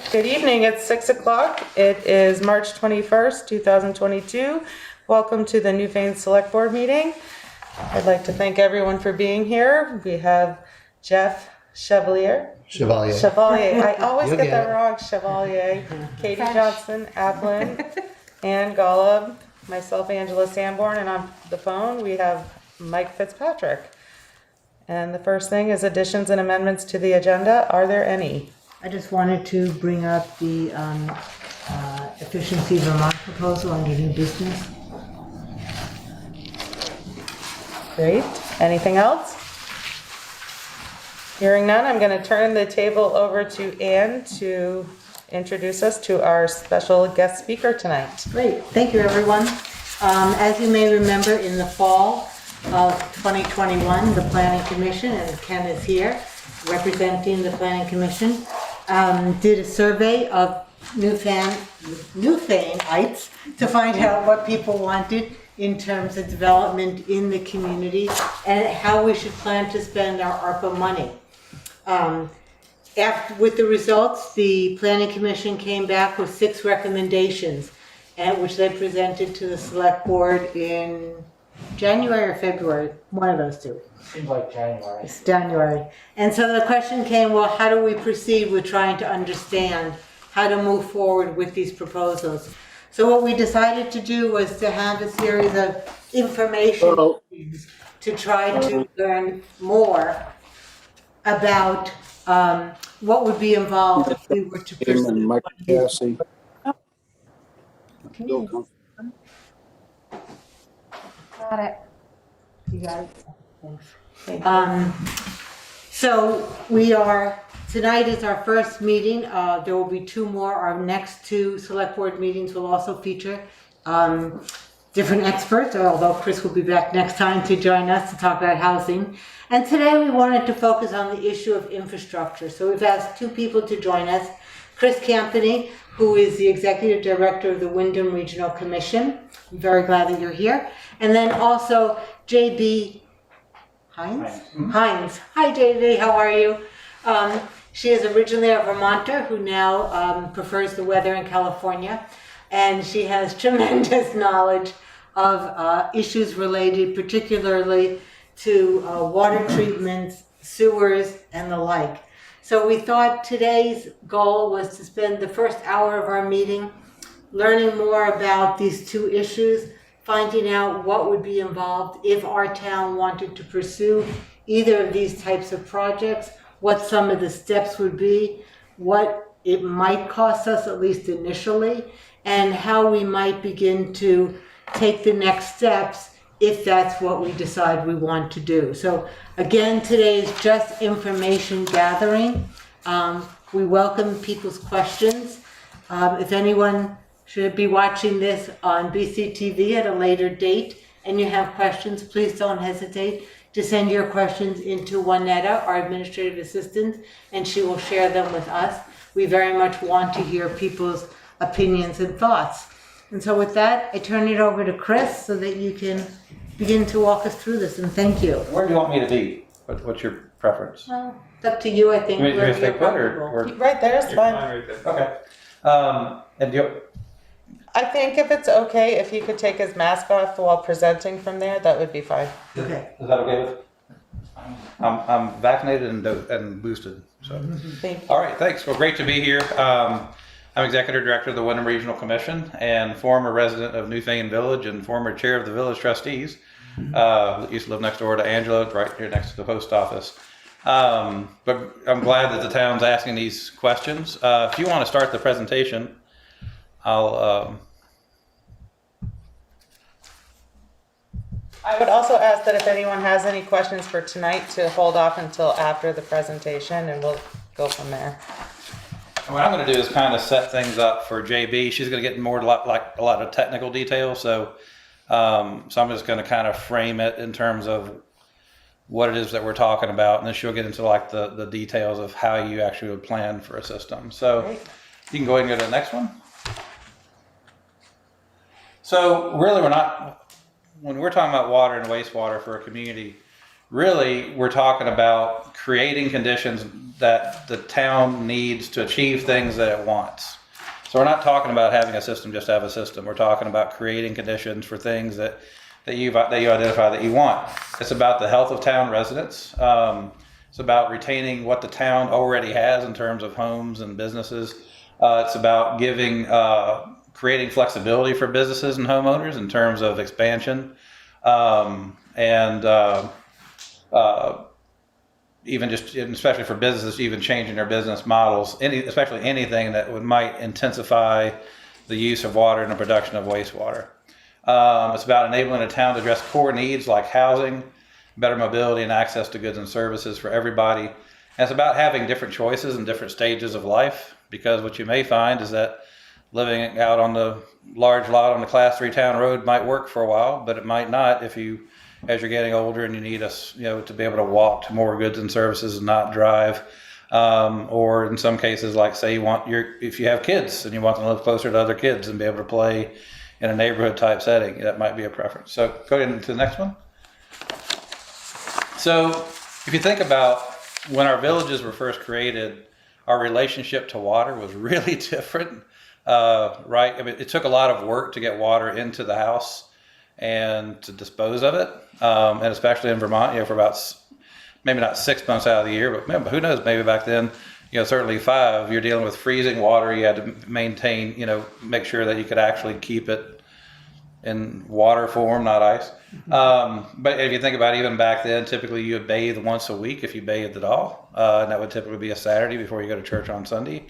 Good evening, it's 6 o'clock. It is March 21st, 2022. Welcome to the Newfane Selectboard meeting. I'd like to thank everyone for being here. We have Jeff Chevalier. I always get that wrong, Chevalier. Katie Johnson, Applin, Ann Golub, myself, Angela Sanborn, and on the phone we have Mike Fitzpatrick. And the first thing is additions and amendments to the agenda. Are there any? I just wanted to bring up the Efficiency Vermont proposal under new business. Great. Anything else? Hearing none, I'm going to turn the table over to Ann to introduce us to our special guest speaker tonight. Great. Thank you, everyone. As you may remember, in the fall of 2021, the Planning Commission, and Ken is here representing the Planning Commission, did a survey of Newfaneites to find out what people wanted in terms of development in the community and how we should plan to spend our ARPA money. With the results, the Planning Commission came back with 6 recommendations, which they presented to the Selectboard in January or February, one of those two. Seems like January. It's January. And so the question came, well, how do we proceed with trying to understand how to move forward with these proposals? So what we decided to do was to have a series of information to try to learn more about what would be involved if we were to pursue. Got it. You got it? Thanks. So tonight is our first meeting. There will be 2 more. Our next 2 select board meetings will also feature different experts, although Chris will be back next time to join us to talk about housing. And today we wanted to focus on the issue of infrastructure. So we've asked 2 people to join us. Chris Campany, who is the Executive Director of the Windam Regional Commission. I'm very glad that you're here. And then also J.B. Hinds? Hinds. Hi, J.B. How are you? She is originally a Vermonter who now prefers the weather in California. And she has tremendous knowledge of issues related particularly to water treatments, sewers, and the like. So we thought today's goal was to spend the first hour of our meeting learning more about these 2 issues, finding out what would be involved if our town wanted to pursue either of these types of projects, what some of the steps would be, what it might cost us at least initially, and how we might begin to take the next steps if that's what we decide we want to do. So again, today is just information gathering. We welcome people's questions. If anyone should be watching this on BCTV at a later date and you have questions, please don't hesitate to send your questions into Juanetta, our administrative assistant, and she will share them with us. We very much want to hear people's opinions and thoughts. And so with that, I turn it over to Chris so that you can begin to walk us through this, and thank you. Where do you want me to be? What's your preference? Well, it's up to you, I think. You wherever stay you're put comfortable. Right there is fine. Okay. And I think if it's okay, if he could take his mask off while presenting from there, that would be fine. Okay. is that okay with? I'm vaccinated and boosted. So. Thank you. All right, thanks. Well, great to be here. I'm Executive Director of the Windam Regional Commission and former resident of Newfane Village and former chair of the Village Trustees. Used to live next door to Angela, right here next to the post office. But I'm glad that the town's asking these questions. If you want to start the presentation, I would also ask that if anyone has any questions for tonight to hold off until after the presentation and we'll go from there. what I'm going to do is kind of set things up for JB. She's going to get more like a lot of technical details. So I'm just going to kind of frame it in terms of what it is that we're talking about, and then she'll get into like the details of how you actually would plan for a system. So Great. You can go ahead and go to the next one. So really when we're talking about water and wastewater for a community, really we're talking about creating conditions that the town needs to achieve things that it wants. So we're not talking about having a system just to have a system. We're talking about creating conditions for things that you identify that you want. It's about the health of town residents. It's about retaining what the town already has in terms of homes and businesses. It's about creating flexibility for businesses and homeowners in terms of expansion, even just, especially for businesses, even changing their business models, especially anything that might intensify the use of water and the production of wastewater. It's about enabling a town to address core needs like housing, better mobility, and access to goods and services for everybody. And it's about having different choices in different stages of life, because what you may find is that living out on the large lot on the Class 3 town road might work for a while, but it might not as you're getting older and you need to be able to walk to more goods and services and not drive. Or in some cases, like say if you have kids and you want them to live closer to other kids and be able to play in a neighborhood type setting, that might be a preference. So go into the next one. So if you think about when our villages were first created, our relationship to water was really different, right? I mean, it took a lot of work to get water into the house and to dispose of it. And especially in Vermont, for about maybe not 6 months out of the year, but who knows, maybe back then, certainly 5, you're dealing with freezing water. You had to maintain, make sure that you could actually keep it in water form, not ice. But if you think about it, even back then, typically you would bathe once a week if you bathed at all. And that would typically be a Saturday before you go to church on Sunday.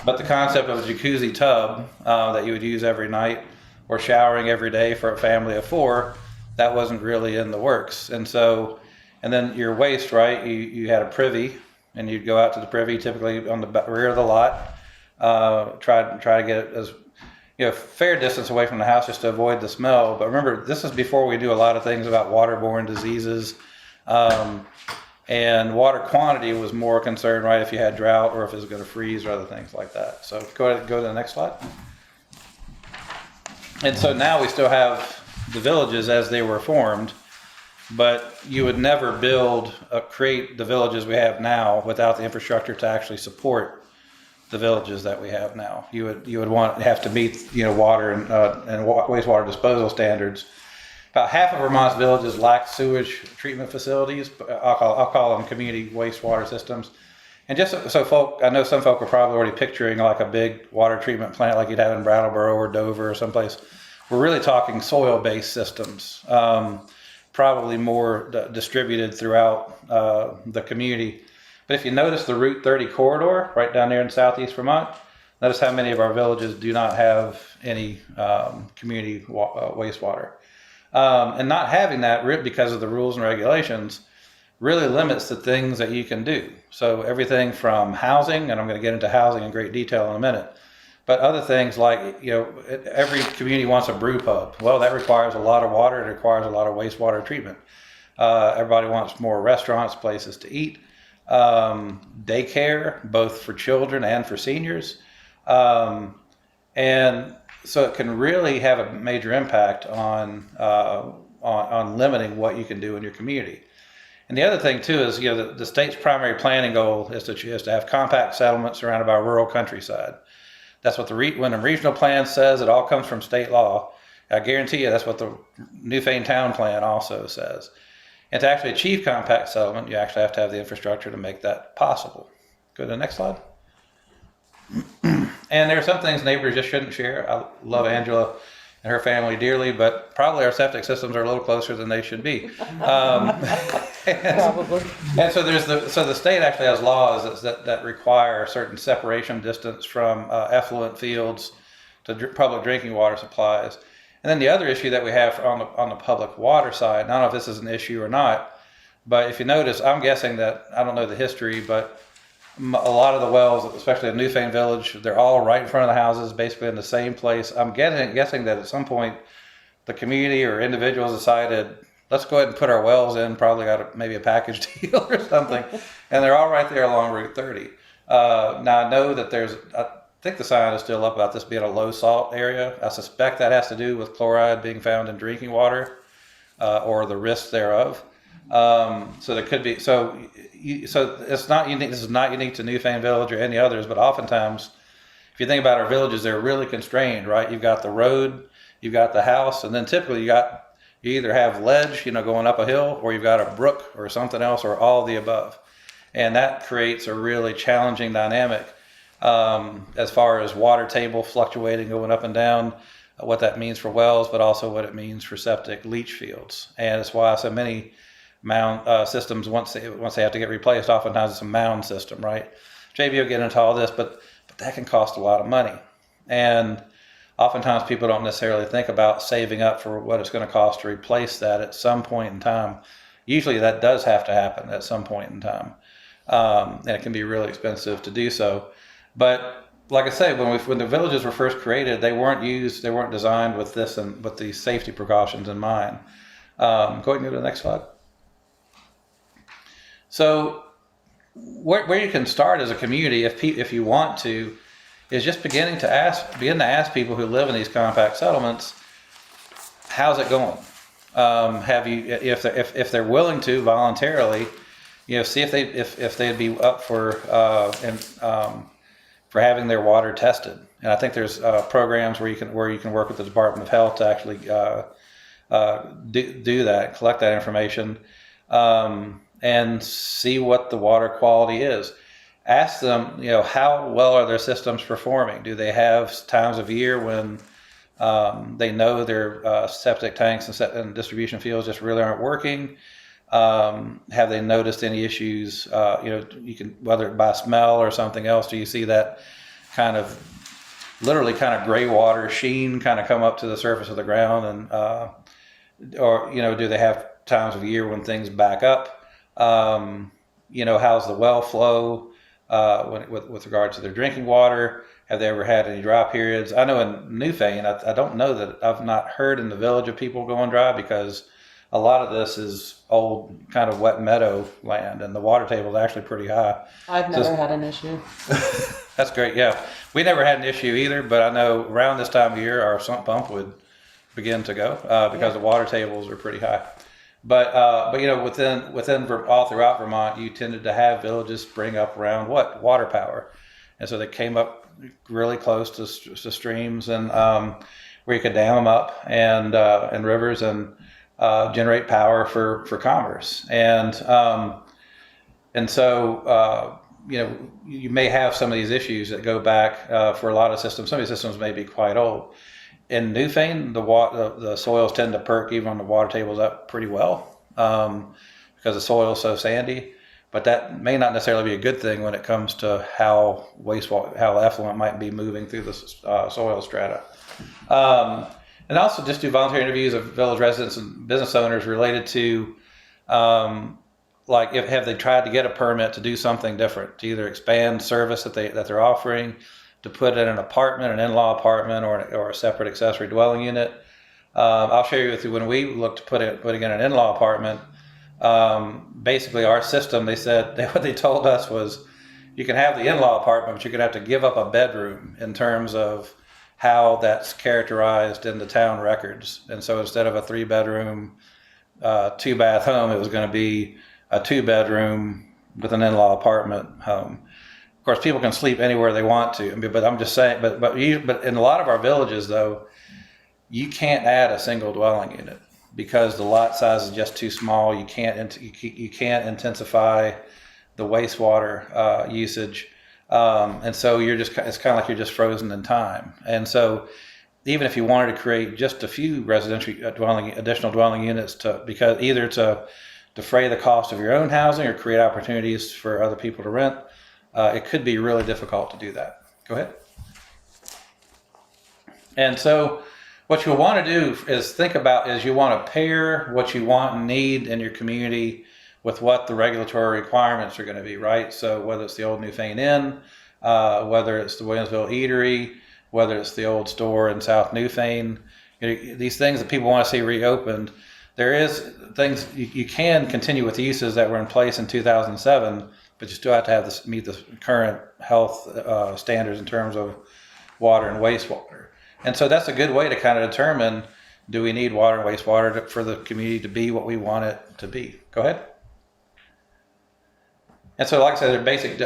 But the concept of a jacuzzi tub that you would use every night or showering every day for a family of 4, that wasn't really in the works. And then your waste, right? You had a privy, and you'd go out to the privy, typically on the rear of the lot, try to get it as fair distance away from the house just to avoid the smell. But remember, this is before we knew a lot of things about waterborne diseases, and water quantity was more concerned, right? If you had drought or if it was going to freeze or other things like that. So go to the next slide. And so now we still have the villages as they were formed, but you would never create the villages we have now without the infrastructure to actually support the villages that we have now. You would have to meet water and wastewater disposal standards. About half of Vermont's villages lack sewage treatment facilities. I'll call them community wastewater systems. And just so I know some folk are probably already picturing like a big water treatment plant like you'd have in Brattleboro or Dover or someplace. We're really talking soil-based systems, probably more distributed throughout the community. But if you notice the Route 30 corridor right down there in southeast Vermont, notice how many of our villages do not have any community wastewater. And not having that, because of the rules and regulations, really limits the things that you can do. So everything from housing, and I'm going to get into housing in great detail in a minute, but other things like, every community wants a brew pub. Well, that requires a lot of water. It requires a lot of wastewater treatment. Everybody wants more restaurants, places to eat, daycare, both for children and for seniors. And so it can really have a major impact on limiting what you can do in your community. And the other thing too is, the state's primary planning goal is to have compact settlements surrounded by rural countryside. That's what the Windam Regional Plan says. It all comes from state law. I guarantee you that's what the Newfane Town Plan also says. And to actually achieve compact settlement, you actually have to have the infrastructure to make that possible. Go to the next slide. And there are some things neighbors just shouldn't share. I love Angela and her family dearly, but probably our septic systems are a little closer than they should be. Probably. And so the state actually has laws that require a certain separation distance from effluent fields to public drinking water supplies. And then the other issue that we have on the public water side, I don't know if this is an issue or not, but if you notice, I'm guessing that, I don't know the history, but a lot of the wells, especially in Newfane Village, they're all right in front of the houses, basically in the same place. I'm guessing that at some point the community or individuals decided, let's go ahead and put our wells in, probably got maybe a package deal or something, and they're all right there along Route 30. Now I know that I think the sign is still up about this being a low salt area. I suspect that has to do with chloride being found in drinking water or the risks thereof. So there could be, so it's not unique. This is not unique to Newfane Village or any others, but oftentimes, if you think about our villages, they're really constrained, right? You've got the road, you've got the house, and then typically you either have ledge, going up a hill, or you've got a brook or something else, or all of the above. And that creates a really challenging dynamic as far as water table fluctuating, going up and down, what that means for wells, but also what it means for septic leach fields. And it's why so many mound systems, once they have to get replaced, oftentimes it's a mound system, right? JB will get into all this, but that can cost a lot of money. And oftentimes people don't necessarily think about saving up for what it's going to cost to replace that at some point in time. Usually that does have to happen at some point in time. And it can be really expensive to do so. But like I say, when the villages were first created, they weren't designed with this and with these safety precautions in mind. Go ahead and go to the next slide. So where you can start as a community, if you want to, is just begin to ask people who live in these compact settlements, how's it going? If they're willing to voluntarily, see if they'd be up for having their water tested. And I think there's programs where you can work with the Department of Health to actually do that, collect that information, and see what the water quality is. Ask them, how well are their systems performing? Do they have times of year when they know their septic tanks and distribution fields just really aren't working? Have they noticed any issues? You can, whether by smell or something else, do you see that literally gray water sheen come up to the surface of the ground? And or do they have times of year when things back up? How's the well flow with regard to their drinking water? Have they ever had any dry periods? I know in Newfane, I don't know that I've not heard in the village of people going dry, because a lot of this is old wet meadow land, and the water table is actually pretty high. I've never had an issue. That's great. Yeah, we never had an issue either, but I know around this time of year our sump pump would begin to go because the water tables are pretty high. But within all throughout Vermont, you tended to have villages spring up around water power, and so they came up really close to streams and where you could dam them up and rivers and generate power for commerce. And so you may have some of these issues that go back for a lot of systems. Some of these systems may be quite old. In Newfane, the soils tend to perk even when the water table's up pretty well because the soil is so sandy. But that may not necessarily be a good thing when it comes to how effluent might be moving through the soil strata. And also just do voluntary interviews of village residents and business owners related to have they tried to get a permit to do something different, to either expand service that they're offering, to put in an apartment, an in-law apartment, or a separate accessory dwelling unit. I'll share with you when we looked at putting in an in-law apartment. Basically, our system, what they told us was, you can have the in-law apartment, but you're going to have to give up a bedroom in terms of how that's characterized in the town records. And so instead of a 3-bedroom, 2-bath home, it was going to be a 2-bedroom with an in-law apartment home. Of course, people can sleep anywhere they want to, but I'm just saying, but in a lot of our villages, though, you can't add a single dwelling unit because the lot size is just too small. You can't intensify the wastewater usage, and so it's kind of like you're just frozen in time. And so, even if you wanted to create just a few residential additional dwelling units because either to defray the cost of your own housing or create opportunities for other people to rent, it could be really difficult to do that. Go ahead. And so what you'll want to do is you want to pair what you want and need in your community with what the regulatory requirements are going to be, right? So whether it's the old Newfane Inn, whether it's the Williamsville Eatery, whether it's the old store in South Newfane, these things that people want to see reopened, there is things you can continue with uses that were in place in 2007, but you still have to meet the current health standards in terms of water and wastewater. And so that's a good way to kind of determine, Do we need water and wastewater for the community to be what we want it to be? Go ahead. And so, like I said, there are basic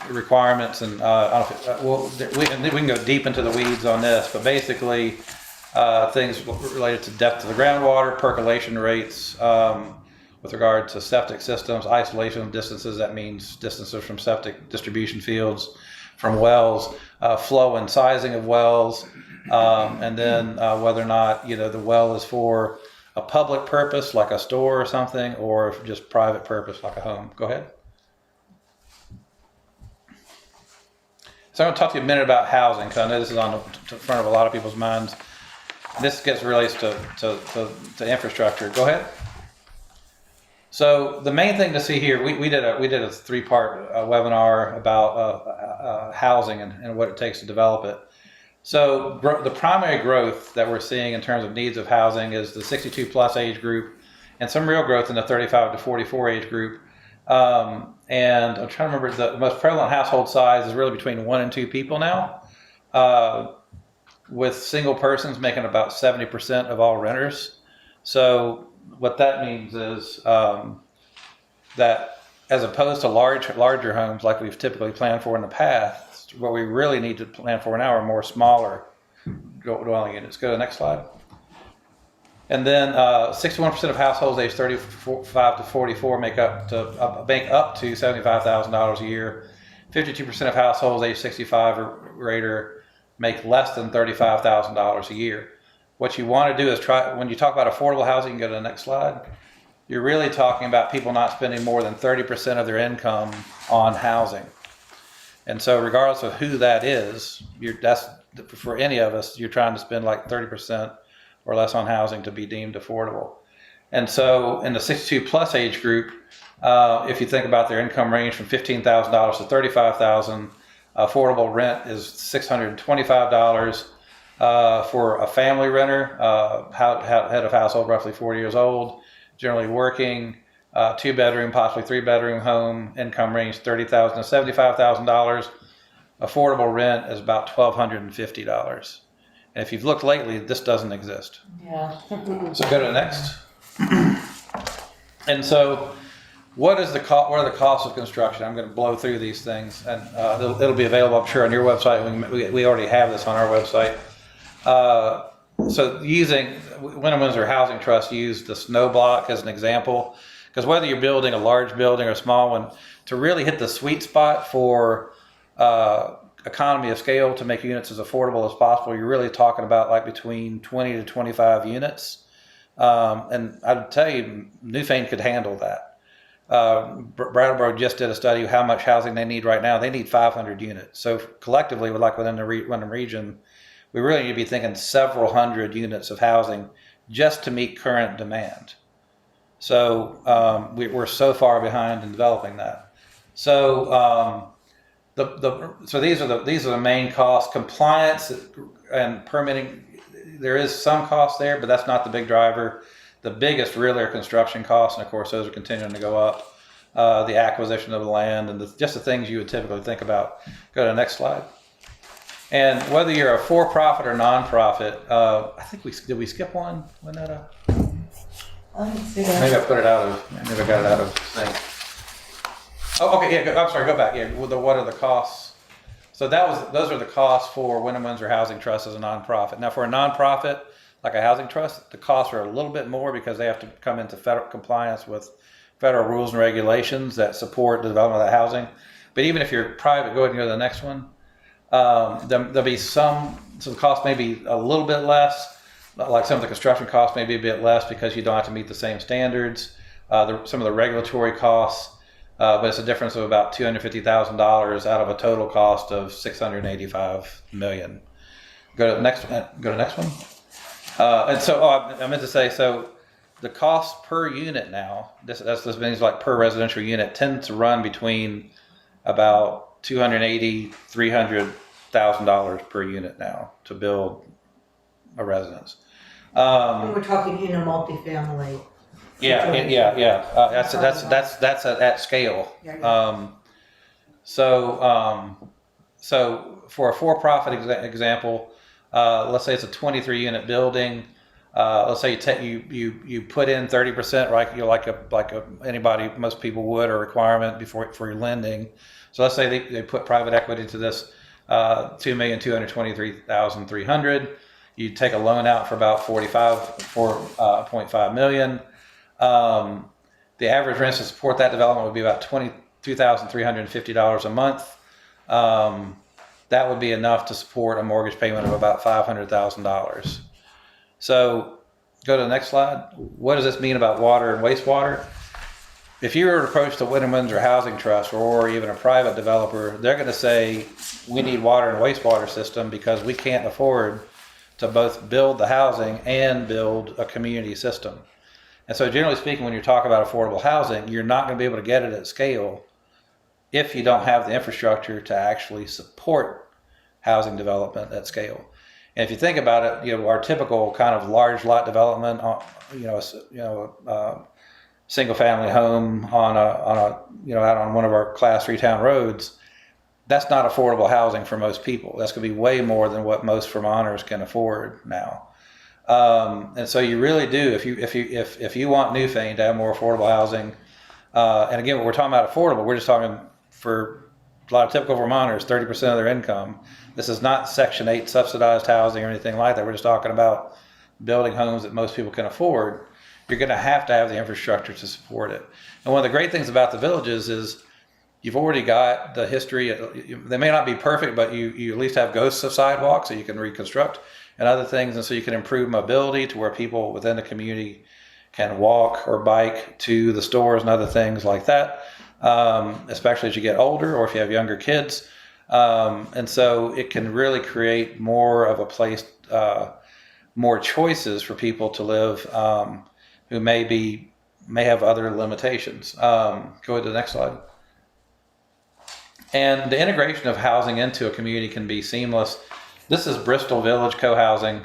requirements, and I don't know if, we can go deep into the weeds on this, but basically things related to depth of the groundwater, percolation rates, with regard to septic systems, isolation distances, that means distances from septic distribution fields, from wells, flow and sizing of wells, and then whether or not, the well is for a public purpose, like a store or something, or just private purpose, like a home. Go ahead. So I'm going to talk to you a minute about housing, because I know this is on the front of a lot of people's minds. This relates to infrastructure. Go ahead. So the main thing to see here, we did a 3-part webinar about housing and what it takes to develop it. So the primary growth that we're seeing in terms of needs of housing is the 62 plus age group, and some real growth in the 35 to 44 age group. And I'm trying to remember, the most prevalent household size is really between 1 and 2 people now, with single persons making about 70% of all renters. So what that means is that as opposed to larger homes like we've typically planned for in the past, what we really need to plan for now are more smaller dwelling units. Go to the next slide. And then 61% of households aged 35 to 44 make up to $75,000 a year. 52% of households aged 65 or greater make less than $35,000 a year. What you want to do is when you talk about affordable housing, you can go to the next slide. You're really talking about people not spending more than 30% of their income on housing. And so regardless of who that is, that's for any of us, you're trying to spend like 30% or less on housing to be deemed affordable. And so in the 62 plus age group, if you think about their income range from $15,000 to $35,000, affordable rent is $625. For a family renter, head of household, roughly 40 years old, generally working, 2-bedroom, possibly 3-bedroom home, income range $30,000 to $75,000. Affordable rent is about $1,250. And if you've looked lately, this doesn't exist. Yeah. So go to the next. And so, what are the costs of construction? I'm going to blow through these things, and it'll be available, I'm sure, on your website. We already have this on our website. So using Windam Windsor Housing Trust used the snow block as an example, because whether you're building a large building or a small one, to really hit the sweet spot for economy of scale to make units as affordable as possible, you're really talking about like between 20 to 25 units. And I'd tell you, Newfane could handle that. Brattleboro just did a study of how much housing they need right now. They need 500 units. So collectively, within the Windam region, we really need to be thinking several hundred units of housing just to meet current demand. So we're so far behind in developing that. So so these are the main costs. Compliance and permitting, there is some cost there, but that's not the big driver. The biggest really are construction costs, and of course those are continuing to go up. The acquisition of the land and just the things you would typically think about. Go to the next slide. And whether you're a for-profit or non-profit, I think did we skip one? Lynetta? Let's see that. Maybe I put it out of. Maybe I got it out of thing. Oh, okay. Yeah. I'm sorry. Go back. Yeah. What are the costs? So those are the costs for Windam Windsor Housing Trust as a nonprofit. Now, for a nonprofit like a housing trust, the costs are a little bit more because they have to come into federal compliance with federal rules and regulations that support the development of that housing. But even if you're private, go ahead and go to the next one. There'll be some costs may be a little bit less, like some of the construction costs may be a bit less because you don't have to meet the same standards. Some of the regulatory costs, but it's a difference of about $250,000 out of a total cost of $685 million. Go to the next one. And so I meant to say, so the cost per unit now, this means like per residential unit, tends to run between about $280,000, $300,000 per unit now to build a residence. We're talking in a multifamily. Yeah. That's at scale. Yeah. So for a for-profit example, let's say it's a 23-unit building. let's say you put in 30%, right? You're like anybody, most people would, a requirement for your lending. So let's say they put private equity into this, 2,223,300. You take a loan out for about 4.5 million. The average rent to support that development would be about $22,350 a month. That would be enough to support a mortgage payment of about $500,000. So go to the next slide. What does this mean about water and wastewater? If you were to approach the Windam or Housing Trust or even a private developer, they're going to say, we need water and wastewater system because we can't afford to both build the housing and build a community system. And so generally speaking, when you're talking about affordable housing, you're not going to be able to get it at scale if you don't have the infrastructure to actually support housing development at scale. And if you think about it, our typical kind of large lot development, single family home on out on one of our class 3 town roads, that's not affordable housing for most people. That's going to be way more than what most Vermonters can afford now. And so you really do, if you want Newfane to have more affordable housing, and again, when we're talking about affordable, we're just talking for a lot of typical Vermonters, 30% of their income. This is not Section 8 subsidized housing or anything like that. We're just talking about building homes that most people can afford. You're going to have the infrastructure to support it. And one of the great things about the villages is you've already got the history. They may not be perfect, but you at least have ghosts of sidewalks that you can reconstruct and other things. And so you can improve mobility to where people within the community can walk or bike to the stores and other things like that, especially as you get older or if you have younger kids. And so it can really create more of a place, more choices for people to live who may have other limitations. Go to the next slide. And the integration of housing into a community can be seamless. This is Bristol Village co-housing.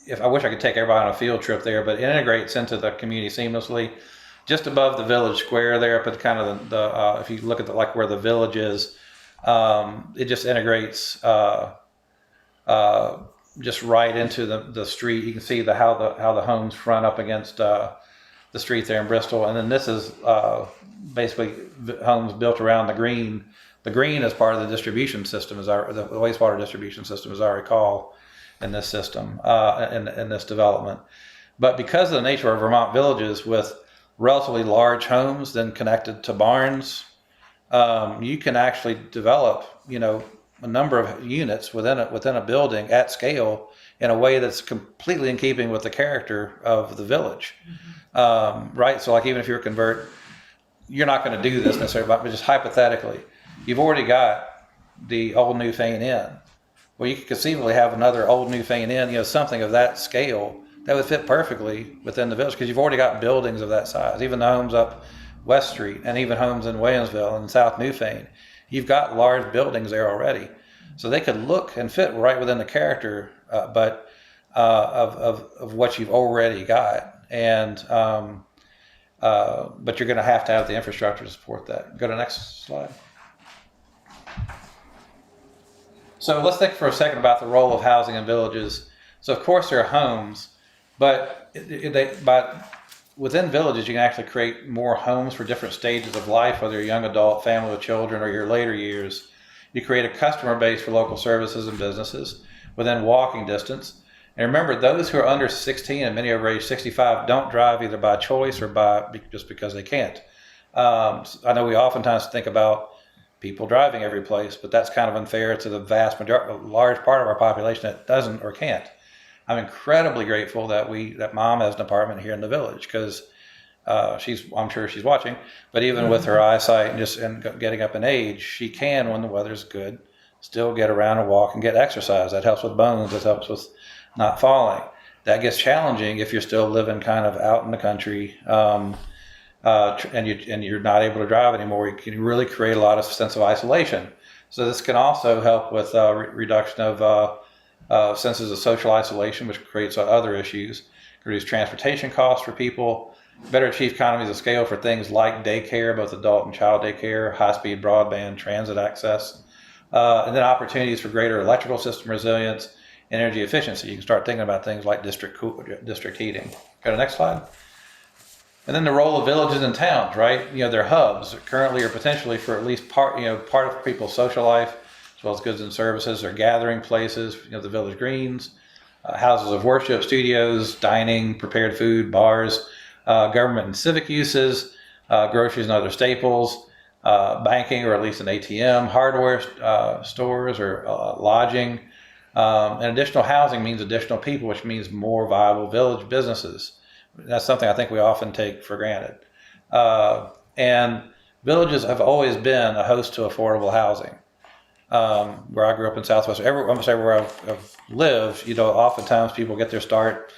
If I wish I could take everybody on a field trip there, but it integrates into the community seamlessly. Just above the village square there, up at kind of the if you look at where the village is, it just integrates just right into the street. You can see how the homes front up against the street there in Bristol, and then this is basically homes built around the green. The green is part of the distribution system, the wastewater distribution system, as I recall, in this system, in this development. But because of the nature of Vermont villages with relatively large homes then connected to barns, you can actually develop, a number of units within a building at scale in a way that's completely in keeping with the character of the village. Mm-hmm. Right? So even if you're a convert, you're not going to do this necessarily, but just hypothetically, you've already got the old Newfane Inn. Well, you could conceivably have another old Newfane Inn, something of that scale that would fit perfectly within the village because you've already got buildings of that size. Even the homes up West Street and even homes in Williamsville and South Newfane, you've got large buildings there already. So they could look and fit right within the character, but of what you've already got. And but you're going to have the infrastructure to support that. Go to the next slide. So let's think for a second about the role of housing in villages. So of course there are homes, but within villages you can actually create more homes for different stages of life, whether you're a young adult, family with children, or your later years. You create a customer base for local services and businesses within walking distance. And remember, those who are under 16 and many over age 65 don't drive either by choice or just because they can't. I know we oftentimes think about people driving every place, but that's kind of unfair to the large part of our population that doesn't or can't. I'm incredibly grateful that Mom has an apartment here in the village because I'm sure she's watching, but even with her eyesight and getting up in age, she can, when the weather's good, still get around and walk and get exercise. That helps with bones. That helps with not falling. That gets challenging if you're still living kind of out in the country, and you're not able to drive anymore. You can really create a lot of sense of isolation. So this can also help with reduction of senses of social isolation, which creates other issues. Reduce transportation costs for people. Better achieve economies of scale for things like daycare, both adult and child daycare, high-speed broadband, transit access, and then opportunities for greater electrical system resilience energy efficiency. You can start thinking about things like district heating. Go to the next slide. And then the role of villages and towns, right? They're hubs currently or potentially for at least part of people's social life, as well as goods and services. They're gathering places, the village greens, houses of worship, studios, dining, prepared food, bars, government and civic uses, groceries and other staples, banking or at least an ATM, hardware stores or lodging. And additional housing means additional people, which means more viable village businesses. That's something I think we often take for granted. And villages have always been a host to affordable housing. Where I grew up in Southwest, almost everywhere I've lived, oftentimes people get their start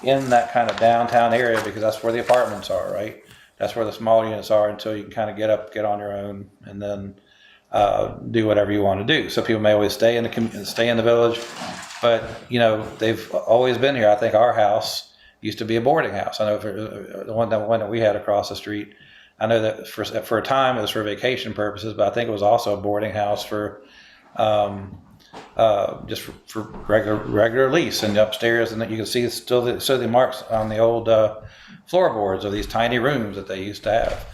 in that kind of downtown area because that's where the apartments are, right? That's where the small units are until you can kind of get on your own, and then do whatever you want to do. So people may always stay in the village, but they've always been here. I think our house used to be a boarding house. I know the one that we had across the street. I know that for a time it was for vacation purposes, but I think it was also a boarding house for just for regular lease. And upstairs, and you can see still the marks on the old floorboards of these tiny rooms that they used to have.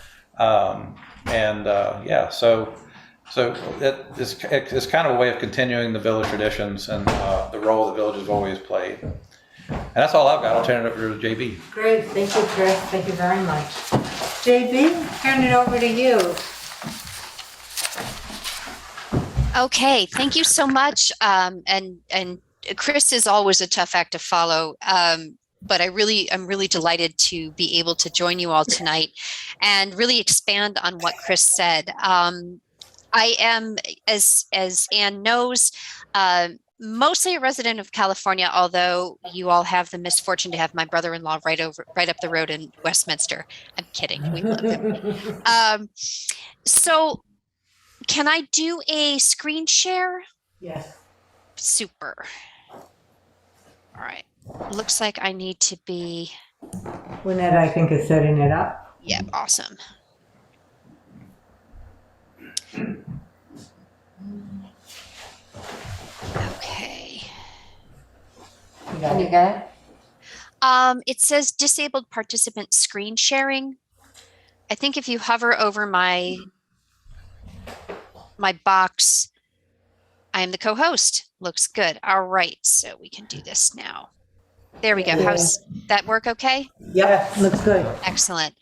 So it's kind of a way of continuing the village traditions and the role the village has always played. And that's all I've got. I'll turn it over to JB. Great, thank you, Chris. Thank you very much. JB, turn it over to you. Okay, thank you so much. And Chris is always a tough act to follow. But I'm really delighted to be able to join you all tonight and really expand on what Chris said. I am, as Anne knows, mostly a resident of California, although you all have the misfortune to have my brother-in-law right up the road in Westminster. I'm kidding. We love him. So can I do a screen share? Yes. Super. All right. Looks like I need to be. Lynette, I think, is setting it up. Yeah, awesome. Okay. You got it? It says disabled participant screen sharing. I think if you hover over my box, I am the co-host. Looks good. All right, so we can do this now. There we go. How's that work okay? Yep, looks good. Excellent.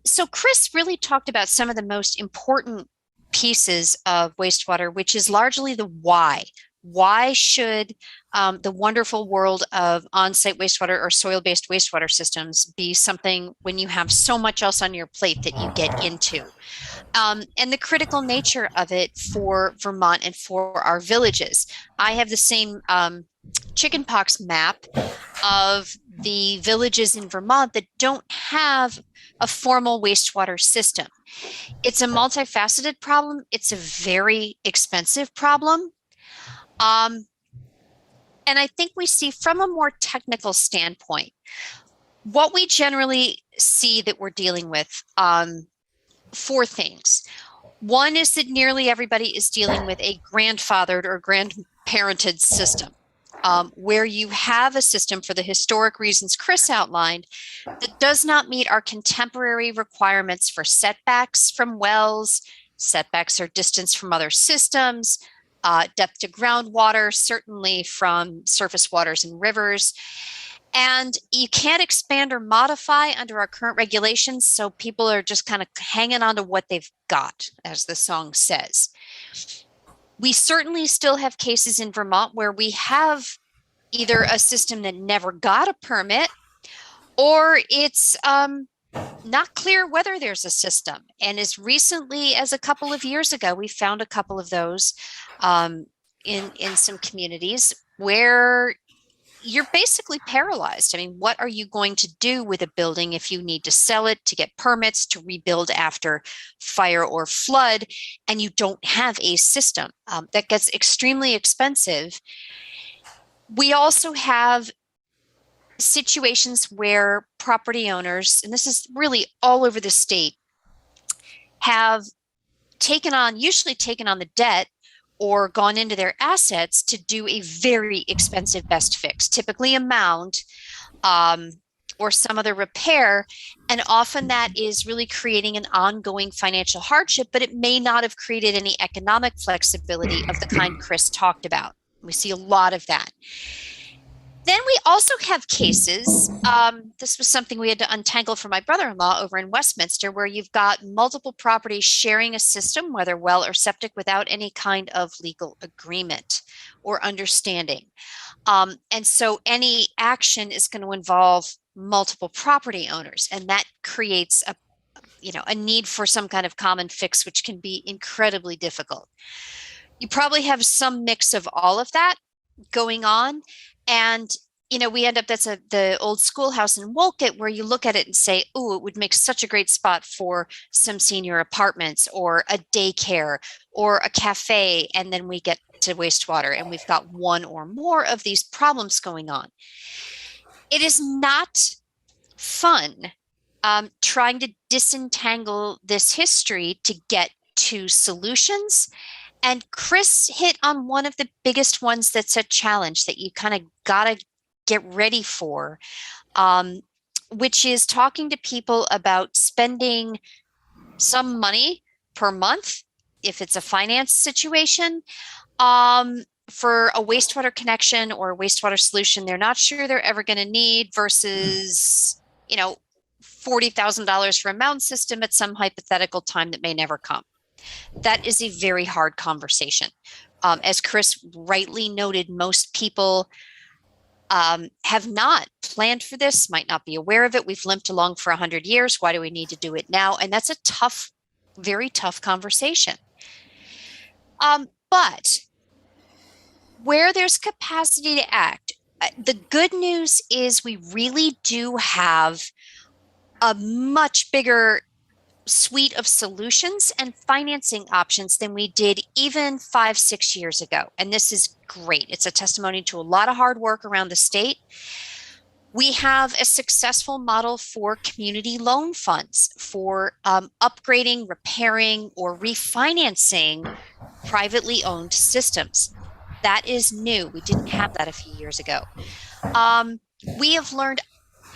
So Chris really talked about some of the most important pieces of wastewater, which is largely the why. Why should the wonderful world of on-site wastewater or soil-based wastewater systems be something when you have so much else on your plate that you get into? And the critical nature of it for Vermont and for our villages. I have the same chickenpox map of the villages in Vermont that don't have a formal wastewater system. It's a multifaceted problem. It's a very expensive problem. And I think we see from a more technical standpoint, what we generally see that we're dealing with, four things. One is that nearly everybody is dealing with a grandfathered or grandparented system, where you have a system for the historic reasons Chris outlined that does not meet our contemporary requirements for setbacks from wells, setbacks or distance from other systems, depth to groundwater, certainly from surface waters and rivers. And you can't expand or modify under our current regulations, so people are just kind of hanging on to what they've got, as the song says. We certainly still have cases in Vermont where we have either a system that never got a permit, or it's not clear whether there's a system. And as recently as a couple of years ago, we found a couple of those in some communities where you're basically paralyzed. I mean, what are you going to do with a building if you need to sell it, to get permits, to rebuild after fire or flood, and you don't have a system? That gets extremely expensive. We also have situations where property owners, and this is really all over the state, have usually taken on the debt or gone into their assets to do a very expensive best fix, typically a mound, or some other repair. And often that is really creating an ongoing financial hardship, but it may not have created any economic flexibility of the kind Chris talked about. We see a lot of that. Then we also have cases, this was something we had to untangle for my brother-in-law over in Westminster, where you've got multiple properties sharing a system, whether well or septic, without any kind of legal agreement or understanding. And so any action is going to involve multiple property owners, and that creates a need for some kind of common fix, which can be incredibly difficult. You probably have some mix of all of that going on. And, we end up, that's the old schoolhouse in Wolcott, where you look at it and say, oh, it would make such a great spot for some senior apartments or a daycare or a cafe. And then we get to wastewater and we've got one or more of these problems going on. It is not fun trying to disentangle this history to get to solutions. And Chris hit on one of the biggest ones that's a challenge that you kind of got to get ready for, which is talking to people about spending some money per month, if it's a finance situation, for a wastewater connection or a wastewater solution they're not sure they're ever going to need versus, $40,000 for a mound system at some hypothetical time that may never come. That is a very hard conversation. As Chris rightly noted, most people have not planned for this, might not be aware of it. We've limped along for 100 years. Why do we need to do it now? And that's a tough, very tough conversation. But where there's capacity to act, the good news is we really do have a much bigger suite of solutions and financing options than we did even 5-6 years ago. And this is great. It's a testimony to a lot of hard work around the state. We have a successful model for community loan funds for upgrading, repairing, or refinancing privately owned systems. That is new. We didn't have that a few years ago. We have learned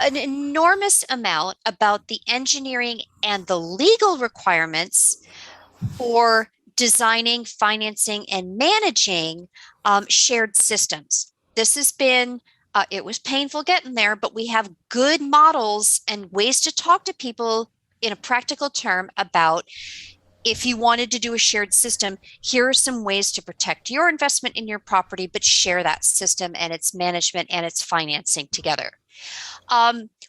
an enormous amount about the engineering and the legal requirements for designing, financing, and managing shared systems. This has been, it was painful getting there, but we have good models and ways to talk to people in a practical term about, if you wanted to do a shared system, here are some ways to protect your investment in your property, but share that system and its management and its financing together.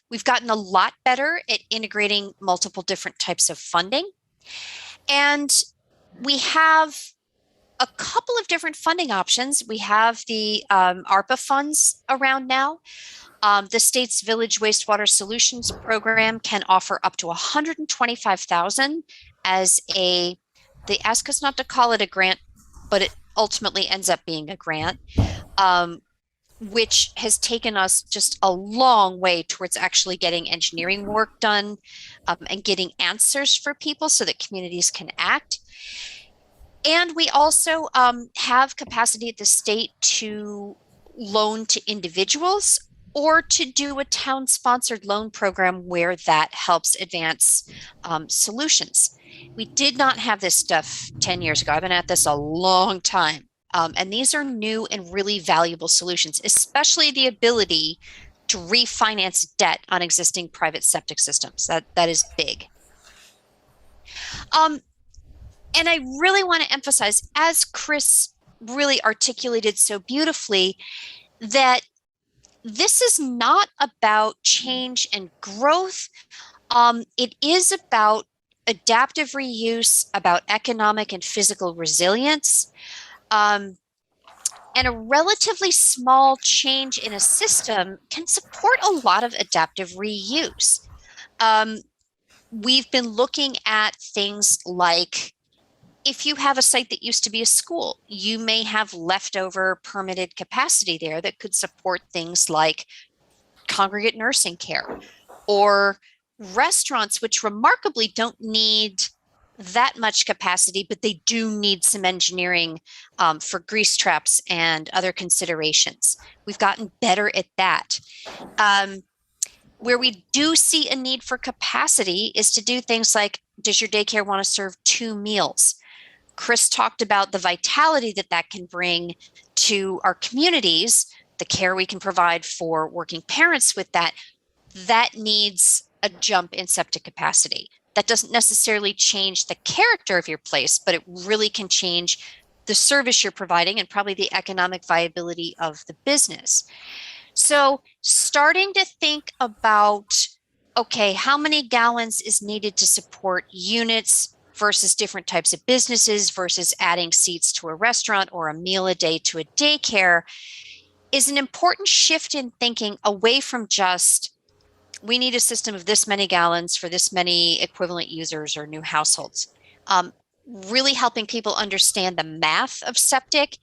We've gotten a lot better at integrating multiple different types of funding. And we have a couple of different funding options. We have the ARPA funds around now. The state's Village Wastewater Solutions program can offer up to $125,000 as they ask us not to call it a grant, but it ultimately ends up being a grant, which has taken us just a long way towards actually getting engineering work done and getting answers for people so that communities can act. And we also have capacity at the state to loan to individuals or to do a town-sponsored loan program where that helps advance solutions. We did not have this stuff 10 years ago. I've been at this a long time. And these are new and really valuable solutions, especially the ability to refinance debt on existing private septic systems. That is big. And I really want to emphasize, as Chris really articulated so beautifully, that this is not about change and growth. It is about adaptive reuse, about economic and physical resilience. And a relatively small change in a system can support a lot of adaptive reuse. We've been looking at things like, if you have a site that used to be a school, you may have leftover permitted capacity there that could support things like congregate nursing care or restaurants, which remarkably don't need that much capacity, but they do need some engineering for grease traps and other considerations. We've gotten better at that. Where we do see a need for capacity is to do things like, does your daycare want to serve 2 meals? Chris talked about the vitality that that can bring to our communities, the care we can provide for working parents with that. That needs a jump in septic capacity. That doesn't necessarily change the character of your place, but it really can change the service you're providing and probably the economic viability of the business. So starting to think about, okay, how many gallons is needed to support units versus different types of businesses versus adding seats to a restaurant or a meal a day to a daycare is an important shift in thinking away from just, we need a system of this many gallons for this many equivalent users or new households. Really helping people understand the math of septic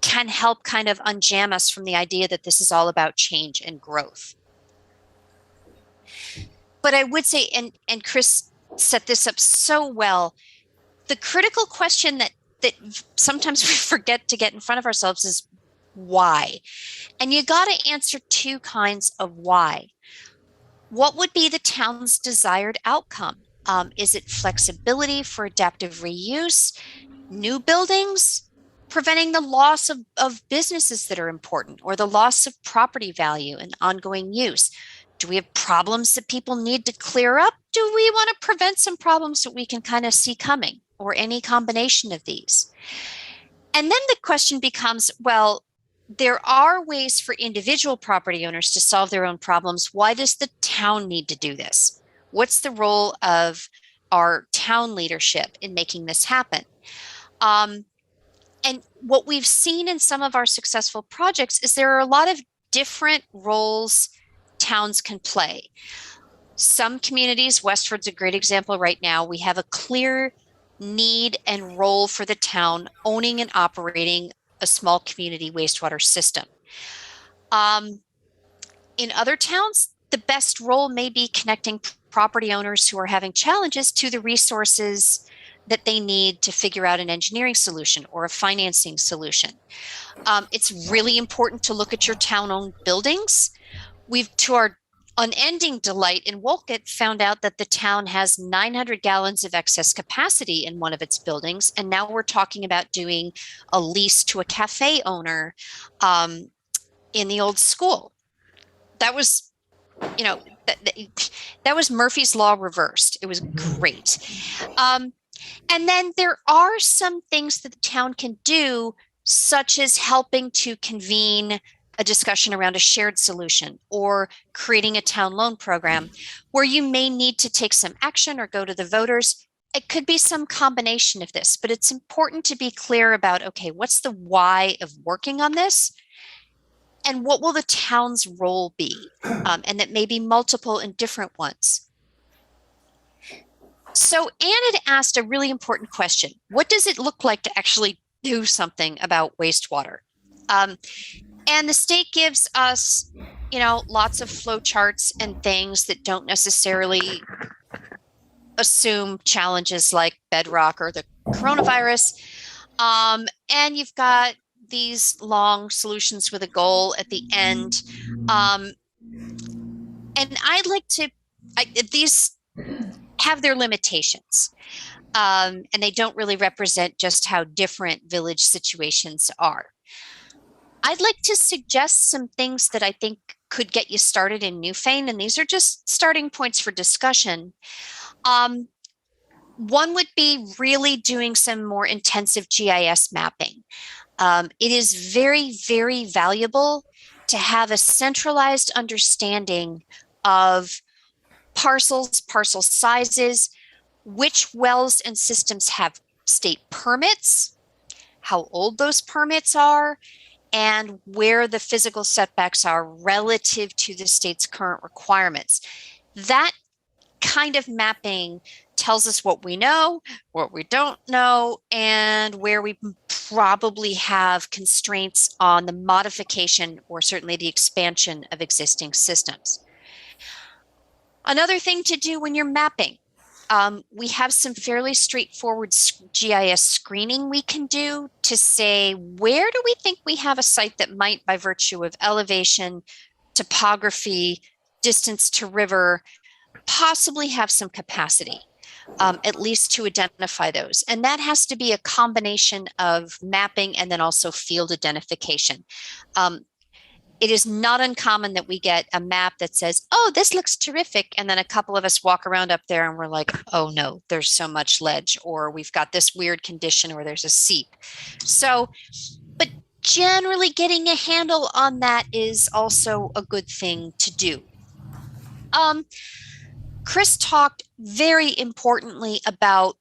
can help kind of unjam us from the idea that this is all about change and growth. But I would say, and Chris set this up so well, the critical question that sometimes we forget to get in front of ourselves is why? And you got to answer 2 kinds of why. What would be the town's desired outcome? Is it flexibility for adaptive reuse, new buildings, preventing the loss of businesses that are important, or the loss of property value and ongoing use? Do we have problems that people need to clear up? Do we want to prevent some problems that we can kind of see coming, or any combination of these? And then the question becomes, well, there are ways for individual property owners to solve their own problems. Why does the town need to do this? What's the role of our town leadership in making this happen? And what we've seen in some of our successful projects is there are a lot of different roles towns can play. Some communities, Westford's a great example right now, we have a clear need and role for the town owning and operating a small community wastewater system. In other towns, the best role may be connecting property owners who are having challenges to the resources that they need to figure out an engineering solution or a financing solution. It's really important to look at your town-owned buildings. We've, to our unending delight in Wolcott, found out that the town has 900 gallons of excess capacity in one of its buildings, and now we're talking about doing a lease to a cafe owner in the old school. That was, you know, that was Murphy's Law reversed. It was great. And then there are some things that the town can do, such as helping to convene a discussion around a shared solution or creating a town loan program where you may need to take some action or go to the voters. It could be some combination of this, but it's important to be clear about, okay, what's the why of working on this? And what will the town's role be? And that may be multiple and different ones. So Ann had asked a really important question. What does it look like to actually do something about wastewater? And the state gives us, you know, lots of flow charts and things that don't necessarily assume challenges like bedrock or the coronavirus. And you've got these long solutions with a goal at the end. And I'd like to, these have their limitations. And they don't really represent just how different village situations are. I'd like to suggest some things that I think could get you started in Newfane, and these are just starting points for discussion. One would be really doing some more intensive GIS mapping. It is very, very valuable to have a centralized understanding of parcels, parcel sizes, which wells and systems have state permits, how old those permits are, and where the physical setbacks are relative to the state's current requirements. That kind of mapping tells us what we know, what we don't know, and where we probably have constraints on the modification or certainly the expansion of existing systems. Another thing to do when you're mapping, We have some fairly straightforward GIS screening we can do to say, where do we think we have a site that might, by virtue of elevation, topography, distance to river, possibly have some capacity, at least to identify those. And that has to be a combination of mapping and then also field identification. It is not uncommon that we get a map that says, oh, this looks terrific. And then a couple of us walk around up there and we're like, oh no, there's so much ledge, or we've got this weird condition, or there's a seep. So, but generally getting a handle on that is also a good thing to do. Chris talked very importantly about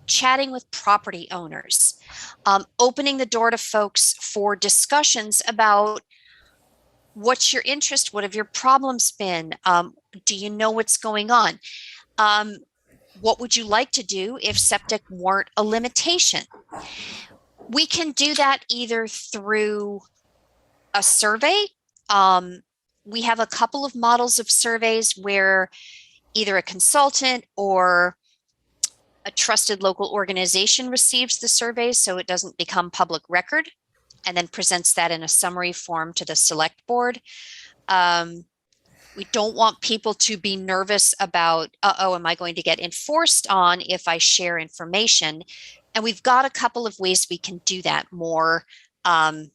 chatting with property owners, opening the door to folks for discussions about what's your interest, what have your problems been, do you know what's going on, what would you like to do if septic weren't a limitation. We can do that either through a survey. We have a couple of models of surveys where either a consultant or a trusted local organization receives the survey so it doesn't become public record, and then presents that in a summary form to the select board. We don't want people to be nervous about, oh, am I going to get enforced on if I share information? And we've got a couple of ways we can do that more. I mean,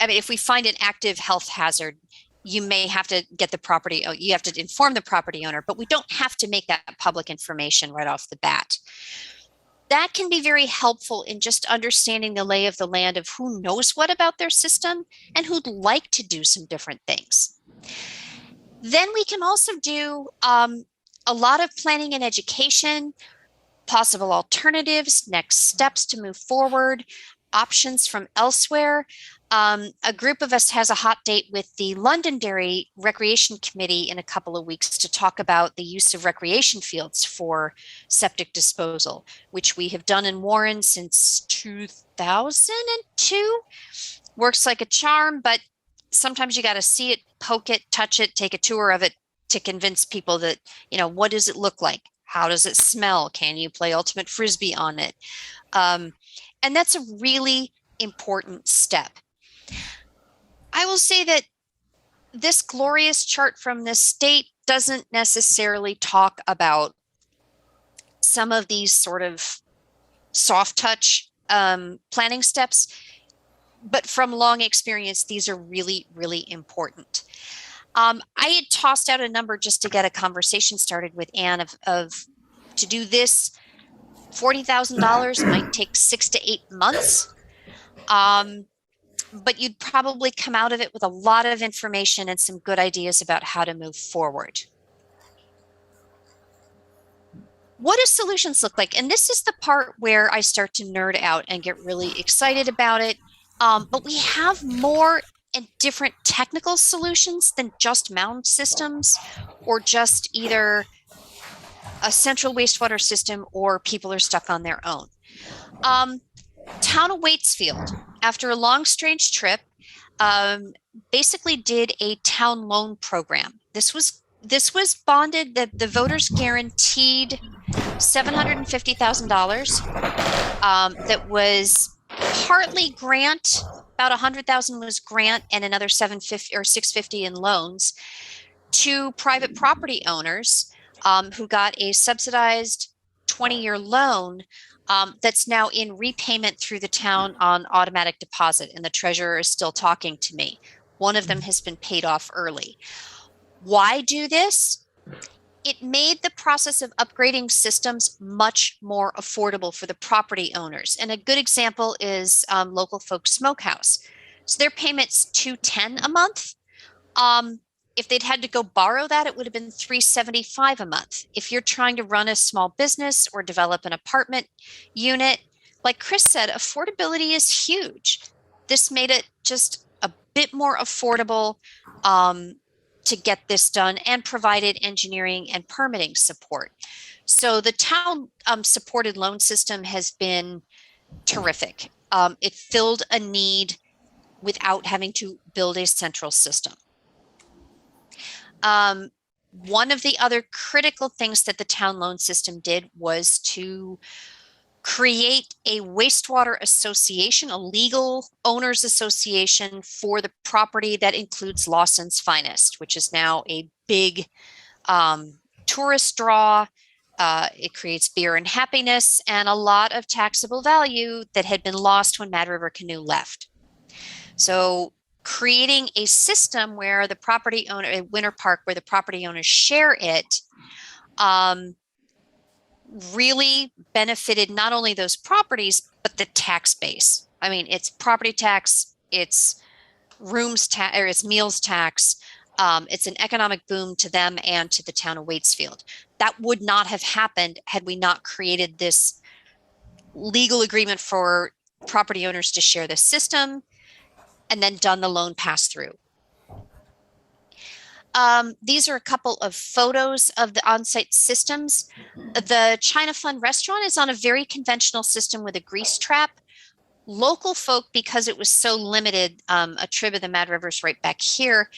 if we find an active health hazard, you may have to get the property, you have to inform the property owner, but we don't have to make that public information right off the bat. That can be very helpful in just understanding the lay of the land of who knows what about their system and who'd like to do some different things. Then we can also do a lot of planning and education, possible alternatives, next steps to move forward, options from elsewhere. A group of us has a hot date with the Londonderry Recreation Committee in a couple of weeks to talk about the use of recreation fields for septic disposal, which we have done in Warren since 2002. Works like a charm, but sometimes you got to see it, poke it, touch it, take a tour of it to convince people that, you know, what does it look like? How does it smell? Can you play ultimate frisbee on it? And that's a really important step. I will say that this glorious chart from the state doesn't necessarily talk about some of these sort of soft touch planning steps, but from long experience, these are really, really important. I had tossed out a number just to get a conversation started with Anne of to do this, $40,000 might take 6 to 8 months. But you'd probably come out of it with a lot of information and some good ideas about how to move forward. What do solutions look like? And this is the part where I start to nerd out and get really excited about it. But we have more and different technical solutions than just mound systems or just either a central wastewater system or people are stuck on their own. Town of Waitsfield, after a long, strange trip, basically did a town loan program. This was bonded, the voters guaranteed $750,000. That was partly grant, about 100,000 was grant, and another 750 or 650 in loans to private property owners who got a subsidized 20-year loan. That's now in repayment through the town on automatic deposit, and the treasurer is still talking to me. One of them has been paid off early. Why do this? It made the process of upgrading systems much more affordable for the property owners. And a good example is Local Folk Smokehouse. So their payment's $210 a month. If they'd had to go borrow that, it would have been $375 a month. If you're trying to run a small business or develop an apartment unit, like Chris said, affordability is huge. This made it just a bit more affordable to get this done, and provided engineering and permitting support. So the town supported loan system has been terrific. It filled a need without having to build a central system. one of the other critical things that the town loan system did was to create a wastewater association, a legal owners association for the property that includes Lawson's Finest, which is now a big tourist draw. It creates beer and happiness and a lot of taxable value that had been lost when Mad River Canoe left. So creating a system where the property owner, a Winter Park, where the property owners share it, really benefited not only those properties, but the tax base. I mean, it's property tax, it's rooms tax, or it's meals tax. It's an economic boom to them and to the town of Waitsfield. That would not have happened had we not created this legal agreement for property owners to share the system and then done the loan pass through. These are a couple of photos of the on-site systems. The China Fund restaurant is on a very conventional system with a grease trap. Local folk, because it was so limited, a trib of the Mad River's right back here,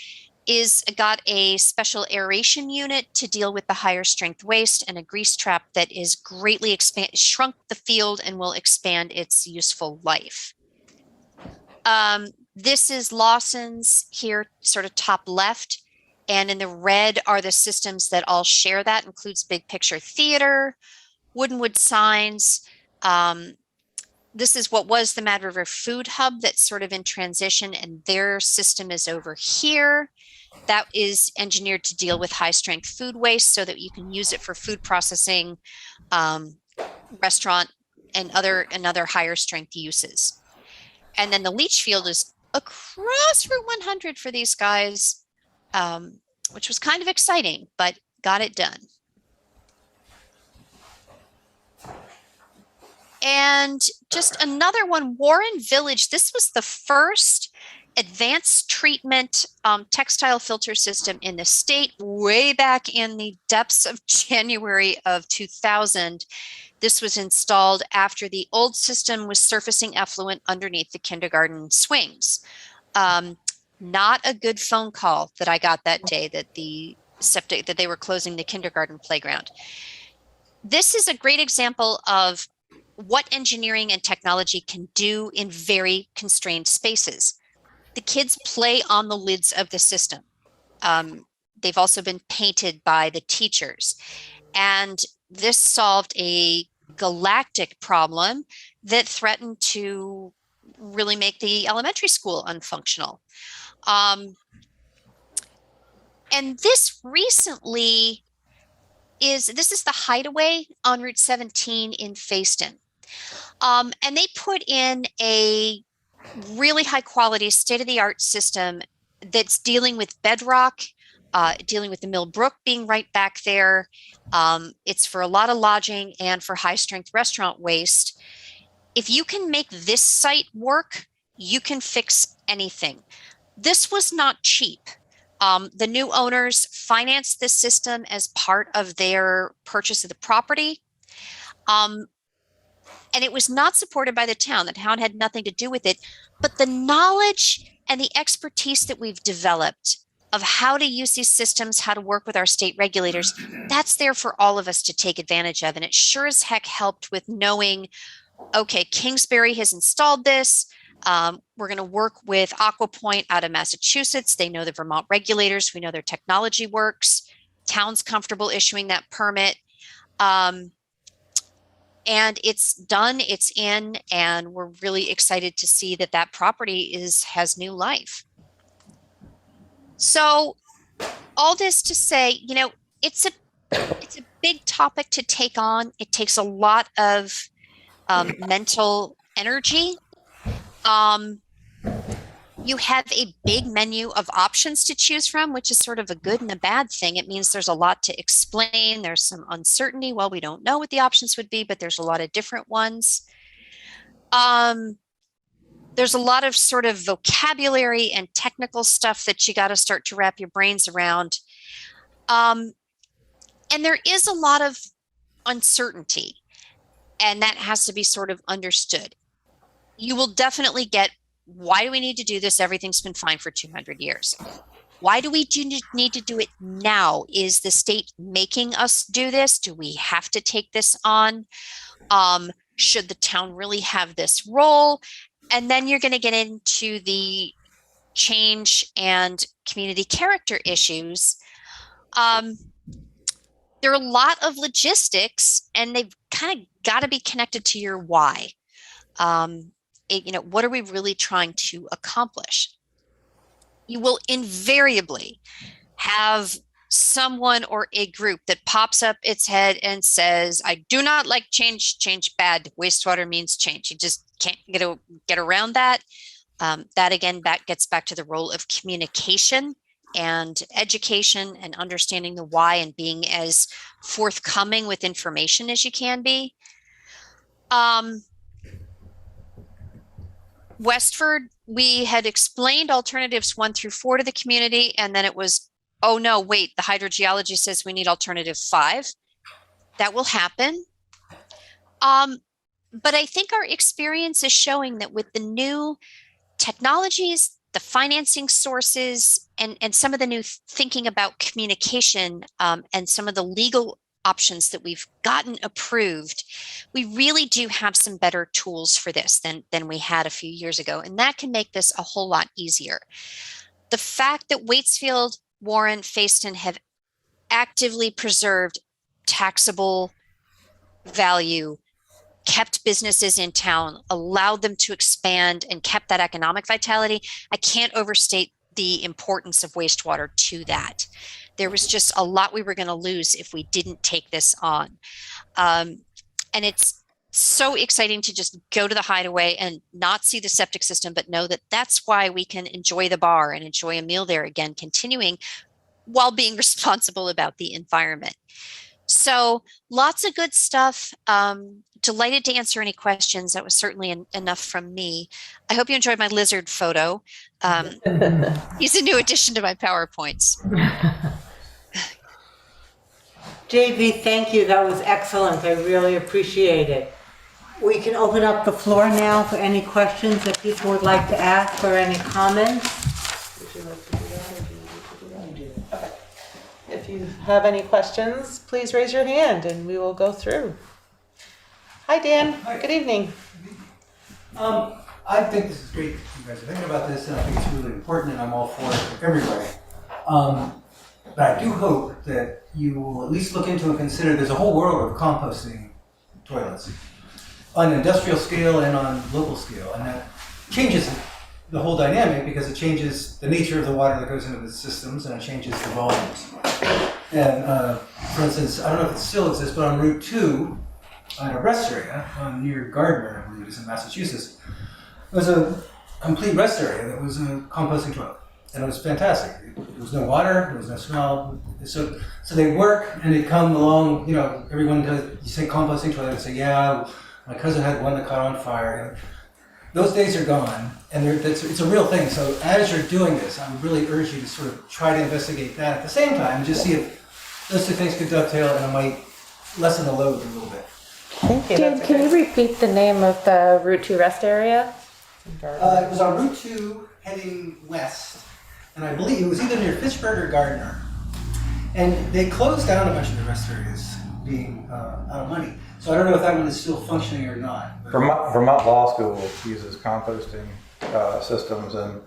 got a special aeration unit to deal with the higher strength waste and a grease trap that is greatly shrunk the field and will expand its useful life. This is Lawson's here, sort of top left. And in the red are the systems that all share that, includes Big Picture Theater, Woodenwood Signs. This is what was the Mad River Food Hub that's sort of in transition, and their system is over here. That is engineered to deal with high strength food waste so that you can use it for food processing, restaurant, and other higher strength uses. And then the leach field is across Route 100 for these guys. Which was kind of exciting, but got it done. And just another one, Warren Village. This was the first advanced treatment textile filter system in the state way back in the depths of January of 2000. This was installed after the old system was surfacing effluent underneath the kindergarten swings. Not a good phone call that I got that day that that they were closing the kindergarten playground. This is a great example of what engineering and technology can do in very constrained spaces. The kids play on the lids of the system. They've also been painted by the teachers. And this solved a galactic problem that threatened to really make the elementary school unfunctional. And this recently this is the Hideaway on Route 17 in Fayston. And they put in a really high quality state-of-the-art system that's dealing with bedrock, dealing with the Mill Brook being right back there. It's for a lot of lodging and for high strength restaurant waste. If you can make this site work, you can fix anything. This was not cheap. The new owners financed this system as part of their purchase of the property. And it was not supported by the town. The town had nothing to do with it. But the knowledge and the expertise that we've developed of how to use these systems, how to work with our state regulators, that's there for all of us to take advantage of. And it sure as heck helped with knowing, okay, Kingsbury has installed this. We're going to work with Aquapoint out of Massachusetts. They know the Vermont regulators. We know their technology works. Town's comfortable issuing that permit. And it's done, it's in, and we're really excited to see that that property has new life. So all this to say, you know, it's a big topic to take on. It takes a lot of mental energy. You have a big menu of options to choose from, which is sort of a good and a bad thing. It means there's a lot to explain. There's some uncertainty. Well, we don't know what the options would be, but there's a lot of different ones. There's a lot of sort of vocabulary and technical stuff that you got to start to wrap your brains around. And there is a lot of uncertainty, and that has to be sort of understood. You will definitely get, why do we need to do this? Everything's been fine for 200 years. Why do we need to do it now? Is the state making us do this? Do we have to take this on? Should the town really have this role? And then you're going to get into the change and community character issues. There are a lot of logistics, and they've kind of got to be connected to your why. What are we really trying to accomplish? You will invariably have someone or a group that pops up its head and says, I do not like change, change bad. Wastewater means change. You just can't get around that. That again, that gets back to the role of communication and education and understanding the why and being as forthcoming with information as you can be. Westford, we had explained alternatives 1 through 4 to the community, and then it was, oh no, wait, the hydrogeology says we need alternative 5. That will happen. But I think our experience is showing that with the new technologies, the financing sources, and some of the new thinking about communication, and some of the legal options that we've gotten approved, we really do have some better tools for this than we had a few years ago. And that can make this a whole lot easier. The fact that Waitsfield, Warren, Fayston have actively preserved taxable value, kept businesses in town, allowed them to expand, and kept that economic vitality, I can't overstate the importance of wastewater to that. There was just a lot we were going to lose if we didn't take this on. And it's so exciting to just go to the Hideaway and not see the septic system, but know that that's why we can enjoy the bar and enjoy a meal there again, continuing while being responsible about the environment. So lots of good stuff. Delighted to answer any questions. That was certainly enough from me. I hope you enjoyed my lizard photo. He's a new addition to my PowerPoints. JV, thank you. That was excellent. I really appreciate it. We can open up the floor now for any questions that people would like to ask or any comments. Would you like to do that, or do you want to do that? Okay. If you have any questions, please raise your hand and we will go through. Hi, Dan. Hi. Good evening. I think this is great. You guys are thinking about this, and I think it's really important, and I'm all for it for everybody. But I do hope that you will at least look into and consider there's a whole world of composting toilets on an industrial scale and on local scale, and that changes the whole dynamic because it changes the nature of the water that goes into the systems, and it changes the volumes. And for instance, I don't know if it still exists, but on Route 2, in a rest area near Gardner, I believe it is in Massachusetts, there was a complete rest area that was a composting toilet. And it was fantastic. There was no water, there was no smell. So they work and they come along, everyone does, you say composting toilet, and say, yeah, my cousin had one that caught on fire. And those days are gone, and it's a real thing. So as you're doing this, I would really urge you to sort of try to investigate that at the same time, and just see if those two things could dovetail, and it might lessen the load a little bit. Thank you. Dan, can you repeat the name of the Route 2 rest area? It was on Route 2 heading west, and I believe it was either near Fitchburg or Gardner. And they closed down a bunch of the rest areas being out of money. So I don't know if that one is still functioning or not. But Vermont Law School uses composting systems, and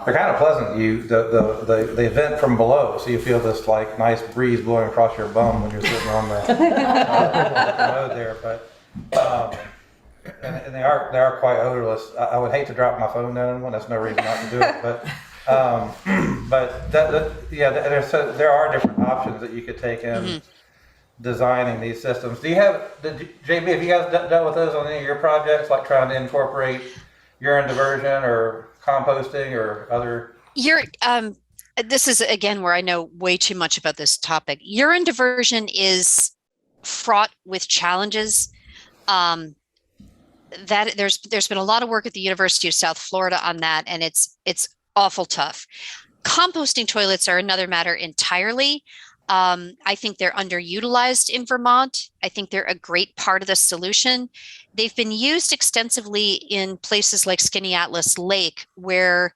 they're kind of pleasant. The vent from below, so you feel this like nice breeze blowing across your bum when you're sitting on the road there. But and they are quite odorless. I would hate to drop my phone down in one. That's no reason not to do it. But there are different options that you could take in designing these systems. Do you have JB? Have you guys dealt with those on any of your projects, like trying to incorporate urine diversion or composting or other? This is again where I know way too much about this topic. Urine diversion is fraught with challenges. That there's been a lot of work at the University of South Florida on that, and it's awful tough. Composting toilets are another matter entirely. I think they're underutilized in Vermont. I think they're a great part of the solution. They've been used extensively in places like Skinny Atlas Lake, where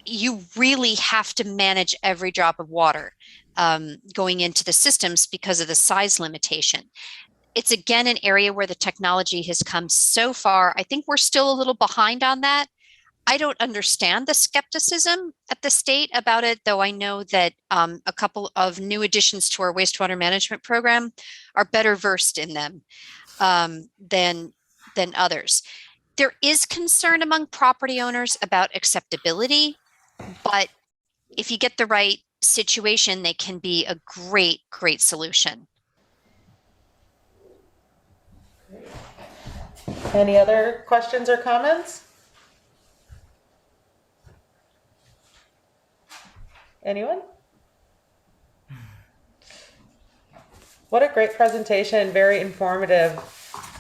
you really have to manage every drop of water going into the systems because of the size limitation. It's again an area where the technology has come so far. I think we're still a little behind on that. I don't understand the skepticism at the state about it, though I know that a couple of new additions to our wastewater management program are better versed in them than others. There is concern among property owners about acceptability, but if you get the right situation, they can be a great, great solution. Any other questions or comments? Anyone? What a great presentation, very informative.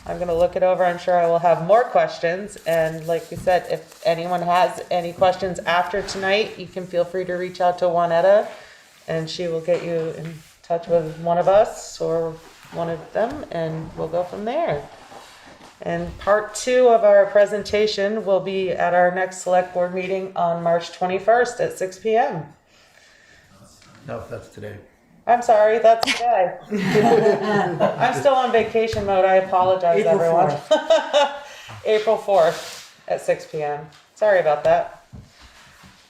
I'm going to look it over. I'm sure I will have more questions. And like we said, if anyone has any questions after tonight, you can feel free to reach out to Juanetta and she will get you in touch with one of us or one of them and we'll go from there. And part 2 of our presentation will be at our next select board meeting on March 21st at 6 p.m. No, that's today. I'm sorry, that's today. I'm still on vacation mode. I apologize, April everyone. 4th. April 4th at 6 p.m. Sorry about that.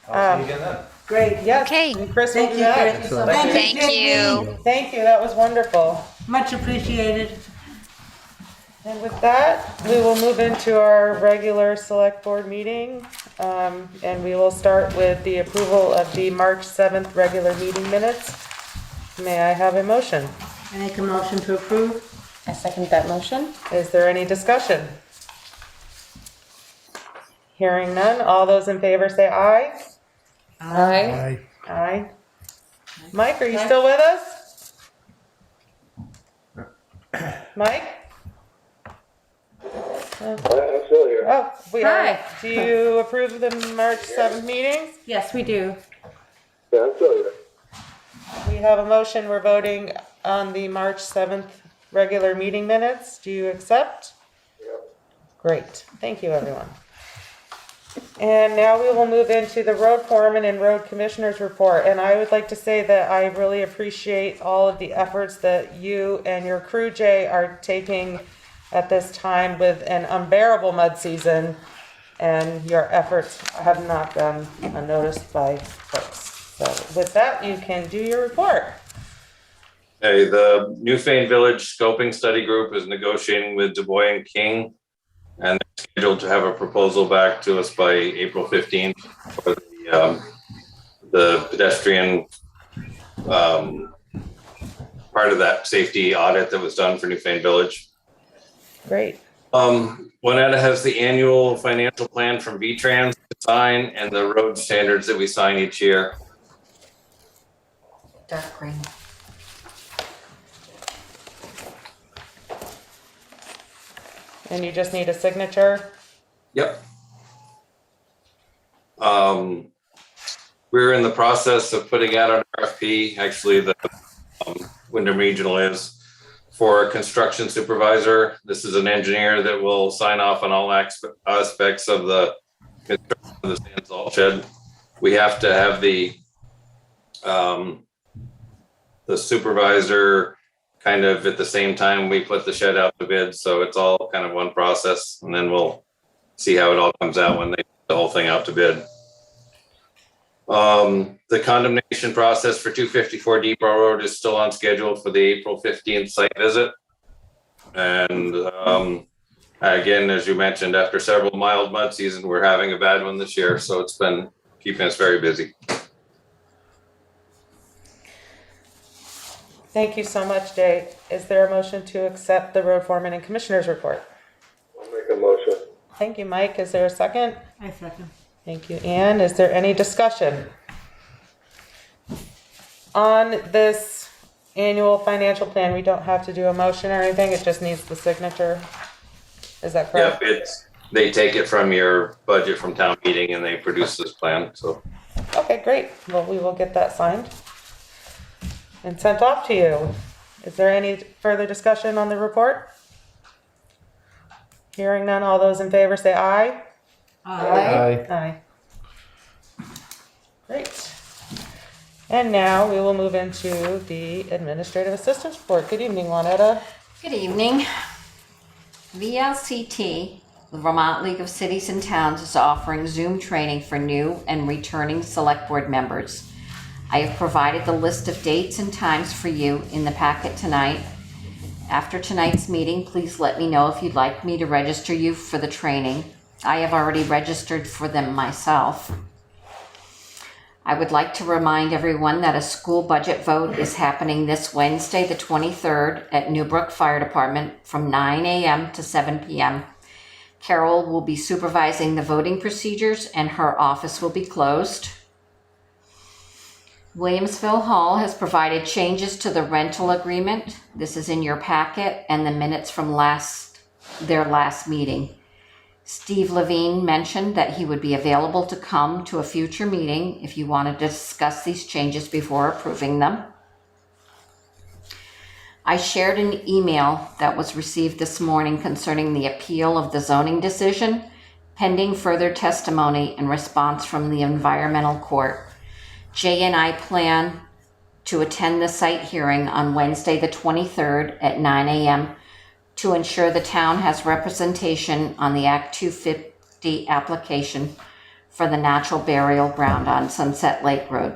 I'll see you again then. Great. Yes, Okay. and Chris will Thank do you, that. Chris. Thank you. Thank you, that was wonderful. Much appreciated. And with that, we will move into our regular select board meeting. And we will start with the approval of the March 7th regular meeting minutes. May I have a motion? I make a motion to approve. I second that motion. Is there any discussion? Hearing none, all those in favor say aye. Aye. Aye. Mike, are you still with us? Mike? I'm still here. Oh, we are. Hi. Do you approve the March 7th meetings? Yes, we do. Yeah, I'm still here. We have a motion. We're voting on the March 7th regular meeting minutes. Do you accept? Yep. Great. Thank you, everyone. And now we will move into the road foreman and road commissioners report. And I would like to say that I really appreciate all of the efforts that you and your crew, Jay, are taking at this time with an unbearable mud season. And your efforts have not gone unnoticed by folks. So with that, you can do your report. Hey, the Newfane Village Scoping Study Group is negotiating with Du Bois and King, and they're scheduled to have a proposal back to us by April 15th for the pedestrian part of that safety audit that was done for Newfane Village. Great. Juanetta has the annual financial plan from VTrans to sign and the road standards that we sign each year. Dark green. And you just need a signature? Yep. We're in the process of putting out an RFP. Actually, the Windam Regional is for a construction supervisor. This is an engineer that will sign off on all aspects of the construction of the sand salt shed. We have to have the supervisor kind of at the same time we put the shed out to bid. So it's all kind of one process, and then we'll see how it all comes out when they put the whole thing out to bid. The condemnation process for 254 Depot Road is still on schedule for the April 15th site visit. And again, as you mentioned, after several mild mud seasons, we're having a bad one this year. So it's been keeping us very busy. Thank you so much, Jay. Is there a motion to accept the road foreman and commissioners report? I'll make a motion. Thank you, Mike. Is there a second? I second. Thank you, Ann. Is there any discussion on this annual financial plan? We don't have to do a motion or anything. It just needs the signature. Is that correct? Yep, they take it from your budget from town meeting and they produce this plan. So Okay, great. Well, we will get that signed and sent off to you. Is there any further discussion on the report? Hearing none, all those in favor say aye. Aye. Aye. Great. And now we will move into the Administrative Assistance Report. Good evening, Juanetta. Good evening. VLCT, the Vermont League of Cities and Towns, is offering Zoom training for new and returning Select Board members. I have provided the list of dates and times for you in the packet tonight. After tonight's meeting, please let me know if you'd like me to register you for the training. I have already registered for them myself. I would like to remind everyone that a school budget vote is happening this Wednesday, the 23rd, at Newbrook Fire Department from 9 a.m. to 7 p.m. Carol will be supervising the voting procedures and her office will be closed. Williamsville Hall has provided changes to the rental agreement. This is in your packet and the minutes from their last meeting. Steve Levine mentioned that he would be available to come to a future meeting if you wanted to discuss these changes before approving them. I shared an email that was received this morning concerning the appeal of the zoning decision, pending further testimony and response from the environmental court. Jay and I plan to attend the site hearing on Wednesday the 23rd at 9 a.m. to ensure the town has representation on the Act 250 application for the natural burial ground on Sunset Lake Road.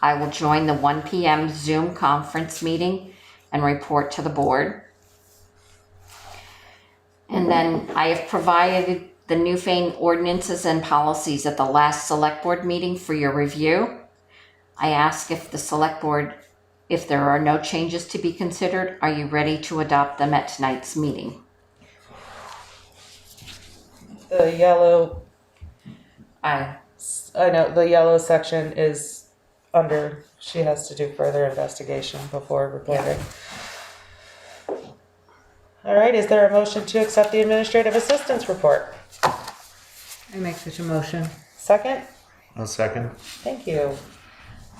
I will join the 1 p.m. Zoom conference meeting and report to the board. And then I have provided the Newfane ordinances and policies at the last Select Board meeting for your review. I ask if the Select Board, if there are no changes to be considered, are you ready to adopt them at tonight's meeting? The yellow, I know the yellow section is under, she has to do further investigation before reporting. All right, is there a motion to accept the Administrative Assistance Report? I make such a motion. Second? I'll second. Thank you.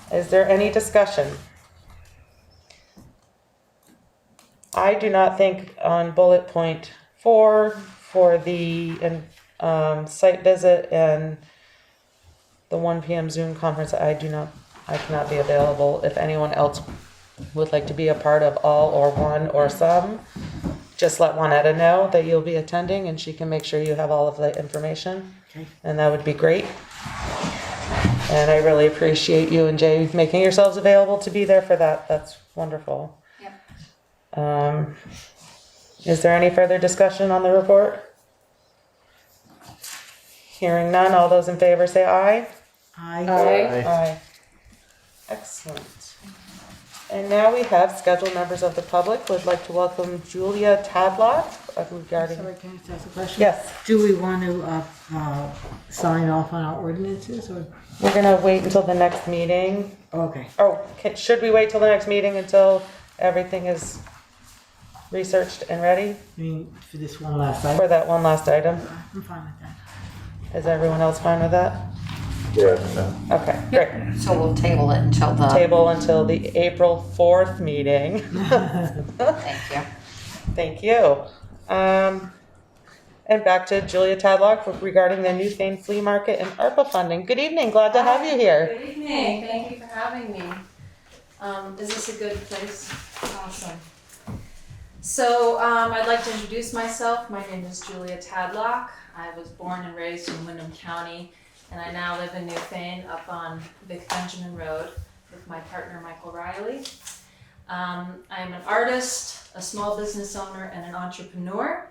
Is there any discussion? I do not think on bullet point 4 for the site visit and the 1 p.m. Zoom conference, I cannot be available. If anyone else would like to be a part of all or one or some, just let Juanetta know that you'll be attending and she can make sure you have all of the information. Okay. And that would be great. And I really appreciate you and Jay making yourselves available to be there for that. That's wonderful. Yep. Is there any further discussion on the report? Hearing none, all those in favor say aye. Aye. Aye. Excellent. And now we have scheduled members of the public. Would like to welcome Julia Tadlock regarding. Sorry, can I just ask a question? Yes, Do we want to sign off on our ordinances or? we're gonna wait until the next meeting. Okay. Oh, should we wait till the next meeting until everything is researched and ready I mean, for this one last for item? that one last item? I'm fine with that. Is everyone else fine with that? Yeah. Okay, great. So we'll table it until the. Table until the April 4th meeting. Thank you. Thank you. And back to Julia Tadlock regarding the Newfane Flea Market and ARPA funding. Good evening, glad to have you here. Good evening, thank you for having me. Is this a good place? Awesome. So I'd like to introduce myself. My name is Julia Tadlock. I was born and raised in Windam County, and I now live in Newfane up on Vic Benjamin Road with my partner Michael Riley. I am an artist, a small business owner, and an entrepreneur.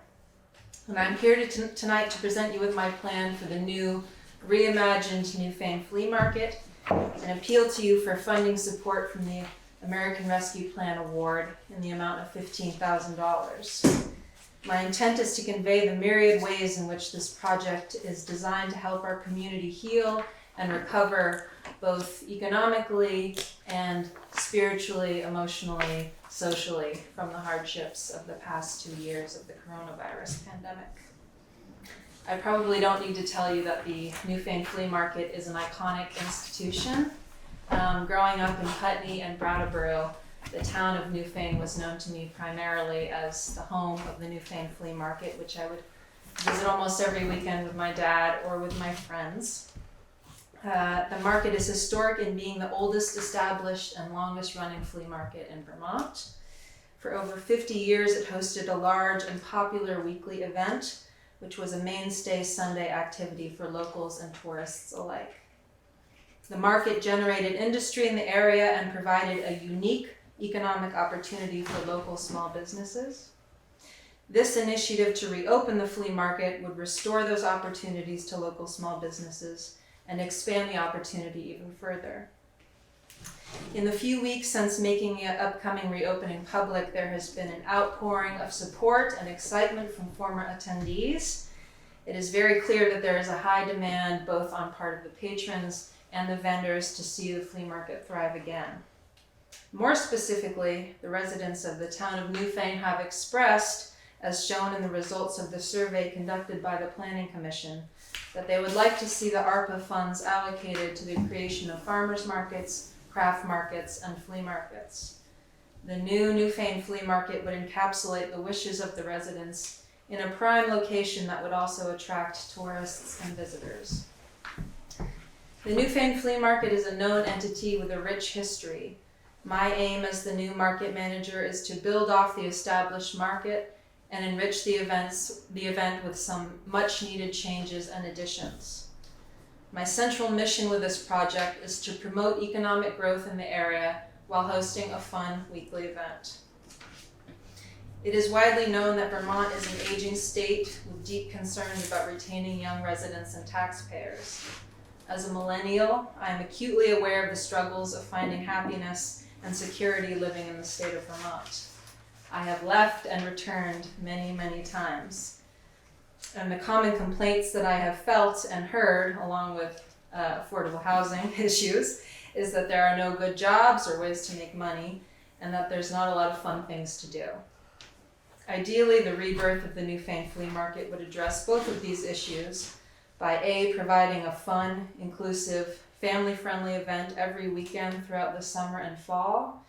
And I'm here tonight to present you with my plan for the new reimagined Newfane Flea Market and appeal to you for funding support from the American Rescue Plan Award in the amount of $15,000. My intent is to convey the myriad ways in which this project is designed to help our community heal and recover both economically and spiritually, emotionally, socially from the hardships of the past 2 years of the coronavirus pandemic. I probably don't need to tell you that the Newfane Flea Market is an iconic institution. Growing up in Putney and Brattleboro, the town of Newfane was known to me primarily as the home of the Newfane Flea Market, which I would visit almost every weekend with my dad or with my friends. The market is historic in being the oldest established and longest running flea market in Vermont. For over 50 years, it hosted a large and popular weekly event, which was a mainstay Sunday activity for locals and tourists alike. The market generated industry in the area and provided a unique economic opportunity for local small businesses. This initiative to reopen the flea market would restore those opportunities to local small businesses and expand the opportunity even further. In the few weeks since making the upcoming reopening public, there has been an outpouring of support and excitement from former attendees. It is very clear that there is a high demand both on part of the patrons and the vendors to see the flea market thrive again. More specifically, the residents of the town of Newfane have expressed, as shown in the results of the survey conducted by the Planning Commission, that they would like to see the ARPA funds allocated to the creation of farmers markets, craft markets, and flea markets. The new Newfane flea market would encapsulate the wishes of the residents in a prime location that would also attract tourists and visitors. The Newfane flea market is a known entity with a rich history. My aim as the new market manager is to build off the established market and enrich the event with some much needed changes and additions. My central mission with this project is to promote economic growth in the area while hosting a fun weekly event. It is widely known that Vermont is an aging state with deep concerns about retaining young residents and taxpayers. As a millennial, I am acutely aware of the struggles of finding happiness and security living in the state of Vermont. I have left and returned many, many times. And the common complaints that I have felt and heard, along with affordable housing issues, is that there are no good jobs or ways to make money, and that there's not a lot of fun things to do. Ideally, the rebirth of the Newfane flea market would address both of these issues by A, providing a fun, inclusive, family-friendly event every weekend throughout the summer and fall,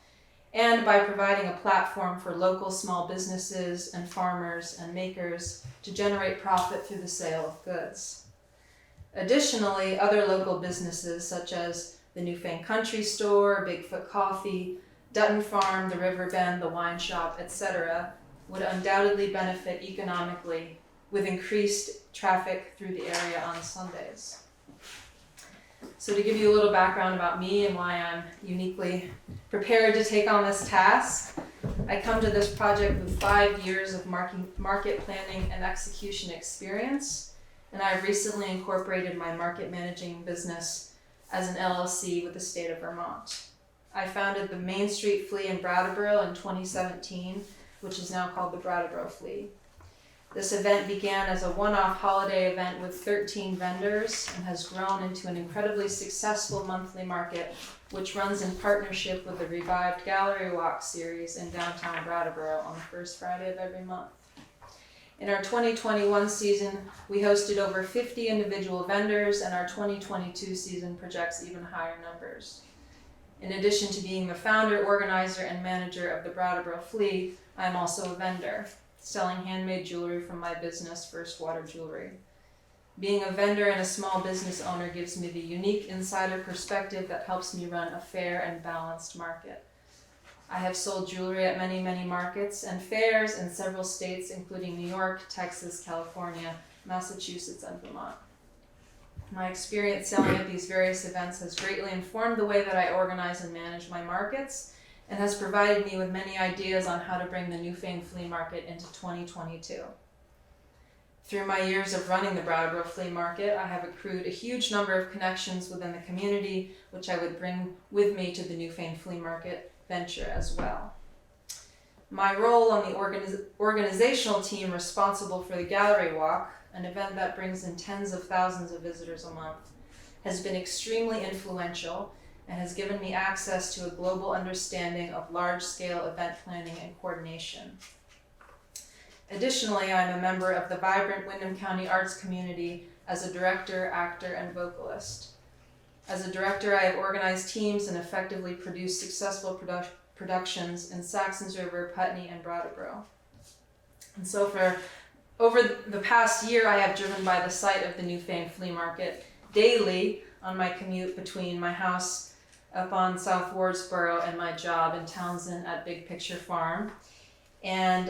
and by providing a platform for local small businesses and farmers and makers to generate profit through the sale of goods. Additionally, other local businesses such as the Newfane Country Store, Bigfoot Coffee, Dutton Farm, the River Bend, the Wine Shop, etc., would undoubtedly benefit economically with increased traffic through the area on Sundays. So to give you a little background about me and why I'm uniquely prepared to take on this task, I come to this project with 5 years of market planning and execution experience, and I've recently incorporated my market managing business as an LLC with the state of Vermont. I founded the Main Street Flea in Brattleboro in 2017, which is now called the Brattleboro Flea. This event began as a one-off holiday event with 13 vendors and has grown into an incredibly successful monthly market, which runs in partnership with the revived Gallery Walk series in downtown Brattleboro on the first Friday of every month. In our 2021 season, we hosted over 50 individual vendors, and our 2022 season projects even higher numbers. In addition to being the founder, organizer, and manager of the Brattleboro Flea, I'm also a vendor, selling handmade jewelry from my business, First Water Jewelry. Being a vendor and a small business owner gives me the unique insider perspective that helps me run a fair and balanced market. I have sold jewelry at many, many markets and fairs in several states, including New York, Texas, California, Massachusetts, and Vermont. My experience selling at these various events has greatly informed the way that I organize and manage my markets, and has provided me with many ideas on how to bring the Newfane flea market into 2022. Through my years of running the Brattleboro Flea Market, I have accrued a huge number of connections within the community, which I would bring with me to the Newfane Flea Market venture as well. My role on the organizational team responsible for the Gallery Walk, an event that brings in tens of thousands of visitors a month, has been extremely influential and has given me access to a global understanding of large-scale event planning and coordination. Additionally, I'm a member of the vibrant Windam County arts community as a director, actor, and vocalist. As a director, I have organized teams and effectively produced successful productions in Saxons River, Putney, and Brattleboro. And so for over the past year, I have driven by the site of the Newfane Flea Market daily on my commute between my house up on South Wardsboro and my job in Townsend at Big Picture Farm. And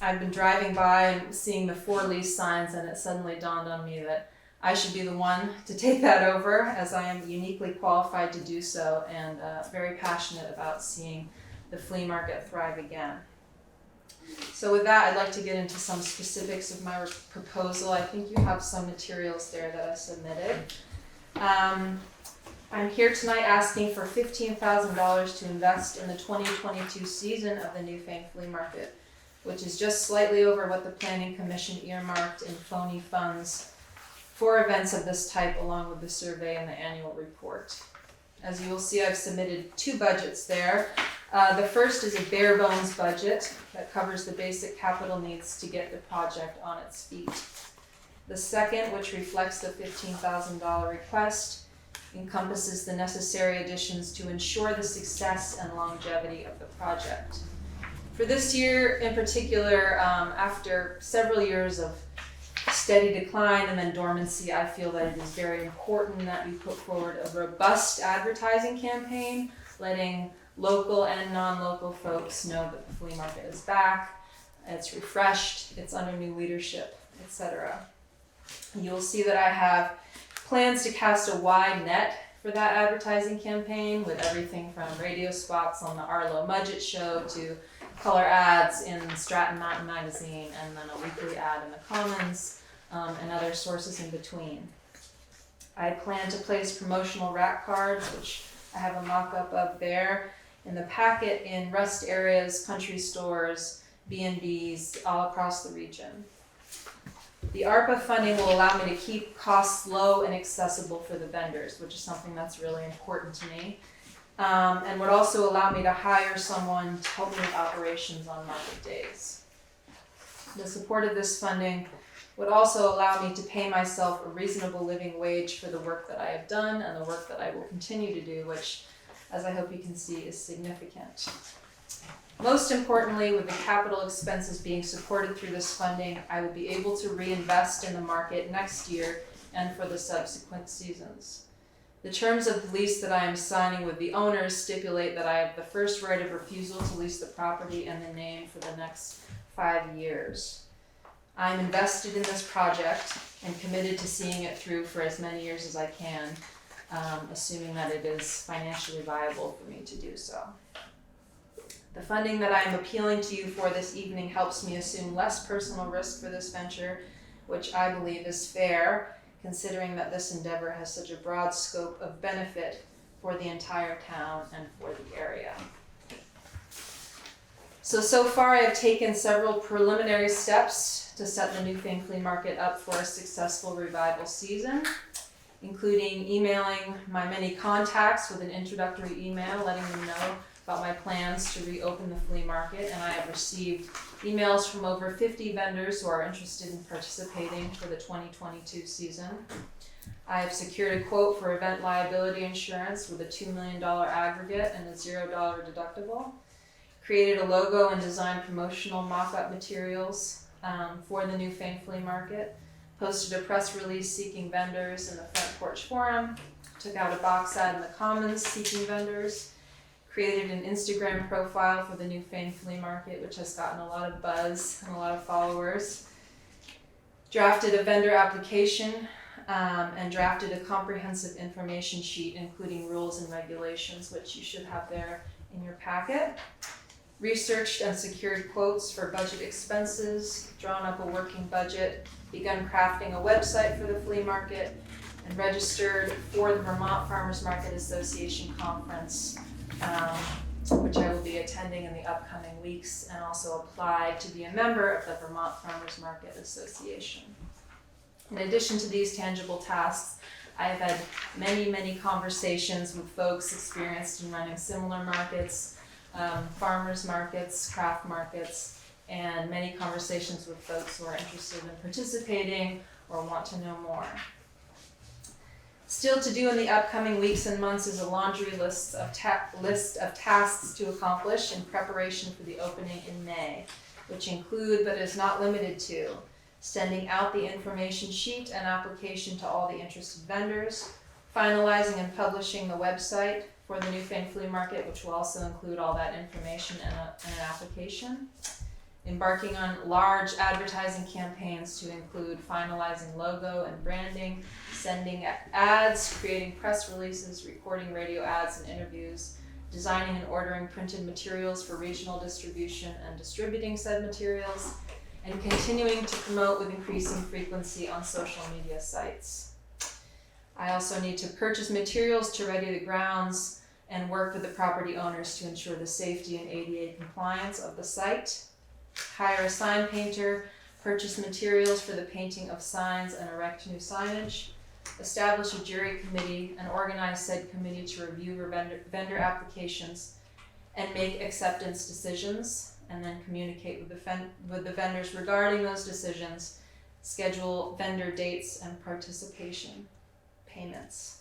I've been driving by and seeing the for lease signs, and it suddenly dawned on me that I should be the one to take that over, as I am uniquely qualified to do so, and very passionate about seeing the flea market thrive again. So with that, I'd like to get into some specifics of my proposal. I think you have some materials there that I submitted. I'm here tonight asking for $15,000 to invest in the 2022 season of the Newfane Flea Market, which is just slightly over what the Planning Commission earmarked in phony funds for events of this type, along with the survey and the annual report. As you will see, I've submitted two budgets there. The first is a bare bones budget that covers the basic capital needs to get the project on its feet. The second, which reflects the $15,000 request, encompasses the necessary additions to ensure the success and longevity of the project. For this year in particular, after several years of steady decline and then dormancy, I feel that it is very important that we put forward a robust advertising campaign, letting local and non-local folks know that the flea market is back, it's refreshed, it's under new leadership, etc. You'll see that I have plans to cast a wide net for that advertising campaign, with everything from radio spots on the Arlo Mudgett Show to color ads in Stratton Mountain Magazine, and then a weekly ad in the Commons, and other sources in between. I plan to place promotional rack cards, which I have a mock-up of there, in the packet in rest areas, country stores, B&Bs all across the region. The ARPA funding will allow me to keep costs low and accessible for the vendors, which is something that's really important to me, and would also allow me to hire someone to help me with operations on market days. The support of this funding would also allow me to pay myself a reasonable living wage for the work that I have done and the work that I will continue to do, which, as I hope you can see, is significant. Most importantly, with the capital expenses being supported through this funding, I will be able to reinvest in the market next year and for the subsequent seasons. The terms of the lease that I am signing with the owners stipulate that I have the first right of refusal to lease the property and the name for the next 5 years. I'm invested in this project and committed to seeing it through for as many years as I can, assuming that it is financially viable for me to do so. The funding that I am appealing to you for this evening helps me assume less personal risk for this venture, which I believe is fair, considering that this endeavor has such a broad scope of benefit for the entire town and for the area. So far I have taken several preliminary steps to set the Newfane Flea Market up for a successful revival season, including emailing my many contacts with an introductory email letting them know about my plans to reopen the flea market, and I have received emails from over 50 vendors who are interested in participating for the 2022 season. I have secured a quote for event liability insurance with a $2 million aggregate and a $0 deductible, created a logo and designed promotional mock-up materials for the Newfane Flea Market, posted a press release seeking vendors in the Front Porch Forum, took out a box ad in the Commons seeking vendors, created an Instagram profile for the Newfane Flea Market, which has gotten a lot of buzz and a lot of followers, drafted a vendor application, and drafted a comprehensive information sheet including rules and regulations, which you should have there in your packet, researched and secured quotes for budget expenses, drawn up a working budget, begun crafting a website for the flea market, and registered for the Vermont Farmers Market Association conference, which I will be attending in the upcoming weeks, and also applied to be a member of the Vermont Farmers Market Association. In addition to these tangible tasks, I have had many conversations with folks experienced in running similar markets, farmers markets, craft markets, and many conversations with folks who are interested in participating or want to know more. Still to do in the upcoming weeks and months is a laundry list of tasks to accomplish in preparation for the opening in May, which include, but is not limited to, sending out the information sheet and application to all the interested vendors, finalizing and publishing the website for the Newfane Flea Market, which will also include all that information and an application. Embarking on large advertising campaigns to include finalizing logo and branding, sending ads, creating press releases, recording radio ads and interviews, designing and ordering printed materials for regional distribution and distributing said materials, and continuing to promote with increasing frequency on social media sites. I also need to purchase materials to ready the grounds and work with the property owners to ensure the safety and ADA compliance of the site. Hire a sign painter, purchase materials for the painting of signs and erect new signage. Establish a jury committee and organize said committee to review vendor applications and make acceptance decisions, and then communicate with the vendors regarding those decisions, schedule vendor dates and participation payments.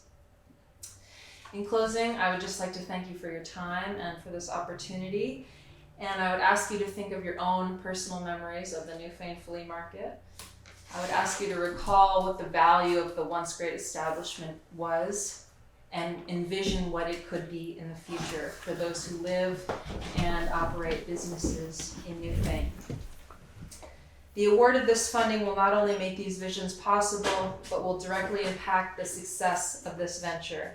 In closing, I would just like to thank you for your time and for this opportunity. And I would ask you to think of your own personal memories of the Newfane Flea Market. I would ask you to recall what the value of the once great establishment was and envision what it could be in the future for those who live and operate businesses in Newfane. The award of this funding will not only make these visions possible, but will directly impact the success of this venture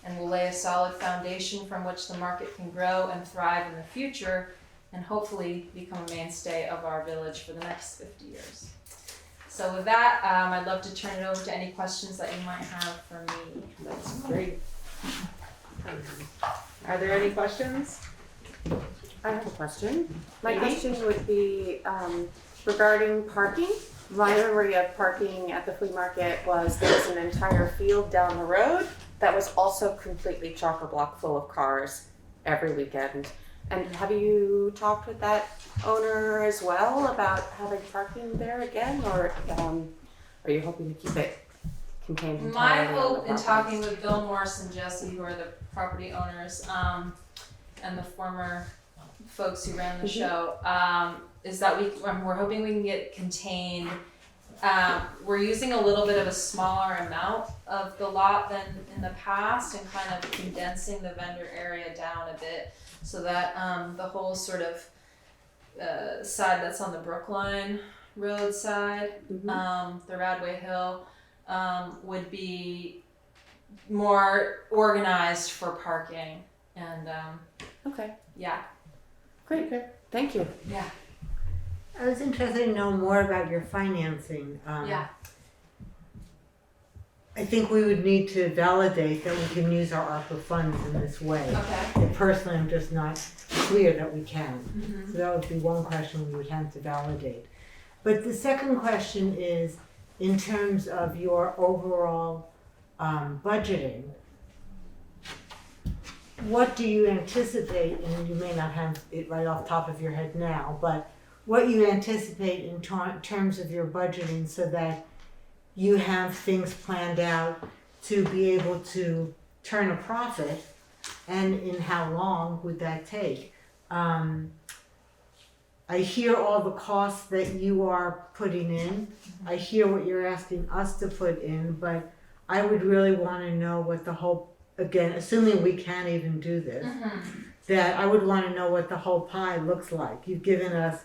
and will lay a solid foundation from which the market can grow and thrive in the future and hopefully become a mainstay of our village for the next 50 years. So with that, I'd love to turn it over to any questions that you might have for me. That's great. Are there any questions? I have a question. My Katie? question would be regarding parking. My memory of parking at the flea market was there was an entire field down the road that was also completely chock-a-block full of cars every weekend. And have you talked with that owner as well about having parking there again, or are you hoping to keep it contained My entirely on the hope in property? talking with Bill Morris and Jesse, who are the property owners, and the former folks who ran the show, is that we're hoping we can get contained. We're using a little bit of a smaller amount of the lot than in the past and kind of condensing the vendor area down a bit so that the whole sort of side that's on the Brookline Road side, the Radway Hill, would be more organized for parking. And Okay, yeah. great. Thank you. Yeah. I was interested to know more about your financing. Yeah. I think we would need to validate that we can use our ARPA funds in this way. Okay. And personally, I'm just not clear that we can. Mm-hmm. So that would be one question we would have to validate. But the second question is, in terms of your overall budgeting, what do you anticipate, and you may not have it right off the top of your head now, but what you anticipate in terms of your budgeting so that you have things planned out to be able to turn a profit, and in how long would that take? I hear all the costs that you are putting in. I hear what you're asking us to put in, but I would really want to know what the whole, again, assuming we can even do this, that I would want to know what the whole pie looks like. You've given us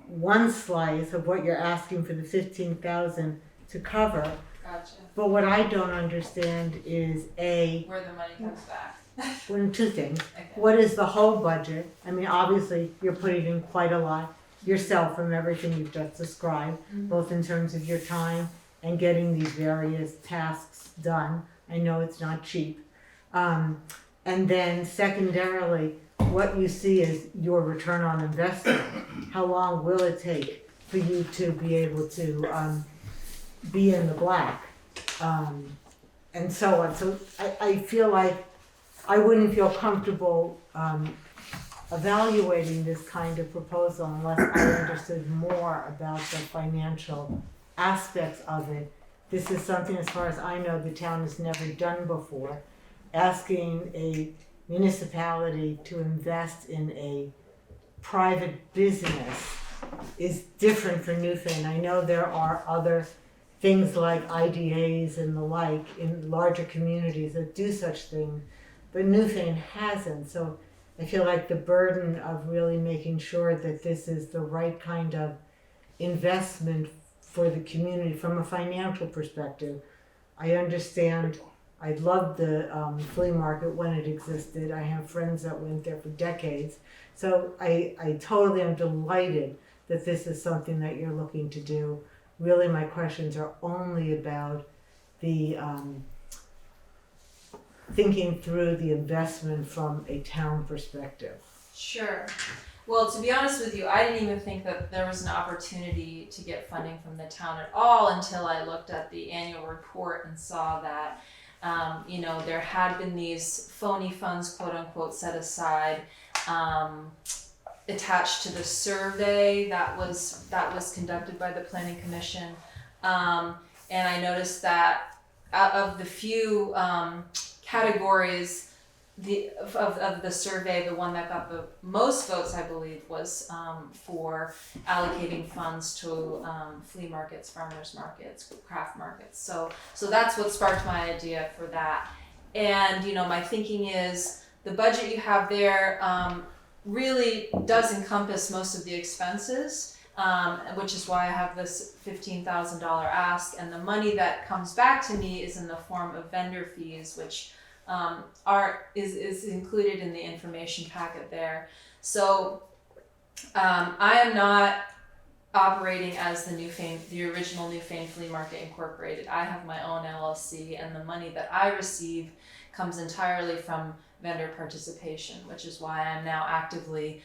one slice of what you're asking for the 15,000 to cover. Gotcha. But what I don't understand is Where the money comes back. two things. Okay. What is the whole budget? I mean, obviously, you're putting in quite a lot yourself from everything you've just described, both in terms of your time and getting these various tasks done. I know it's not cheap. And then secondarily, what you see is your return on investment. How long will it take for you to be able to be in the black? And so on. So I feel like I wouldn't feel comfortable evaluating this kind of proposal unless I understood more about the financial aspects of it. This is something, as far as I know, the town has never done before. Asking a municipality to invest in a private business is different for Newfane. I know there are other things like IDAs and the like in larger communities that do such things, but Newfane hasn't. So I feel like the burden of really making sure that this is the right kind of investment for the community from a financial perspective. I understand. I loved the flea market when it existed. I have friends that went there for decades. So I totally am delighted that this is something that you're looking to do. Really, my questions are only about the thinking through the investment from a town perspective. Sure. Well, to be honest with you, I didn't even think that there was an opportunity to get funding from the town at all until I looked at the annual report and saw that, there had been these phony funds, quote unquote, set aside, attached to the survey that was conducted by the Planning Commission. And I noticed that out of the few categories of the survey, the one that got the most votes, I believe, was for allocating funds to flea markets, farmers markets, craft markets. So that's what sparked my idea for that. And my thinking is the budget you have there really does encompass most of the expenses, which is why I have this $15,000 ask. And the money that comes back to me is in the form of vendor fees, which is included in the information packet there. So I am not operating as the original Newfane Flea Market Incorporated. I have my own LLC, and the money that I receive comes entirely from vendor participation, which is why I'm now actively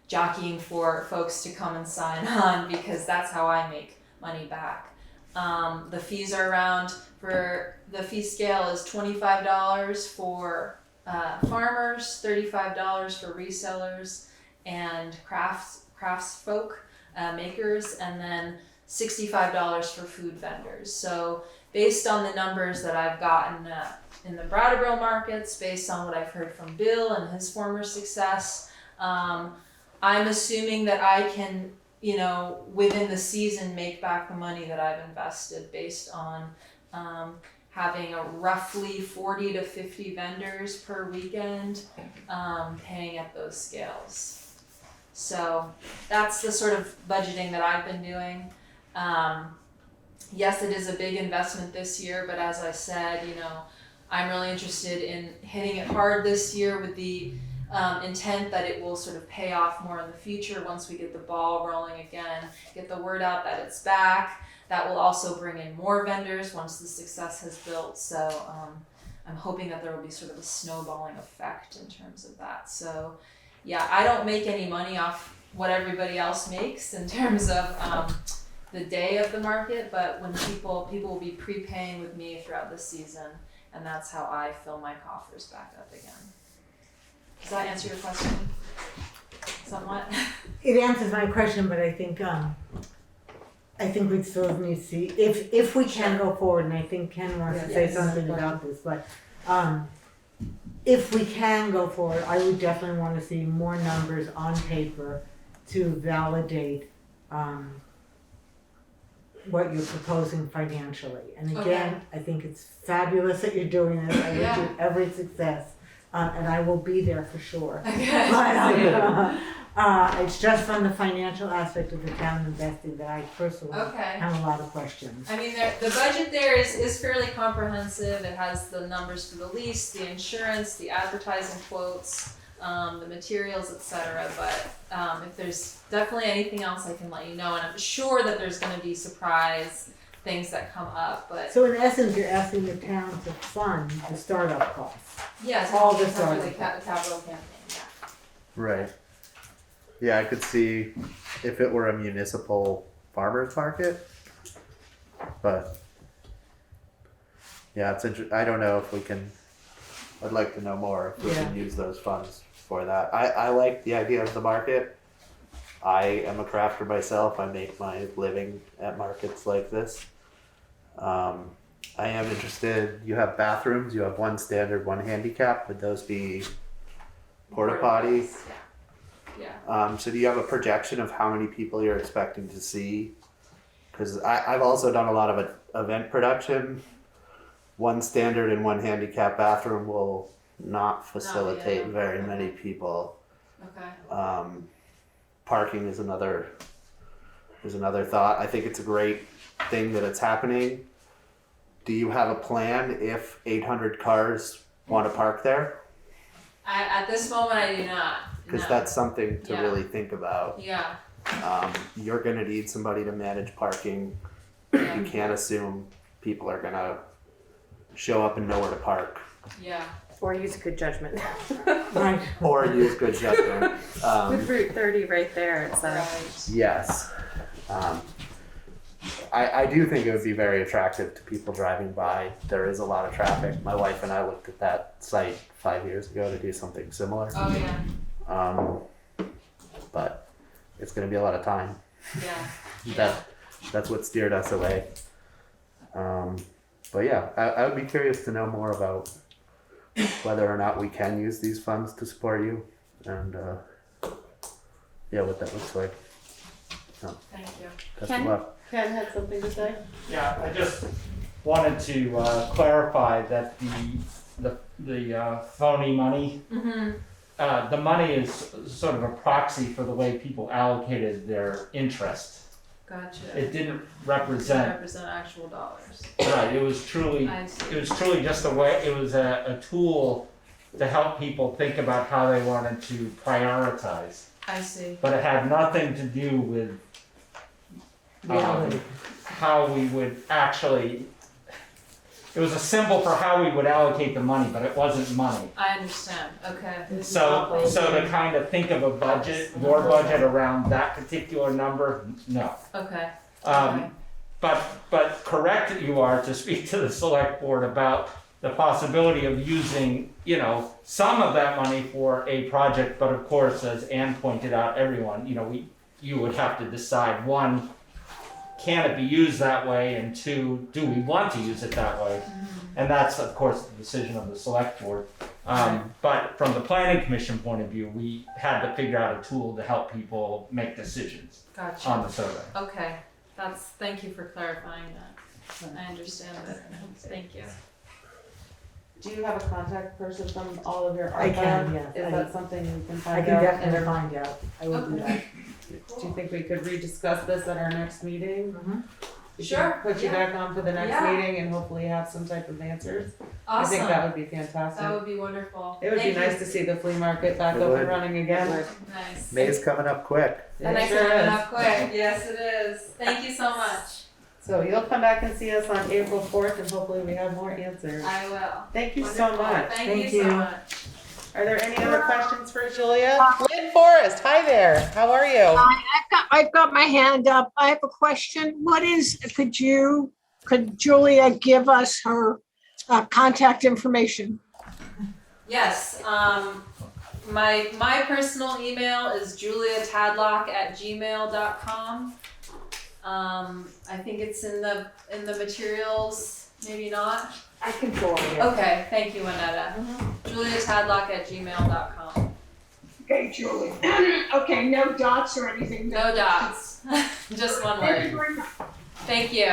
jockeying for folks to come and sign on, because that's how I make money back. The fees are the fee scale is $25 for farmers, $35 for resellers and craftsfolk, makers, and then $65 for food vendors. So based on the numbers that I've gotten in the Brattleboro markets, based on what I've heard from Bill and his former success, I'm assuming that I can, within the season, make back the money that I've invested based on having a roughly 40 to 50 vendors per weekend, paying at those scales. So that's the sort of budgeting that I've been doing. Yes, it is a big investment this year, but as I said, I'm really interested in hitting it hard this year with the intent that it will sort of pay off more in the future once we get the ball rolling again, get the word out that it's back. That will also bring in more vendors once the success has built. So I'm hoping that there will be sort of a snowballing effect in terms of that. So yeah, I don't make any money off what everybody else makes in terms of the day of the market, but when people will be prepaying with me throughout the season, and that's how I fill my coffers back up again. Does that answer your question? Somewhat? It answers my question, but I think we still need to see if we can go forward, and I think Ken wants to say something about this, but if we can go forward, I would definitely want to see more numbers on paper to validate what you're proposing financially. And again, I think it's fabulous that you're doing this. I wish you every success. And I will be there for sure. Okay. But it's just from the financial aspect of the town investing that I personally have a lot of questions. I mean, the budget there is fairly comprehensive. It has the numbers for the lease, the insurance, the advertising quotes, the materials, etc. But if there's definitely anything else, I can let you know. And I'm sure that there's going to be surprise things that come up. But so in essence, you're asking the town to fund the startup costs. Yes, all the capital campaign. Yeah. Right. Yeah, I could see if it were a municipal farmers market, but yeah, it's I don't know if we can. I'd like to know more if we can use those funds for that. I like the idea of the market. I am a crafter myself. I make my living at markets like this. I am interested. You have bathrooms. You have one standard, one handicap. Would those be porta potties? Yeah. So do you have a projection of how many people you're expecting to see because I've also done a lot of event production. One standard and one handicap bathroom will not facilitate enough. very many people. Okay. Parking is another thought. I think it's a great thing that it's happening. Do you have a plan if 800 cars want to park there? At this moment, I do not. Because No. that's something to Yeah. really think about. Yeah. You're going to need somebody to manage parking. Yeah. You can't assume people are going to show up and know where to park Yeah. Or use good judgment. Right. or use good judgment. With Route 30 right there, it's Right. Yes. I do think it would be very attractive to people driving by. There is a lot of traffic. My wife and I looked at that site 5 years ago to do something similar. Oh yeah. But it's going to be a lot of time. Yeah. That's what steered us away. But yeah, I would be curious to know more about whether or not we can use these funds to support you, and yeah, what that looks like. So, Thank you. best of luck. Ken had something to say. Yeah, I just wanted to clarify that the phony money, Mm-hmm. the money is sort of a proxy for the way people allocated their interest. Gotcha. It didn't Doesn't represent, represent actual dollars. right, it was truly just a way, it was a tool to help people think about how they wanted to prioritize. I see. But it had nothing to do with Reality. how we would actually, it was a symbol for how we would allocate the money, but it wasn't money. I understand. Okay. So to kind of think of a budget, your budget around that particular number, no. Okay. But correct you are to speak to the select board about the possibility of using, some of that money for a project, but of course, as Ann pointed out, everyone, you would have to decide, one, can it be used that way, and two, do we want to use it that way? And that's, of course, the decision of the select board. But from the planning commission point of view, we had to figure out a tool to help people make decisions Gotcha. on the survey. Okay. Thank you for clarifying that. I understand that. Thank you. Do you have a contact person from all of your ARPA? I can, yes. Is that something you can I find can out? definitely And find out. I will do that. do you think we could rediscuss this at our next meeting? Mhm. We can Sure, Put you yeah. back on for the next Yeah. meeting and hopefully have some type of answers. I Awesome. think that would be fantastic. That would be wonderful. It would be Thank nice you. to see the flea market back It up and would. running again. Nice. May's coming up quick. And It I sure can is. up quick. Yes, it is. Thank you so much. So you'll come back and see us on April 4th and hopefully we have more answers. I will. Thank you so Wonderful. much. Thank you so much. Are there any other questions for Julia? Lynn Forrest, hi there. How are you? I've got my hand up. I have a question. Could Julia give us her contact information? Yes. My personal email is juliatadlock@gmail.com. I think it's in the materials. Maybe not. I can forward it. Okay. Thank you, Annetta. juliatadlock@gmail.com. Okay, Julie. Okay, no dots or anything. No dots. Just one Thank you word. very much. Thank you.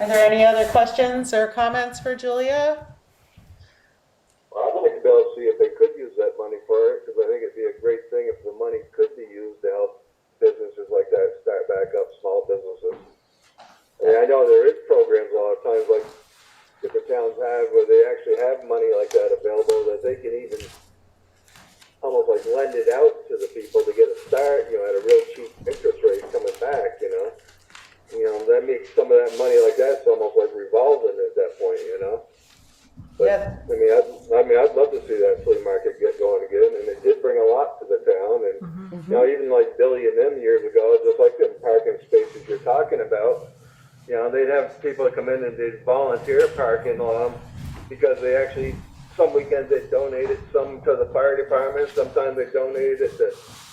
Are there any other questions or comments for Julia? Well, I'd like to be able to see if they could use that money for it, because I think it'd be a great thing if the money could be used to help businesses like that start back up, small businesses. And I know there is programs a lot of times, like different towns have, where they actually have money like that available, that they can even almost like lend it out to the people to get a start, at a real cheap interest rate coming back, that makes some of that money like that's almost like revolving at that point, But, Yeah. I'd love to see that flea market get going again, and it did bring a lot to the town, and, even like Billy and them years ago, just like them parking spaces you're talking about, they'd have people come in and they'd volunteer parking because they actually, some weekends they donated some to the fire department, sometimes they donated it to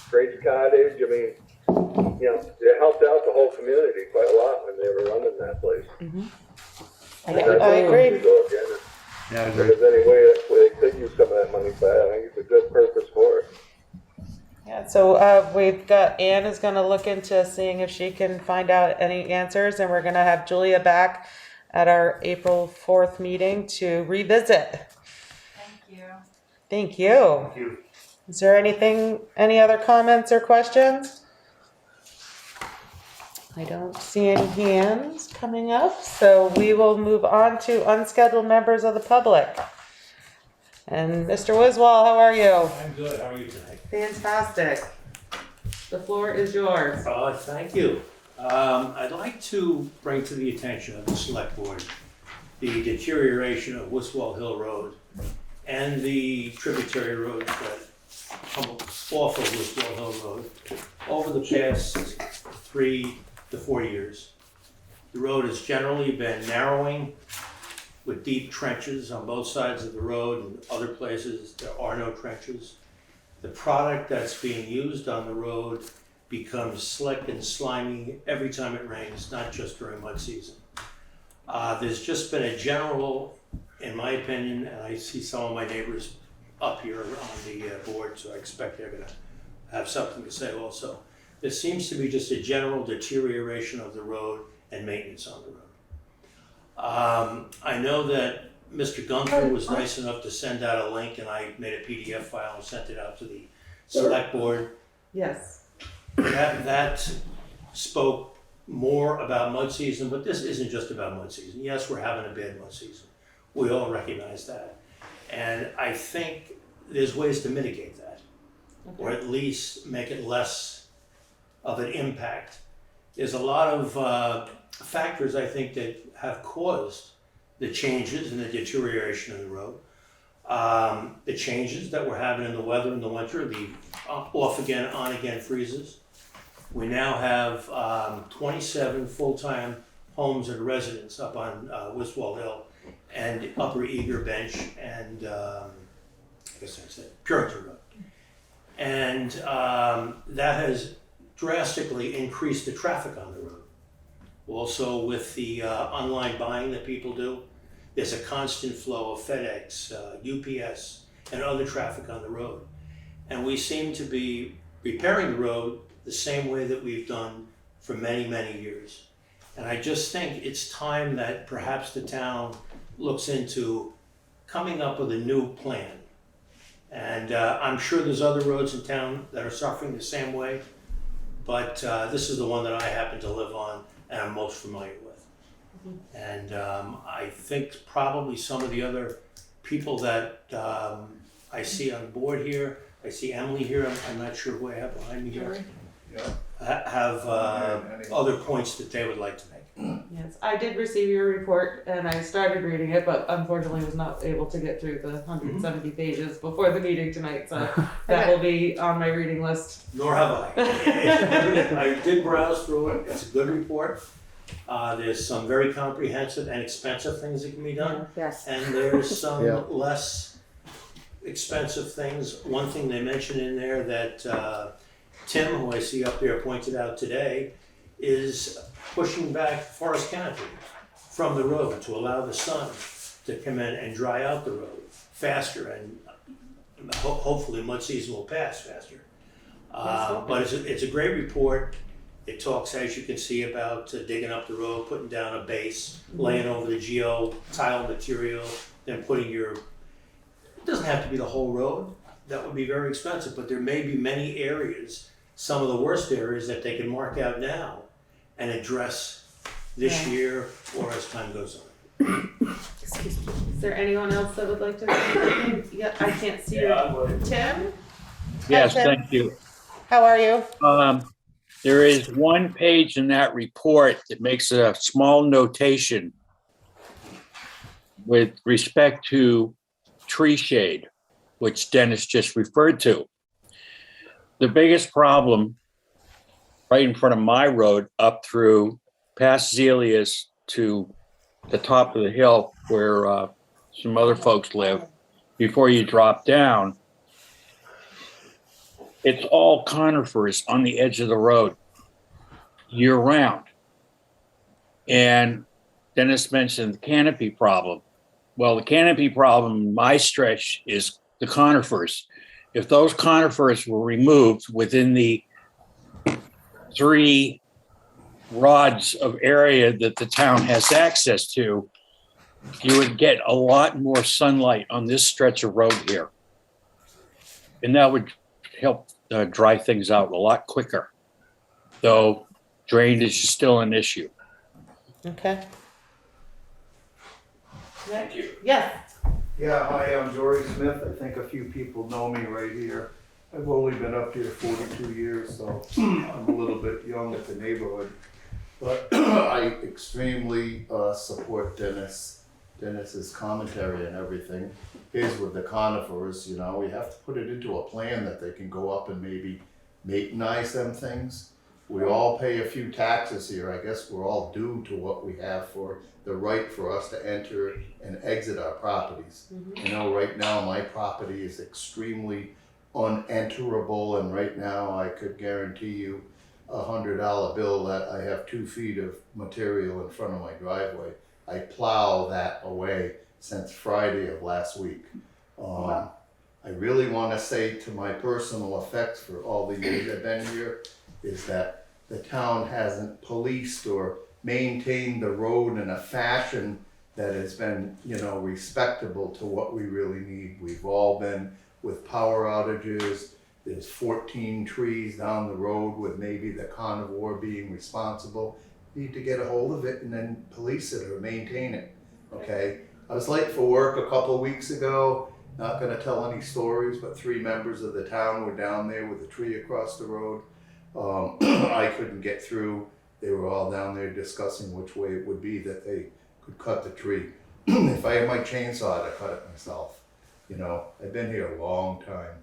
Grace Cottage. It helped out the whole community quite a lot when they were running that place. I agree. Yeah, I If agree. there's any way that they could use some of that money back, I think it's a good purpose for it. Yeah, So we've got Anne is going to look into seeing if she can find out any answers, and we're going to have Julia back at our April 4th meeting to revisit. Thank you. Thank you. Thank you. Is there any other comments or questions? I don't see any hands coming up, so we will move on to unscheduled members of the public. And Mr. Wiswall, how are you? I'm good. How are you tonight? Fantastic. The floor is yours. Thank you. I'd like to bring to the attention of the select board the deterioration of Wiswall Hill Road and the tributary roads that come off of Wiswall Hill Road over the past 3 to 4 years. The road has generally been narrowing with deep trenches on both sides of the road, and other places there are no trenches. The product that's being used on the road becomes slick and slimy every time it rains, not just during mud season. There's just been a general, in my opinion, and I see some of my neighbors up here on the board, so I expect they're gonna have something to say also. There seems to be just a general deterioration of the road and maintenance on the road. I know that Mr. Gunther was nice enough to send out a link, and I made a PDF file and sent it out to the select board. Yes. That spoke more about mud season, but this isn't just about mud season. Yes, we're having a bad mud season. We all recognize that. And I think there's ways to mitigate that, or at least make it less of an impact. There's a lot of factors, I think, that have caused the changes and the deterioration of the road. The changes that we're having in the weather in the winter, the off again, on again freezes. We now have 27 full-time homes and residents up on Wiswall Hill and Upper Eager Bench and I guess that's it, Puritan Road. And that has drastically increased the traffic on the road. Also with the online buying that people do, there's a constant flow of FedEx, UPS, and other traffic on the road. And we seem to be repairing the road the same way that we've done for many, many years. And I just think it's time that perhaps the town looks into coming up with a new plan. And I'm sure there's other roads in town that are suffering the same way, but this is the one that I happen to live on and I'm most familiar with. And I think probably some of the other people that I see on board here, I see Emily here, I'm not sure who I have behind me here, have other points that they would like to make. Yes, I did receive your report and I started reading it, but unfortunately was not able to get through the 170 pages before the meeting tonight, so that will be on my reading list. Nor have I. I did browse through it, it's a good report. There's some very comprehensive and expensive things that can be done. Yes. And there's some less expensive things. One thing they mentioned in there that Tim, who I see up there, pointed out today, is pushing back forest canopy from the road to allow the sun to come in and dry out the road faster, and hopefully mud season will pass faster. But it's a great report. It talks, as you can see, about digging up the road, putting down a base, laying over the geo tile material, then putting your, it doesn't have to be the whole road. That would be very expensive, but there may be many areas, some of the worst areas, that they can mark out now and address this year or as time goes on. Excuse me. Is there anyone else that would like to say? Yeah, I can't see you. Tim? Yes, Tim. thank you. How are you? There is one page in that report that makes a small notation with respect to tree shade, which Dennis just referred to. The biggest problem right in front of my road up through past Zelia's to the top of the hill where some other folks live, before you drop down, it's all conifers on the edge of the road year round. And Dennis mentioned the canopy problem. Well, the canopy problem in my stretch is the conifers. If those conifers were removed within the 3 rods of area that the town has access to, you would get a lot more sunlight on this stretch of road here. And that would help dry things out a lot quicker, though drainage is still an issue. Okay. Thank you. Yes. Yeah, hi, I'm Jory Smith. I think a few people know me right here. I've only been up here 42 years, so I'm a little bit young at the neighborhood. But I extremely support Dennis's commentary and everything. Here's with the conifers, you know, we have to put it into a plan that they can go up and maybe maintenance them things. We all pay a few taxes here. I guess we're all due to what we have for the right for us to enter and exit our properties. Mm-hmm. You know, right now my property is extremely unenterable, and right now I could guarantee you $100 bill that I have 2 feet of material in front of my driveway. I plow that away since Friday of last week. I really want to say, to my personal effects for all the years I've been here, is that the town hasn't policed or maintained the road in a fashion that has been, you know, respectable to what we really need. We've all been with power outages. There's 14 trees down the road with maybe the carnivore being responsible. You need to get a hold of it and then police it or maintain it, okay? I was late for work a couple of weeks ago. Not gonna tell any stories, but 3 members of the town were down there with a tree across the road. I couldn't get through. They were all down there discussing which way it would be that they could cut the tree. If I had my chainsaw, I'd cut it myself. You know, I've been here a long time,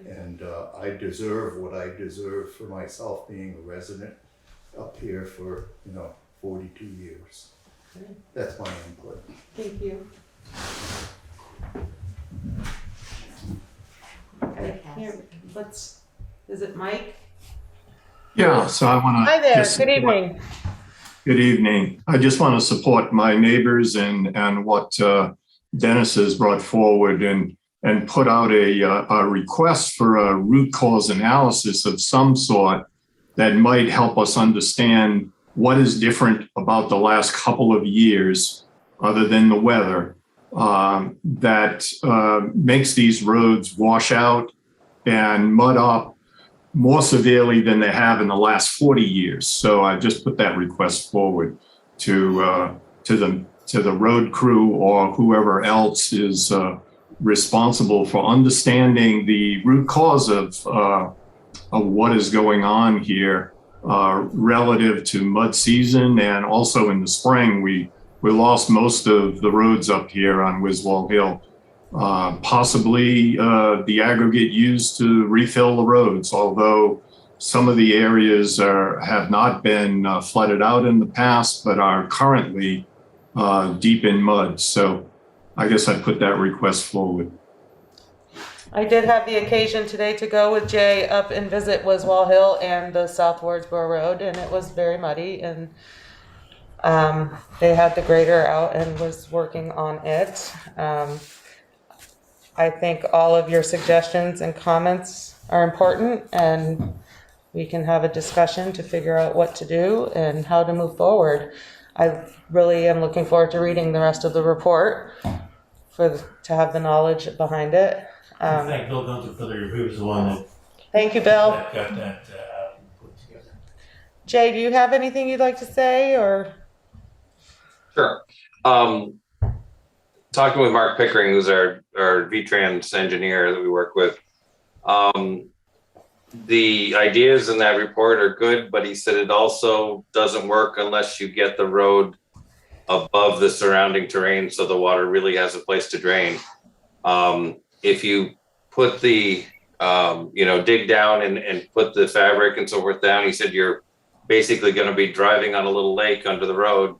and I deserve what I deserve for myself being a resident up here for, you know, 42 years. That's my input. Thank you. Okay, here, is it Mike? Yeah, so I want to. Hi there, good evening. Good evening. I just want to support my neighbors and what Dennis has brought forward and put out a request for a root cause analysis of some sort that might help us understand what is different about the last couple of years, other than the weather, that makes these roads wash out and mud up more severely than they have in the last 40 years. So I just put that request forward to the road crew or whoever else is responsible for understanding the root cause of what is going on here relative to mud season. And also in the spring, we lost most of the roads up here on Wiswall Hill. Possibly the aggregate used to refill the roads, although some of the areas have not been flooded out in the past, but are currently deep in mud. So I guess I put that request forward. I did have the occasion today to go with Jay up and visit Wiswall Hill and the South Wardsboro Road, and it was very muddy, and they had the grader out and was working on it. I think all of your suggestions and comments are important, and we can have a discussion to figure out what to do and how to move forward. I really am looking forward to reading the rest of the report to have the knowledge behind it. Thank Bill Gunther for the review. He was the one that Thank you, Bill. got that put together. Jay, do you have anything you'd like to say, or? Sure. Talking with Mark Pickering, who's our VTrans engineer that we work with. The ideas in that report are good, but he said it also doesn't work unless you get the road above the surrounding terrain so the water really has a place to drain. If you put the, dig down and put the fabric and so forth down, he said you're basically going to be driving on a little lake under the road.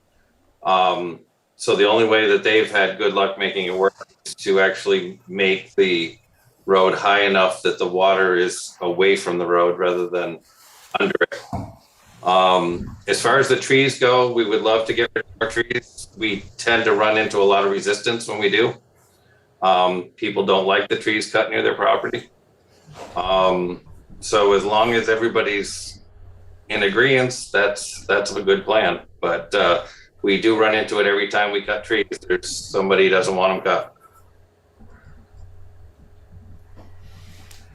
So the only way that they've had good luck making it work is to actually make the road high enough that the water is away from the road rather than under it. As far as the trees go, we would love to get rid of more trees. We tend to run into a lot of resistance when we do. People don't like the trees cut near their property. So as long as everybody's in agreement, that's a good plan. But we do run into it every time we cut trees. There's somebody who doesn't want them cut.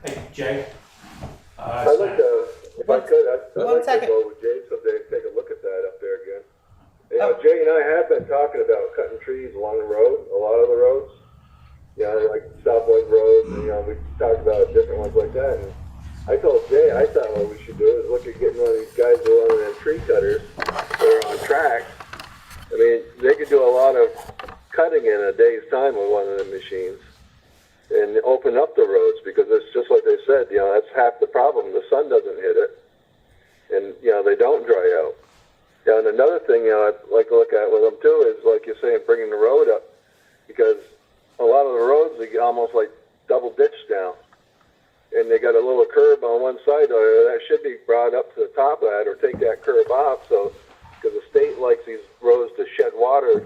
Hey, Jay? I'd like to, if I could, I'd One like second. to go with Jay someday and take a look at that up there again. You know, Jay and I have been talking about cutting trees along the road, a lot of the roads. You know, like Southwood Road, and, you know, we talked about different ones like that. And I told Jay, I thought what we should do is look at getting one of these guys who are one of them tree cutters that are on tracks. I mean, they could do a lot of cutting in a day's time with one of the machines and open up the roads, because it's just like they said, you know, that's half the problem. The sun doesn't hit it, and, you know, they don't dry out. Yeah, and another thing, you know, I'd like to look at with them too is, like you're saying, bringing the road up, because a lot of the roads they get almost like double ditched now, and they got a little curb on one side, or that should be brought up to the top of that, or take that curb off, so, because the state likes these roads to shed water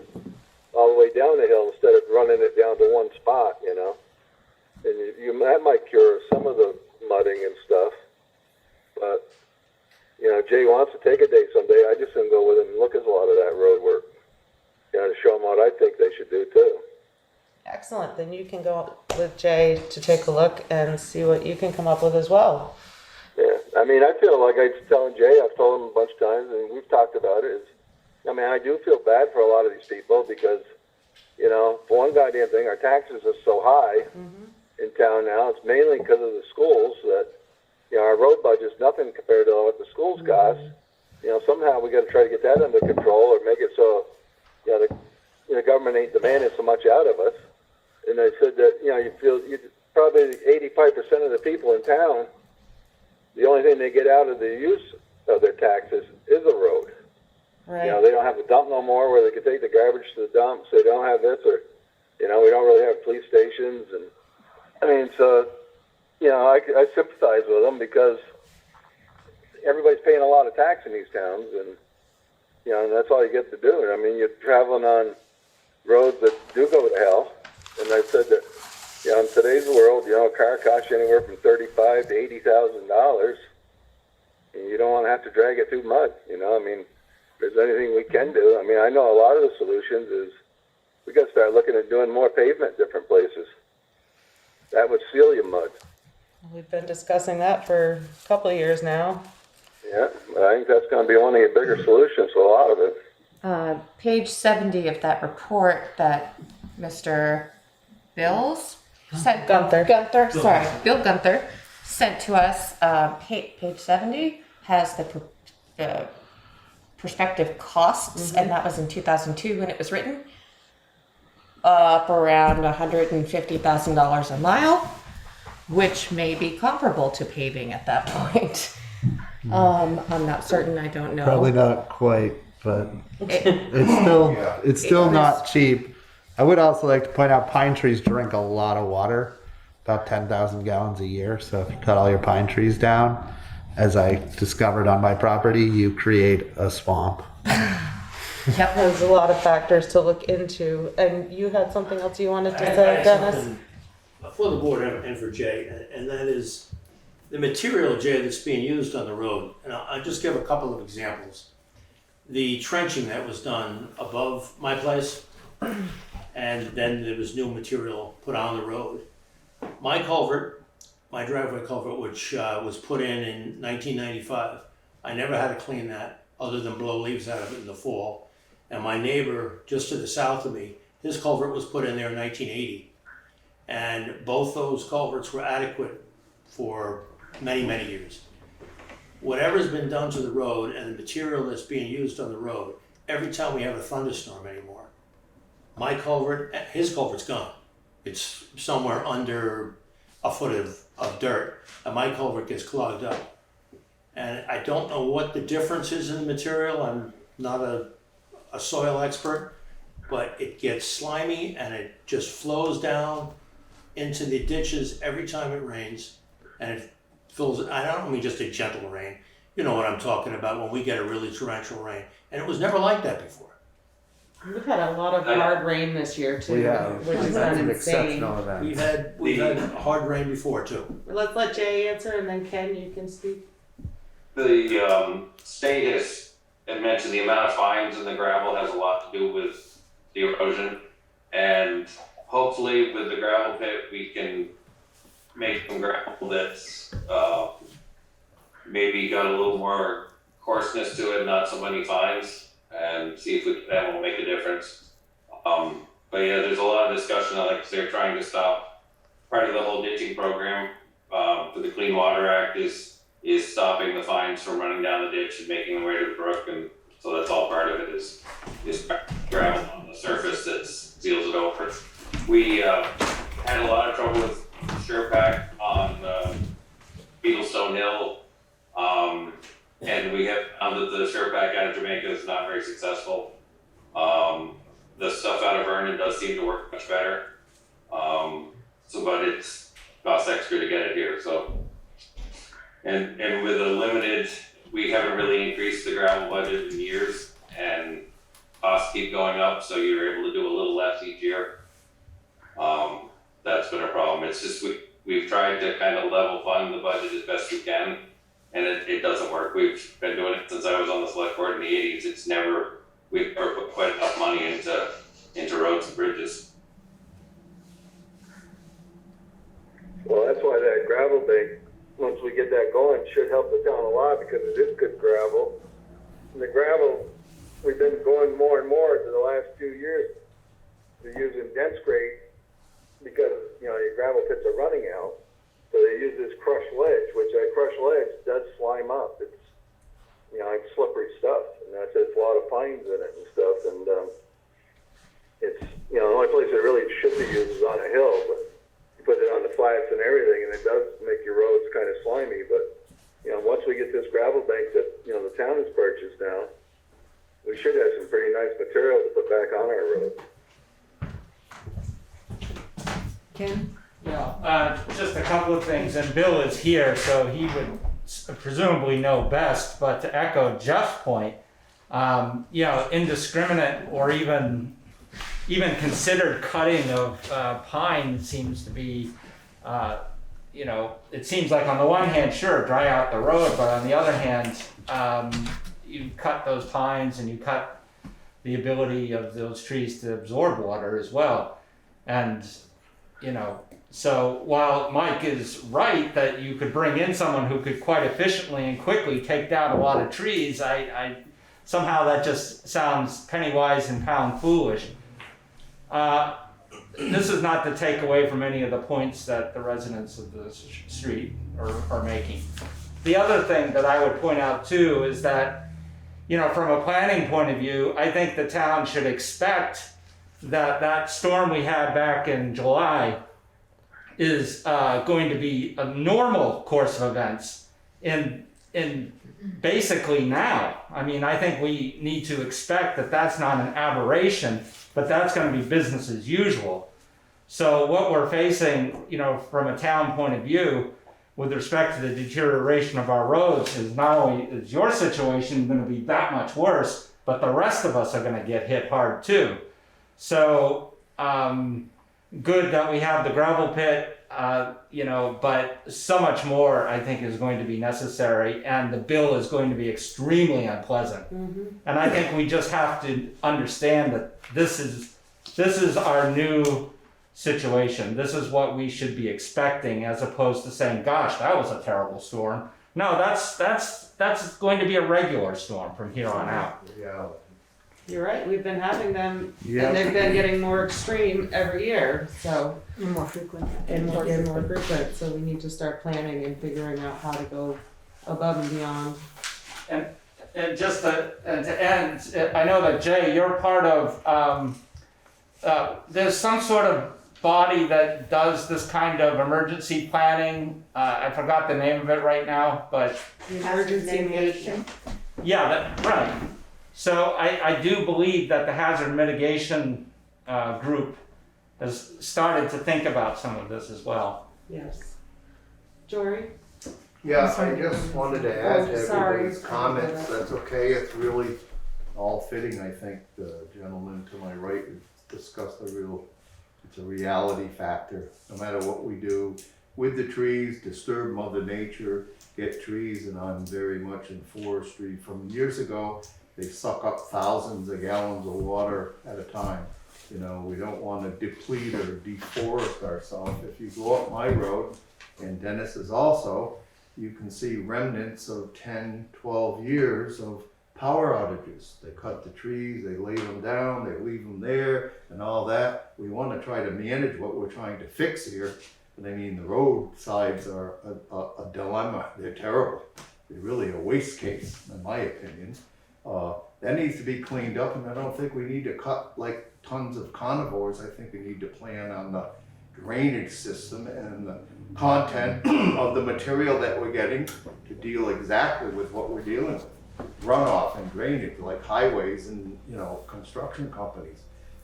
all the way down the hill instead of running it down to one spot, you know. And that might cure some of the mudding and stuff. But, you know, Jay wants to take a day someday. I just gonna go with him and look at a lot of that road work, you know, to show him what I think they should do too. Excellent. Then you can go with Jay to take a look and see what you can come up with as well. Yeah, I mean, I feel like I was telling Jay, I've told him a bunch of times, and we've talked about it. I mean, I do feel bad for a lot of these people because, you know, for one goddamn thing, our taxes are so high in town now. It's mainly because of the schools that, you know, our road budget's nothing compared to what the schools cost. You know, somehow we got to try to get that under control or make it so, you know, the government ain't demanding so much out of us. And they said that, you know, probably 85% of the people in town, the only thing they get out of the use of their taxes is a road. Right. You know, they don't have the dump no more where they can take the garbage to the dump, so they don't have this, or, you know, we don't really have police stations. And I mean, so, you know, I sympathize with them because everybody's paying a lot of tax in these towns, and, you know, and that's all you get to do. I mean, you're traveling on roads that do go to hell, and I said that, you know, in today's world, you know, a car costs you anywhere from $35,000 to $80,000, and you don't want to have to drag it through mud, you know. I mean, if there's anything we can do, I mean, I know a lot of the solutions is we got to start looking at doing more pavement in different places. That would seal your mud. We've been discussing that for a couple of years now. Yeah, but I think that's going to be one of the bigger solutions to a lot of it. Page 70 of that report that Mr. Bills sent, Gunther, sorry, Bill Gunther sent to us, page 70 has the prospective costs, and that was in 2002 when it was written, up around $150,000 a mile, which may be comparable to paving at that point. I'm not certain, I don't know. Probably not quite, but it's still not cheap. I would also like to point out pine trees drink a lot of water, about 10,000 gallons a year. So if you cut all your pine trees down, as I discovered on my property, you create a swamp. Yep, there's a lot of factors to look into. And you had something else you wanted to say, Dennis? For the board and for Jay, and that is the material, Jay, that's being used on the road. And I'll just give a couple of examples. The trenching that was done above my place, and then there was new material put on the road. My culvert, my driveway culvert, which was put in 1995, I never had to clean that other than blow leaves out of it in the fall. And my neighbor just to the south of me, his culvert was put in there in 1980. And both those culverts were adequate for many, many years. Whatever's been done to the road and the material that's being used on the road, every time we have a thunderstorm anymore, my culvert, his culvert's gone. It's somewhere under a foot of dirt, and my culvert gets clogged up. And I don't know what the difference is in the material. I'm not a soil expert, but it gets slimy and it just flows down into the ditches every time it rains, and it fills. I don't mean just a gentle rain. You know what I'm talking about when we get a really torrential rain, and it was never like that before. We've had a lot of hard rain this year too, We have. which has That's been an insane. exceptional event. We've had hard rain before too. Let's let Jay answer and then Ken, you can speak. The state has mentioned the amount of fines in the gravel has a lot to do with the erosion. And hopefully with the gravel pit, we can make some gravel that's maybe got a little more coarseness to it, not so many fines, and see if that will make a difference. But yeah, there's a lot of discussion on it because they're trying to stop part of the whole ditching program for the Clean Water Act is stopping the fines from running down the ditch and making them way to the brook, and so that's all part of it is gravel on the surface that seals it over. We had a lot of trouble with SurePack on Beetlestone Hill, and we have found that the SurePack out of Jamaica is not very successful. The stuff out of Vernon does seem to work much better, but it's costs extra to get it here. So, and with a limited, we haven't really increased the gravel budget in years, and costs keep going up, so you're able to do a little less each year. That's been a problem. It's just we've tried to kind of level fund the budget as best we can, and it doesn't work. We've been doing it since I was on the select board in the 80s. We've never put quite enough money into roads and bridges. Well, that's why that gravel bank, once we get that going, should help the town a lot because it is good gravel. And the gravel, we've been going more and more to the last few years to using dense grade because, you know, your gravel pits are running out. So they use this crushed ledge, which that crushed ledge does slime up. It's, you know, it's slippery stuff. And that's a lot of fines in it and stuff. And it's, you know, the only place it really should be used is on a hill, but you put it on the flats and everything, and it does make your roads kind of slimy. But, you know, once we get this gravel bank that, you know, the town has purchased now, we should have some pretty nice material to put back on our roads. Ken? Yeah, just a couple of things, and Bill is here, so he would presumably know best, but to echo Jeff's point, you know, indiscriminate or even considered cutting of pine seems to be, you know, it seems like on the one hand, sure, dry out the road, but on the other hand, you cut those pines and you cut the ability of those trees to absorb water as well. And, you know, so while Mike is right that you could bring in someone who could quite efficiently and quickly take down a lot of trees, I somehow that just sounds penny wise and pound foolish. This is not to take away from any of the points that the residents of the street are making. The other thing that I would point out too is that, you know, from a planning point of view, I think the town should expect that that storm we had back in July is going to be a normal course of events in basically now. I mean, I think we need to expect that that's not an aberration, but that's going to be business as usual. So what we're facing, you know, from a town point of view, with respect to the deterioration of our roads, is not only is your situation going to be that much worse, but the rest of us are going to get hit hard too. So good that we have the gravel pit, you know, but so much more I think is going to be necessary, and the bill is going to be extremely unpleasant. And I think we just have to understand that this is our new situation. This is what we should be expecting, as opposed to saying, gosh, that was a terrible storm. No, that's going to be a regular storm from here on out. Yeah. You're right, we've been having them, Yep. and they've been getting more extreme every year, so. And more frequent. And more frequent, so we need to start planning and figuring out how to go above and beyond. And just to end, I know that Jay, you're part of, there's some sort of body that does this kind of emergency planning. I forgot the name of it right now, but. Emergency management. Yeah, right. So I do believe that the hazard mitigation group has started to think about some of this as well. Yes. Jory? Yeah, I just wanted to add to Sorry. everybody's comments, that's okay, it's really all fitting. I think the gentleman to my right discussed it's a reality factor. No matter what we do with the trees, disturb Mother Nature, get trees, and I'm very much in forestry. From years ago, they suck up thousands of gallons of water at a time. You know, we don't want to deplete or deforest ourselves. If you go up my road, and Dennis is also, you can see remnants of 10, 12 years of power outages. They cut the trees, they lay them down, they leave them there and all that. We want to try to manage what we're trying to fix here. But I mean, the roadsides are a dilemma. They're terrible. They're really a waste case, in my opinion. That needs to be cleaned up, and I don't think we need to cut like tons of carnivores. I think we need to plan on the drainage system and the content of the material that we're getting to deal exactly with what we're dealing with. Runoff and drainage, like highways and, you know, construction companies.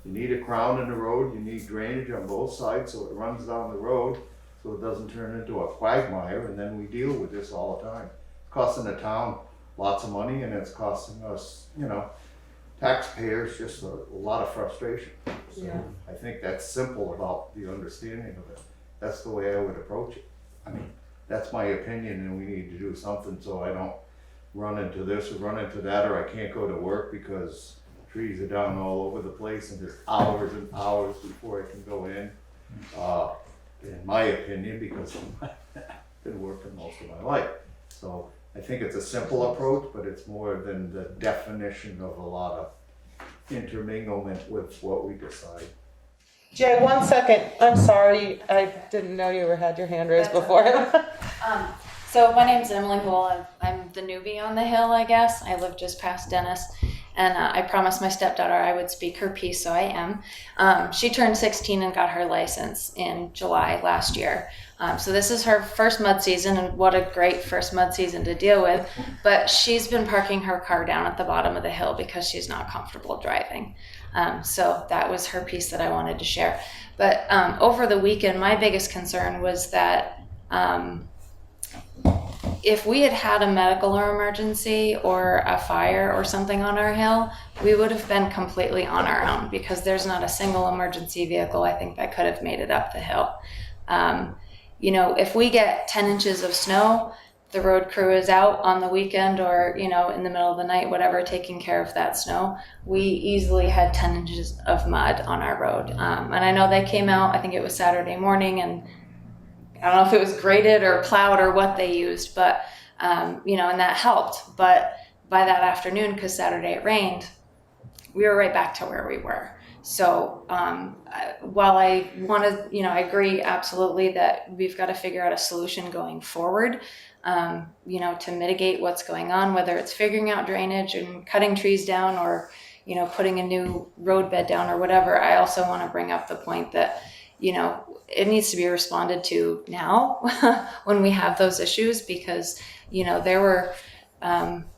You need a crown in the road, you need drainage on both sides so it runs down the road so it doesn't turn into a quagmire, and then we deal with this all the time. It's costing the town lots of money, and it's costing us, you know, taxpayers just a lot of frustration. So Yeah. I think that's simple about the understanding of it. That's the way I would approach it. I mean, that's my opinion, and we need to do something so I don't run into this or run into that, or I can't go to work because trees are down all over the place and there's hours and hours before I can go in my opinion, because I've been working most of my life. So I think it's a simple approach, but it's more than the definition of a lot of interminglement with what we decide. Jay, 1 second. I'm sorry. I didn't know you had your hand raised before. So my name's Emily Hole. I'm the newbie on the hill, I guess. I live just past Dennis. And I promised my stepdaughter I would speak her piece, so I am. She turned 16 and got her license in July last year. So this is her first mud season, and what a great first mud season to deal with. But she's been parking her car down at the bottom of the hill because she's not comfortable driving. So that was her piece that I wanted to share. But over the weekend, my biggest concern was that if we had had a medical emergency or a fire or something on our hill, we would have been completely on our own, because there's not a single emergency vehicle, I think, that could have made it up the hill. You know, if we get 10 inches of snow, the road crew is out on the weekend or, you know, in the middle of the night, whatever, taking care of that snow. We easily had 10 inches of mud on our road. And I know they came out, I think it was Saturday morning, and I don't know if it was graded or plowed or what they used, but, you know, and that helped. But by that afternoon, because Saturday it rained, we were right back to where we were. So while I want to, you know, I agree absolutely that we've got to figure out a solution going forward, you know, to mitigate what's going on, whether it's figuring out drainage and cutting trees down or, you know, putting a new road bed down or whatever. I also want to bring up the point that, you know, it needs to be responded to now when we have those issues, because, you know, there were,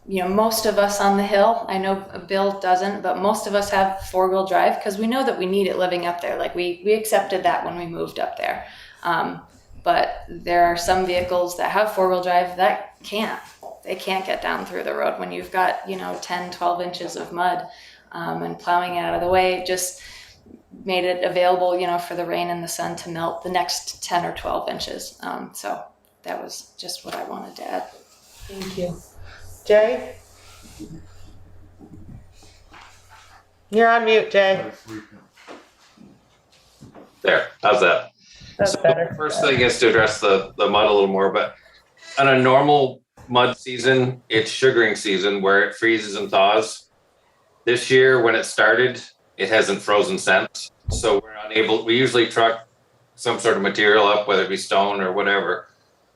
you know, most of us on the hill, I know Bill doesn't, but most of us have 4-wheel drive because we know that we need it living up there. Like we accepted that when we moved up there. But there are some vehicles that have 4-wheel drive that they can't get down through the road when you've got, you know, 10, 12 inches of mud, and plowing it out of the way just made it available, you know, for the rain and the sun to melt the next 10 or 12 inches. So that was just what I wanted to add. Thank you. Jay? You're on mute, Jay. There, how's that? That's better. First thing is to address the mud a little more, but on a normal mud season, it's sugaring season where it freezes and thaws. This year, when it started, it hasn't frozen since. So we're unable, we usually truck some sort of material up, whether it be stone or whatever.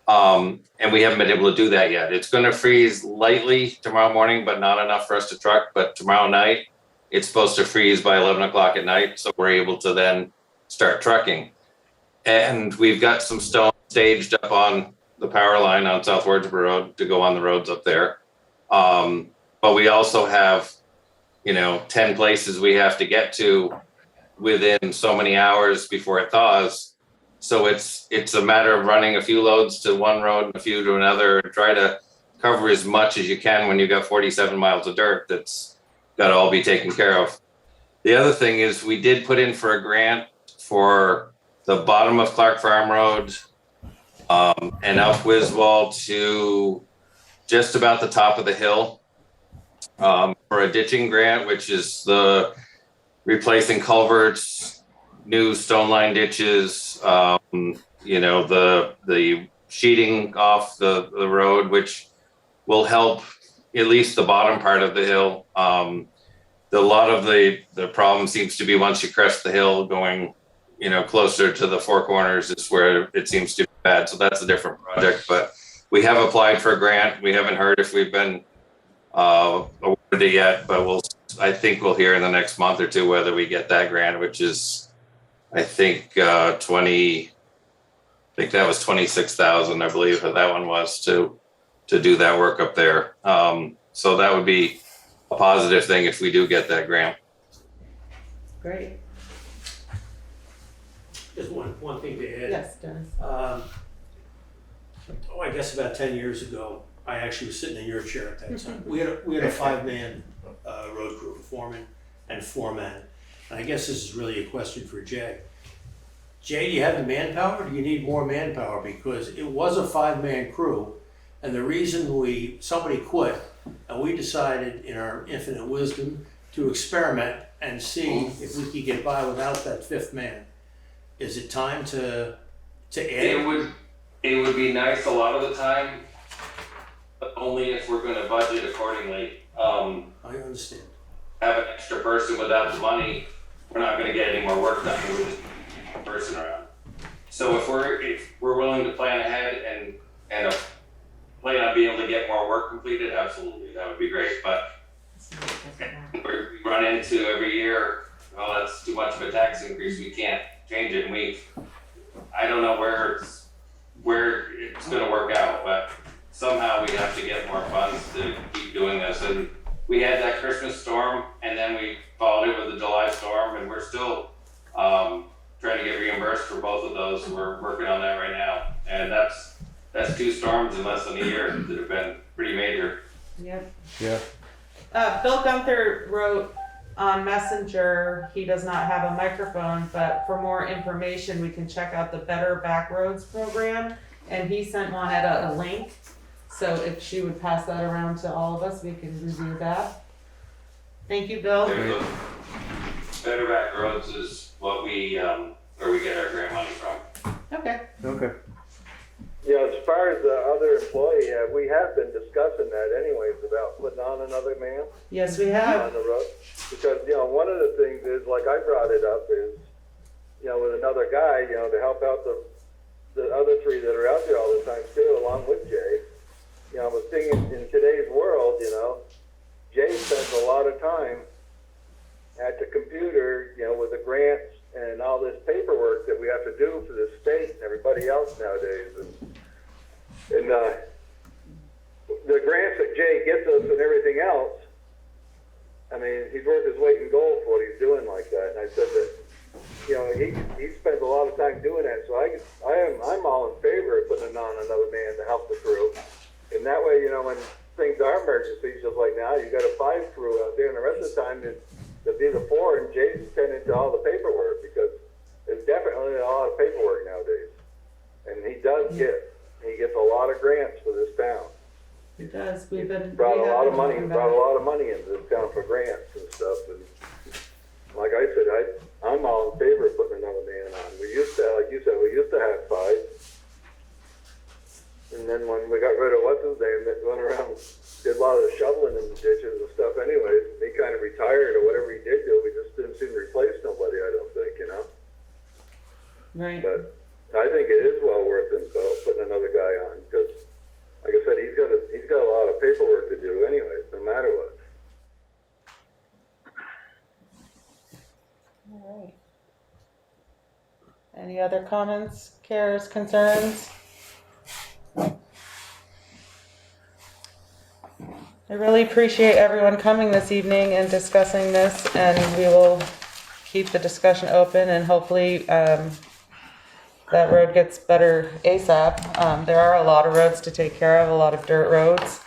And we haven't been able to do that yet. It's going to freeze lightly tomorrow morning, but not enough for us to truck. But tomorrow night, it's supposed to freeze by 11 o'clock at night. So we're able to then start trucking. And we've got some stone staged up on the power line on South Wardsboro Road to go on the roads up there. But we also have, you know, 10 places we have to get to within so many hours before it thaws. So it's a matter of running a few loads to one road and a few to another, and try to cover as much as you can when you've got 47 miles of dirt that's got to all be taken care of. The other thing is we did put in for a grant for the bottom of Clark Farm Road and up Wiswall to just about the top of the hill for a ditching grant, which is the replacing culverts, new stone line ditches, you know, the sheeting off the road, which will help at least the bottom part of the hill. A lot of the problem seems to be once you crest the hill going, you know, closer to the Four Corners is where it seems to be bad. So that's a different project, but we have applied for a grant. We haven't heard if we've been awarded it yet, but I think we'll hear in the next month or two whether we get that grant, which is, I think, that was 26,000, I believe that one was to do that work up there. So that would be a positive thing if we do get that grant. Great. Just one thing to add. Yes, Dennis. I guess about 10 years ago, I actually was sitting in your chair at that time. We had a 5-man road crew, a foreman and 4-men. And I guess this is really a question for Jay. Jay, do you have the manpower? Or do you need more manpower? Because it was a 5-man crew, and the reason somebody quit, and we decided in our infinite wisdom to experiment and see if we could get by without that 5th man. Is it time to add? It would be nice a lot of the time, but only if we're going to budget accordingly. I understand. Have an extra person without the money, we're not going to get any more work done. We're just a person around. So if we're willing to plan ahead and plan on being able to get more work completed, absolutely, that would be great. But we run into every year, oh, that's too much of a tax increase, we can't change it. And I don't know where it's going to work out, but somehow we have to get more funds to keep doing this. And we had that Christmas storm, and then we followed it with the July storm, and we're still trying to get reimbursed for both of those. We're working on that right now, and that's 2 storms in less than a year that have been pretty major. Yep. Yeah. Bill Gunther wrote on Messenger, he does not have a microphone, but for more information, we can check out the Better Back Roads program. And he sent one at a link. So if she would pass that around to all of us, we can review that. Thank you, Bill. Better Back Roads is what where we get our grant money from. Okay. Yeah, as far as the other employee, we have been discussing that anyways about putting on another man. Yes, we have. On the road. Because, one of the things is, like I brought it up, is, with another guy, to help out the other 3 that are out there all the time too, along with Jay. I was thinking in today's world, Jay spends a lot of time at the computer, with the grants and all this paperwork that we have to do for the state and everybody else nowadays. And the grants that Jay gets us and everything else, I mean, he's worth his weight in gold for what he's doing like that. And I said that, he spends a lot of time doing that. So I'm all in favor of putting on another man to help the crew. And that way, when things are emergencies, just like now, you got a 5 crew out there, and the rest of the time it'll be the 4, and Jay's tending to all the paperwork, because there's definitely a lot of paperwork nowadays. And he gets a lot of grants for this town. He does. Brought a lot of money into this town for grants and stuff. And like I said, I'm all in favor of putting another man on. We used to, like you said, have 5. And then when we got rid of what's his name that went around, did a lot of the shoveling in the ditches and stuff anyways, he kind of retired or whatever he did do, we just didn't seem to replace nobody, I don't think, Right. But I think it is well worth it, putting another guy on, because like I said, he's got a lot of paperwork to do anyways, no matter what. All right. Any other comments, cares, concerns? I really appreciate everyone coming this evening and discussing this, and we will keep the discussion open, and hopefully that road gets better ASAP. There are a lot of roads to take care of, a lot of dirt roads.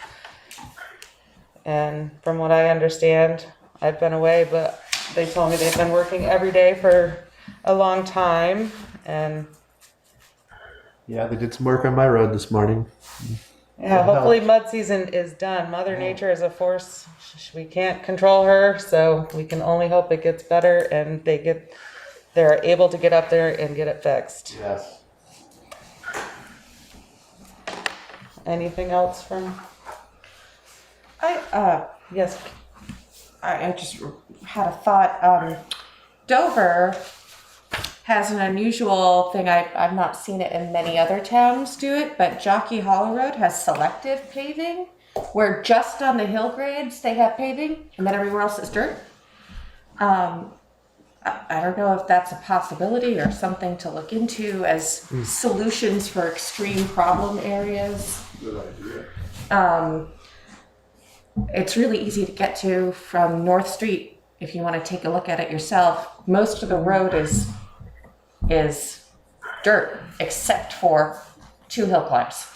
And from what I understand, I've been away, but they told me they've been working every day for a long time, and Yeah, they did some work on my road this morning. yeah, hopefully mud season is done. Mother Nature is a force. We can't control her, so we can only hope it gets better and they're able to get up there and get it fixed. Yes. Anything else from? Yes, I just had a thought. Dover has an unusual thing. I've not seen it in many other towns do it, but Jockey Hollow Road has selective paving, where just on the hill grades they have paving, and then everywhere else is dirt. I don't know if that's a possibility or something to look into as solutions for extreme problem areas. Good idea. It's really easy to get to from North Street if you want to take a look at it yourself. Most of the road is dirt except for 2 hill climbs,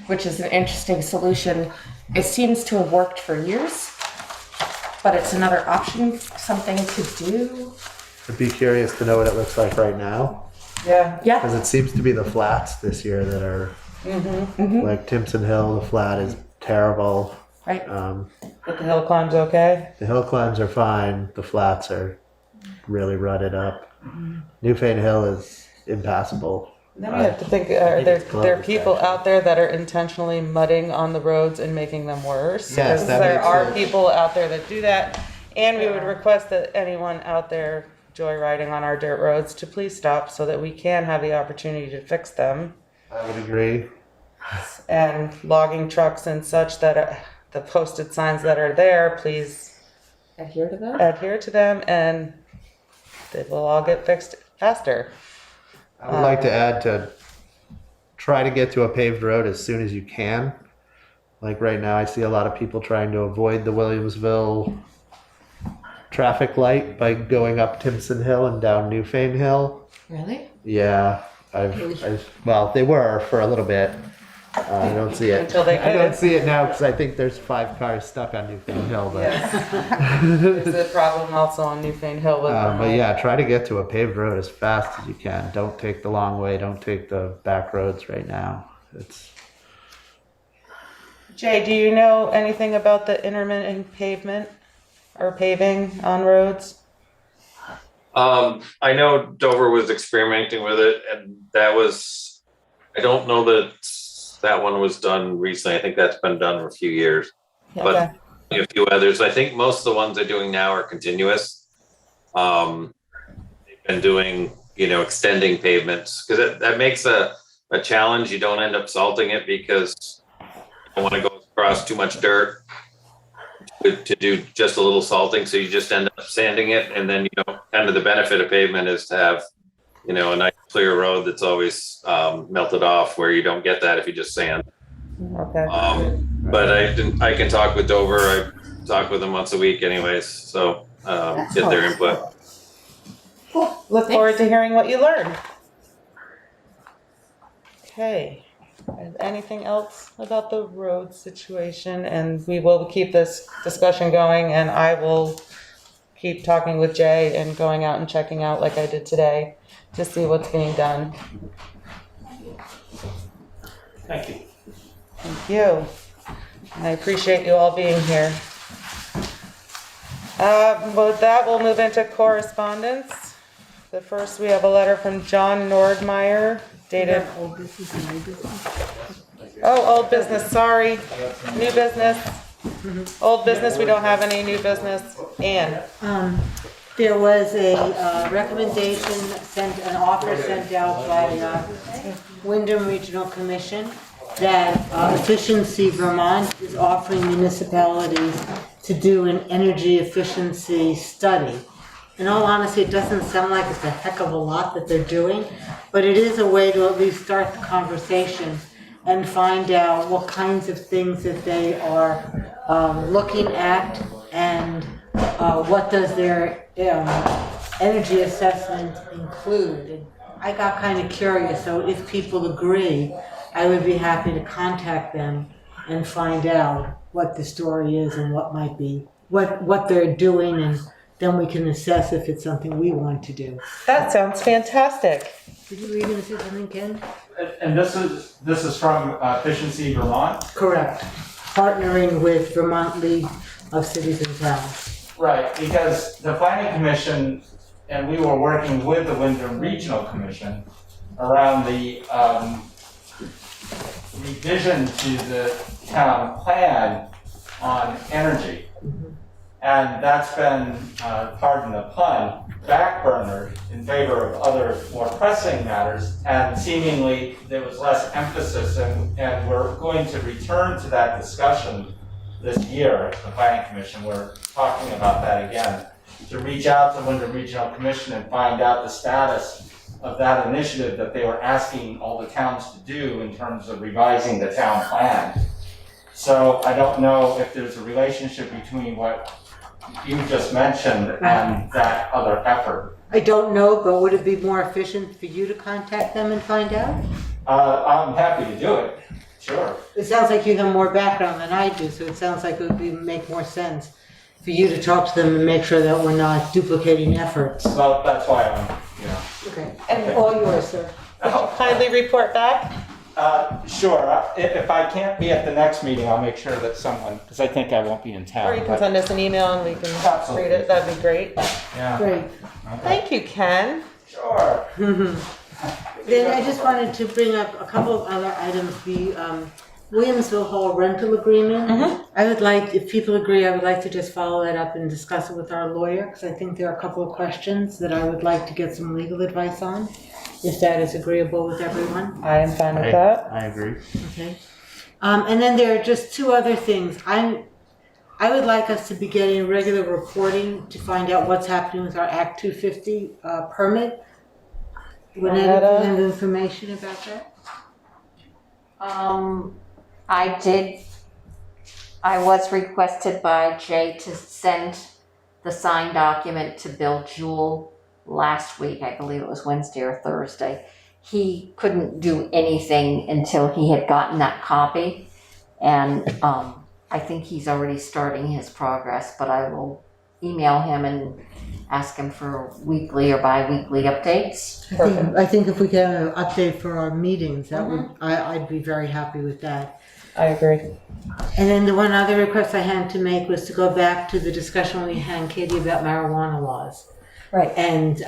which is an interesting solution. It seems to have worked for years, but it's another option, something to do. I'd be curious to know what it looks like right now. Yeah. Because it seems to be the flats this year that are like Timpson Hill. The flat is terrible. Right. But the hill climb's okay. The hill climbs are fine. The flats are really rutted up. Newfane Hill is impassable. Then we have to think, there are people out there that are intentionally mudding on the roads and making them worse. Yes, Because that there makes are sense. people out there that do that. And we would request that anyone out there joyriding on our dirt roads to please stop so that we can have the opportunity to fix them. I would agree. And logging trucks and such that the posted signs that are there, please adhere to them, and they will all get fixed faster. I would like to add to try to get to a paved road as soon as you can. Like right now, I see a lot of people trying to avoid the Williamsville traffic light by going up Timpson Hill and down Newfane Hill. Really? Yeah, well, they were for a little bit. I don't see it. Until they I don't did. see it now because I think there's 5 cars stuck on Newfane Hill. But, There's a problem also on Newfane Hill with but yeah, try to get to a paved road as fast as you can. Don't take the long way. Don't take the back roads right now. It's Jay, do you know anything about the intermittent pavement or paving on roads? I know Dover was experimenting with it, and I don't know that one was done recently. I think that's been done for a few years, but a few others. I think most of the ones they're doing now are continuous. They've been doing, extending pavements because that makes a challenge. You don't end up salting it because you don't want to go across too much dirt to do just a little salting. So you just end up sanding it. And then, kind of the benefit of pavement is to have, a nice clear road that's always melted off, where you don't get that if you just sand. Okay. But I can talk with Dover. I talk with them once a week anyways. So get their input. Cool. Look forward to hearing what you learn. Okay. Anything else about the road situation? And we will keep this discussion going, and I will keep talking with Jay and going out and checking out like I did today to see what's being done. Thank you. Thank you. And I appreciate you all being here. With that, we'll move into correspondence. The first, we have a letter from John Nordmeyer dated. Oh, old business, sorry. New business. Old business, we don't have any new business. Ann. There was a recommendation an offer sent out by Windam Regional Commission that Efficiency Vermont is offering municipalities to do an energy efficiency study. In all honesty, it doesn't sound like it's a heck of a lot that they're doing, but it is a way to at least start the conversation and find out what kinds of things that they are looking at, and what does their energy assessment include. And I got kind of curious, so if people agree, I would be happy to contact them and find out what the story is and what might be what they're doing, and then we can assess if it's something we want to do. That sounds fantastic. Were you going to say something, Ken? And this is from Efficiency Vermont? Correct. Partnering with Vermont League of Cities and Towns. Right, because the Planning Commission, and we were working with the Windam Regional Commission around the revision to the town plan on energy. And that's been, pardon the pun, backburnered in favor of other more pressing matters, and seemingly there was less emphasis, and we're going to return to that discussion this year at the Planning Commission. We're talking about that again, to reach out to Windam Regional Commission and find out the status of that initiative that they were asking all the towns to do in terms of revising the town plan. So I don't know if there's a relationship between what you just mentioned and that other effort. I don't know, but would it be more efficient for you to contact them and find out? I'm happy to do it, sure. It sounds like you have more background than I do, so it sounds like it would make more sense for you to talk to them and make sure that we're not duplicating efforts. Well, that's why I'm, Okay, and all yours, sir. Kindly report back. Sure. If I can't be at the next meeting, I'll make sure that someone, because I think I won't be in town. Or you can send us an email and we can read it. That'd be great. Yeah. Great. Thank you, Ken. Sure. Then I just wanted to bring up a couple of other items. The Williamsville Hall rental agreement. I would like, if people agree, I would like to just follow that up and discuss it with our lawyer, because I think there are a couple of questions that I would like to get some legal advice on, if that is agreeable with everyone. I am fine with that. I agree. Okay. And then there are just two other things. I would like us to be getting regular reporting to find out what's happening with our Act 250 permit. Would anyone have information about that? I was requested by Jay to send the signed document to Bill Jewell last week. I believe it was Wednesday or Thursday. He couldn't do anything until he had gotten that copy. And I think he's already starting his progress, but I will email him and ask him for weekly or bi-weekly updates. I think if we get an update for our meetings, that would I'd be very happy with that. I agree. And then the one other request I had to make was to go back to the discussion we had, Katie, about marijuana laws. Right. And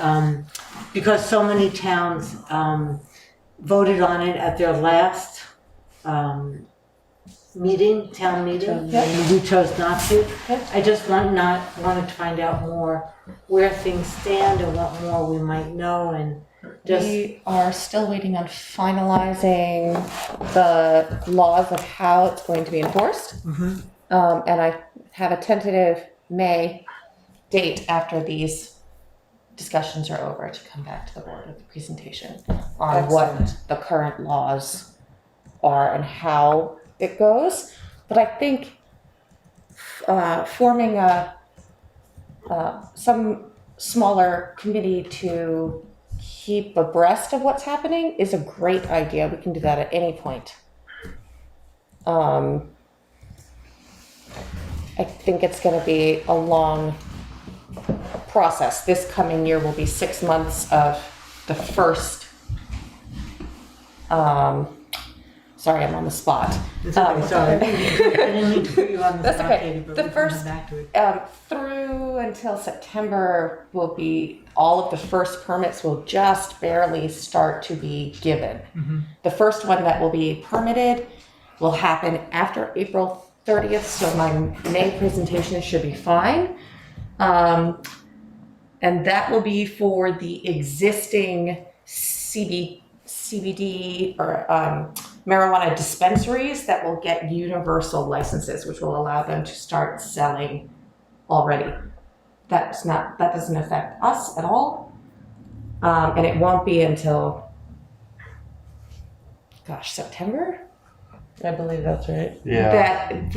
because so many towns voted on it at their last town meeting, and we chose not to. I just wanted to find out more where things stand and what more we might know, and just we are still waiting on finalizing the laws of how it's going to be enforced. And I have a tentative May date after these discussions are over to come back to the board with a presentation on what the current laws are and how it goes. But I think forming some smaller committee to keep abreast of what's happening is a great idea. We can do that at any point. I think it's going to be a long process. This coming year will be 6 months of the first. Sorry, I'm on the spot. sorry. I didn't mean to put you on the That's spot, okay. Katie, but The we can first come back to it. through until September will be all of the first permits will just barely start to be given. The first one that will be permitted will happen after April 30th, so my May presentation should be fine. And that will be for the existing CBD or marijuana dispensaries that will get universal licenses, which will allow them to start selling already. That doesn't affect us at all. And it won't be until, September? I believe that's right. That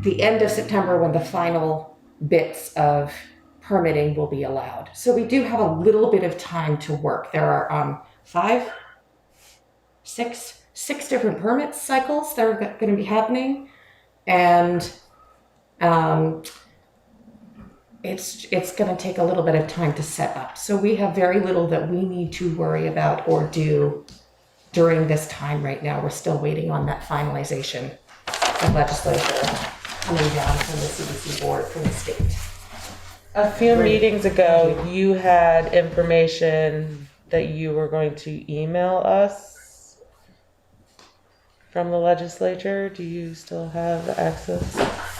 the end of September when the final bits of permitting will be allowed. So we do have a little bit of time to work. There are six different permit cycles that are going to be happening, and it's going to take a little bit of time to set up. So we have very little that we need to worry about or do during this time right now. We're still waiting on that finalization of legislature coming down from the CBC board from the state. A few meetings ago, you had information that you were going to email us from the legislature. Do you still have access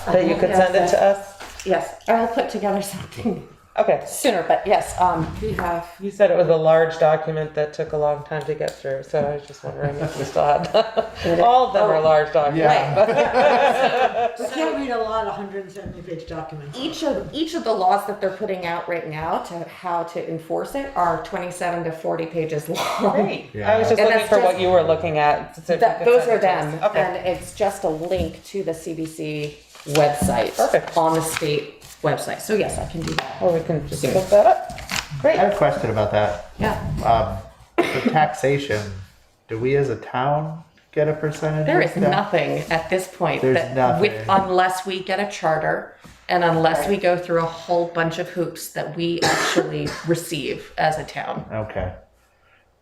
that you could send it to us? Yes, I will put together something Okay. sooner, but yes, we have. You said it was a large document that took a long time to get through, so I was just wondering if you still had that. All of them are large documents. We can't read a lot of 170-page documents. Each of the laws that they're putting out right now to how to enforce it are 27 to 40 pages long. Great. I was just looking for what you were looking at. So Those are them, Okay. and it's just a link to the CBC website. Perfect. On the state website. So yes, I can do that. Or we can just look that up. Great. I have a question about that. Yeah. The taxation, do we as a town get a percentage? There of is that? nothing at this point There's that nothing. unless we get a charter and unless we go through a whole bunch of hoops that we actually receive as a town. Okay.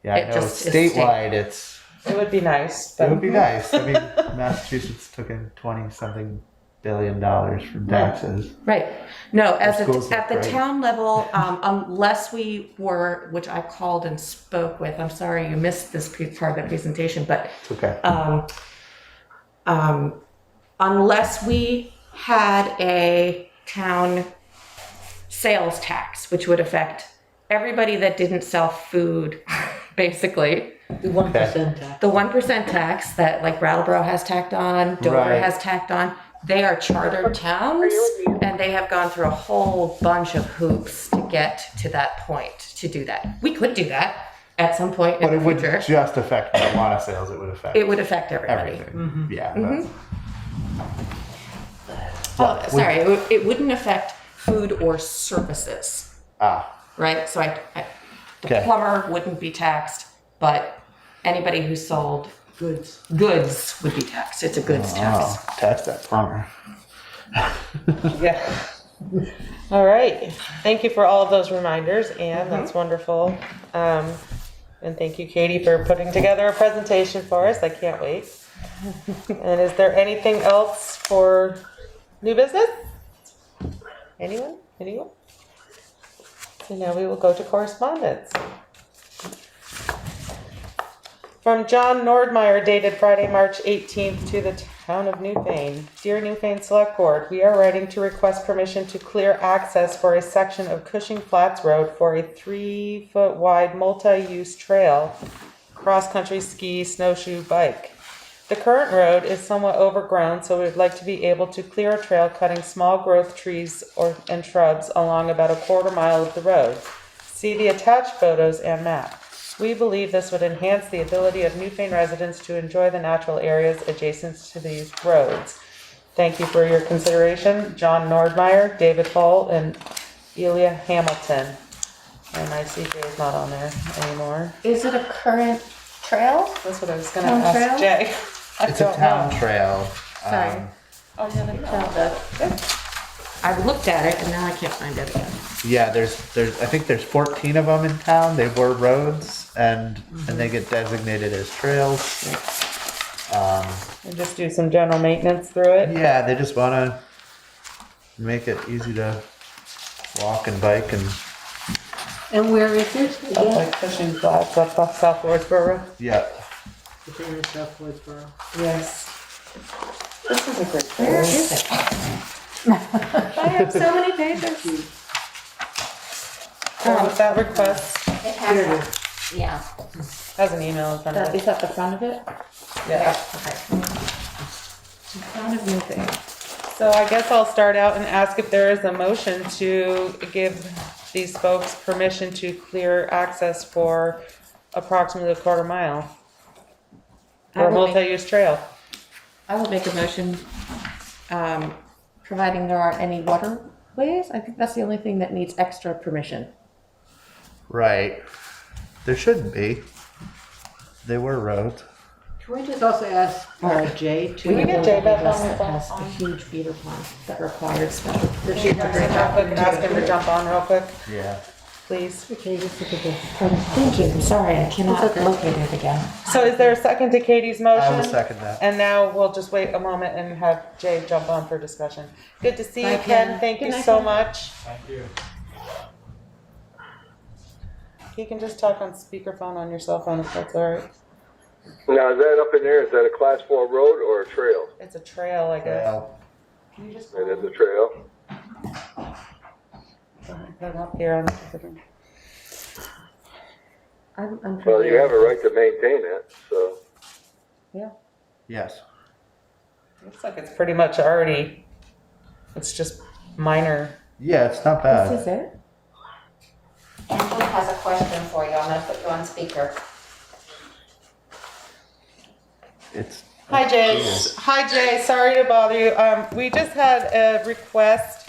Yeah, I It know just is statewide it's, It would be nice. it would be nice. I mean, Massachusetts took in 20-something billion dollars from taxes. Right. No, as schools at look the great. town level, unless we were, which I called and spoke with, I'm sorry you missed this part of the presentation, but It's okay. Unless we had a town sales tax, which would affect everybody that didn't sell food, basically. The 1% tax. The 1% tax that like Brattleboro has tacked on, Dover Right. has tacked on. They are chartered towns and they have gone through a whole bunch of hoops to get to that point to do that. We could do that at some point But in it the would future. just affect marijuana sales. It would affect It would affect everybody. everything. Yeah. Mhm. that's- Oh, sorry, it wouldn't affect food or services, Ah, right? So the Okay. plumber wouldn't be taxed, but anybody who sold goods would be taxed. It's a goods tax. tax that plumber. Yeah. All right. Thank you for all of those reminders, Anne. That's wonderful. And thank you, Katie, for putting together a presentation for us. I can't wait. And is there anything else for new business? Anyone? Anyone? So now we will go to correspondence. From John Nordmeyer, dated Friday, March 18th, to the town of Newfane. Dear Newfane Select Board, we are writing to request permission to clear access for a section of Cushing Flats Road for a 3-foot wide multi-use trail, cross-country ski, snowshoe, bike. The current road is somewhat overgrown, so we would like to be able to clear a trail cutting small growth trees and shrubs along about a quarter mile of the road. See the attached photos and map. We believe this would enhance the ability of Newfane residents to enjoy the natural areas adjacent to these roads. Thank you for your consideration. John Nordmeyer, David Hull, and Elia Hamilton. And I see Jay's not on there anymore. Is it a current trail? That's what I was gonna Town ask trail? Jay. It's a town trail. Sorry. I haven't found it. I looked at it and now I can't find it again. Yeah, there's I think there's 14 of them in town. They were roads and they get designated as trails. And just do some general maintenance through it. Yeah, they just want to make it easy to walk and bike and And where is it? Up like Cushing Flats, up off South Wardsboro. yeah. The famous South Woodsboro. Yes. This is a great Where photo. is it? I have so many pages. What was that request? It has, yeah. Has an email in front of Is it. that the front of it? Yeah. Okay. Front of Newfane. So I guess I'll start out and ask if there is a motion to give these folks permission to clear access for approximately a quarter mile. For a multi-use trail. I will make a motion, providing there aren't any waterways. I think that's the only thing that needs extra permission. Right. There shouldn't be. They were roads. Can we just also ask Jay to? We we get Jay back on the phone? Has a huge feeder pond that requires special. Could you text him real quick and ask him to jump on real quick, Yeah. please? Okay, just look at this. Thank you, I'm sorry, I cannot locate it again. So is there a second to Katie's motion? I will second that. And now we'll just wait a moment and have Jay jump on for discussion. Good to see you, Bye, Ken. Ken. Thank Good you night, so Ken. much. Thank you. You can just talk on speakerphone on your cell phone if that's all right. Now, is that up in there, is that a class 4 road or a trail? It's a trail, I guess. Well, Can you just It is a trail. put it up here on the computer? I'm Well, you familiar. have a right to maintain it, so. yes. Looks like it's pretty much already, it's just minor. Yeah, it's not This bad. is it? Angela has a question for you. I'm gonna put you on speaker. It's Hi, Jay. Hi, Jay. Sorry to bother you. We just had a request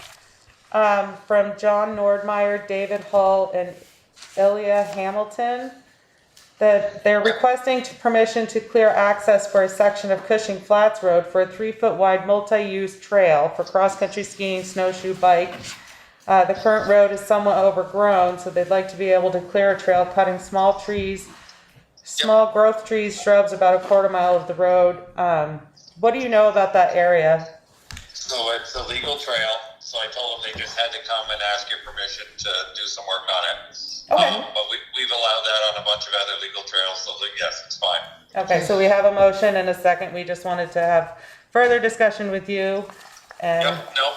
from John Nordmeyer, David Hull, and Ilya Hamilton that they're requesting permission to clear access for a section of Cushing Flats Road for a 3-foot wide multi-use trail for cross-country skiing, snowshoe, bike. The current road is somewhat overgrown, so they'd like to be able to clear a trail, cutting small trees, small growth trees, shrubs about a quarter mile of the road. What do you know about that area? So it's a legal trail, so I told them they just had to come and ask your permission to do some work on it. Okay. But we've allowed that on a bunch of other legal trails, so yes, it's fine. Okay, so we have a motion and a second. We just wanted to have further discussion with you. And Yep, no,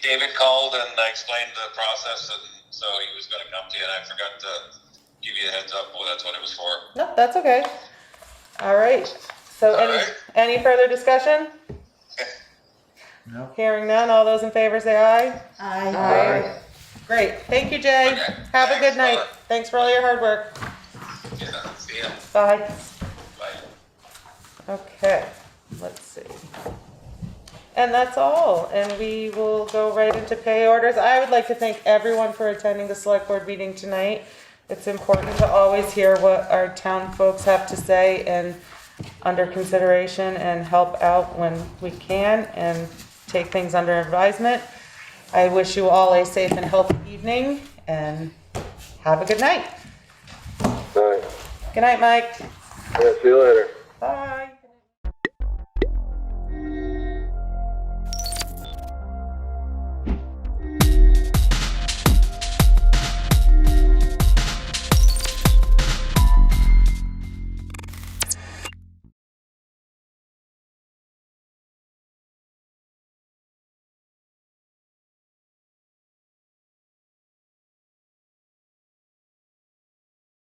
David called and I explained the process, and so he was gonna come to you, and I forgot to give you a heads up, well, that's what it was for. no, that's okay. All right. So any further discussion? No. Hearing none, all those in favor say aye. Aye. Great. Thank you, Jay. Okay. Have a good Thanks, night. bye. Thanks for all your hard work. Yeah, see ya. Bye. Bye. Okay, let's see. And that's all, and we will go right into pay orders. I would like to thank everyone for attending the select board meeting tonight. It's important to always hear what our town folks have to say and under consideration and help out when we can and take things under advisement. I wish you all a safe and healthy evening and have a good night. All right. Good night, Mike. Yeah, see you later. Bye.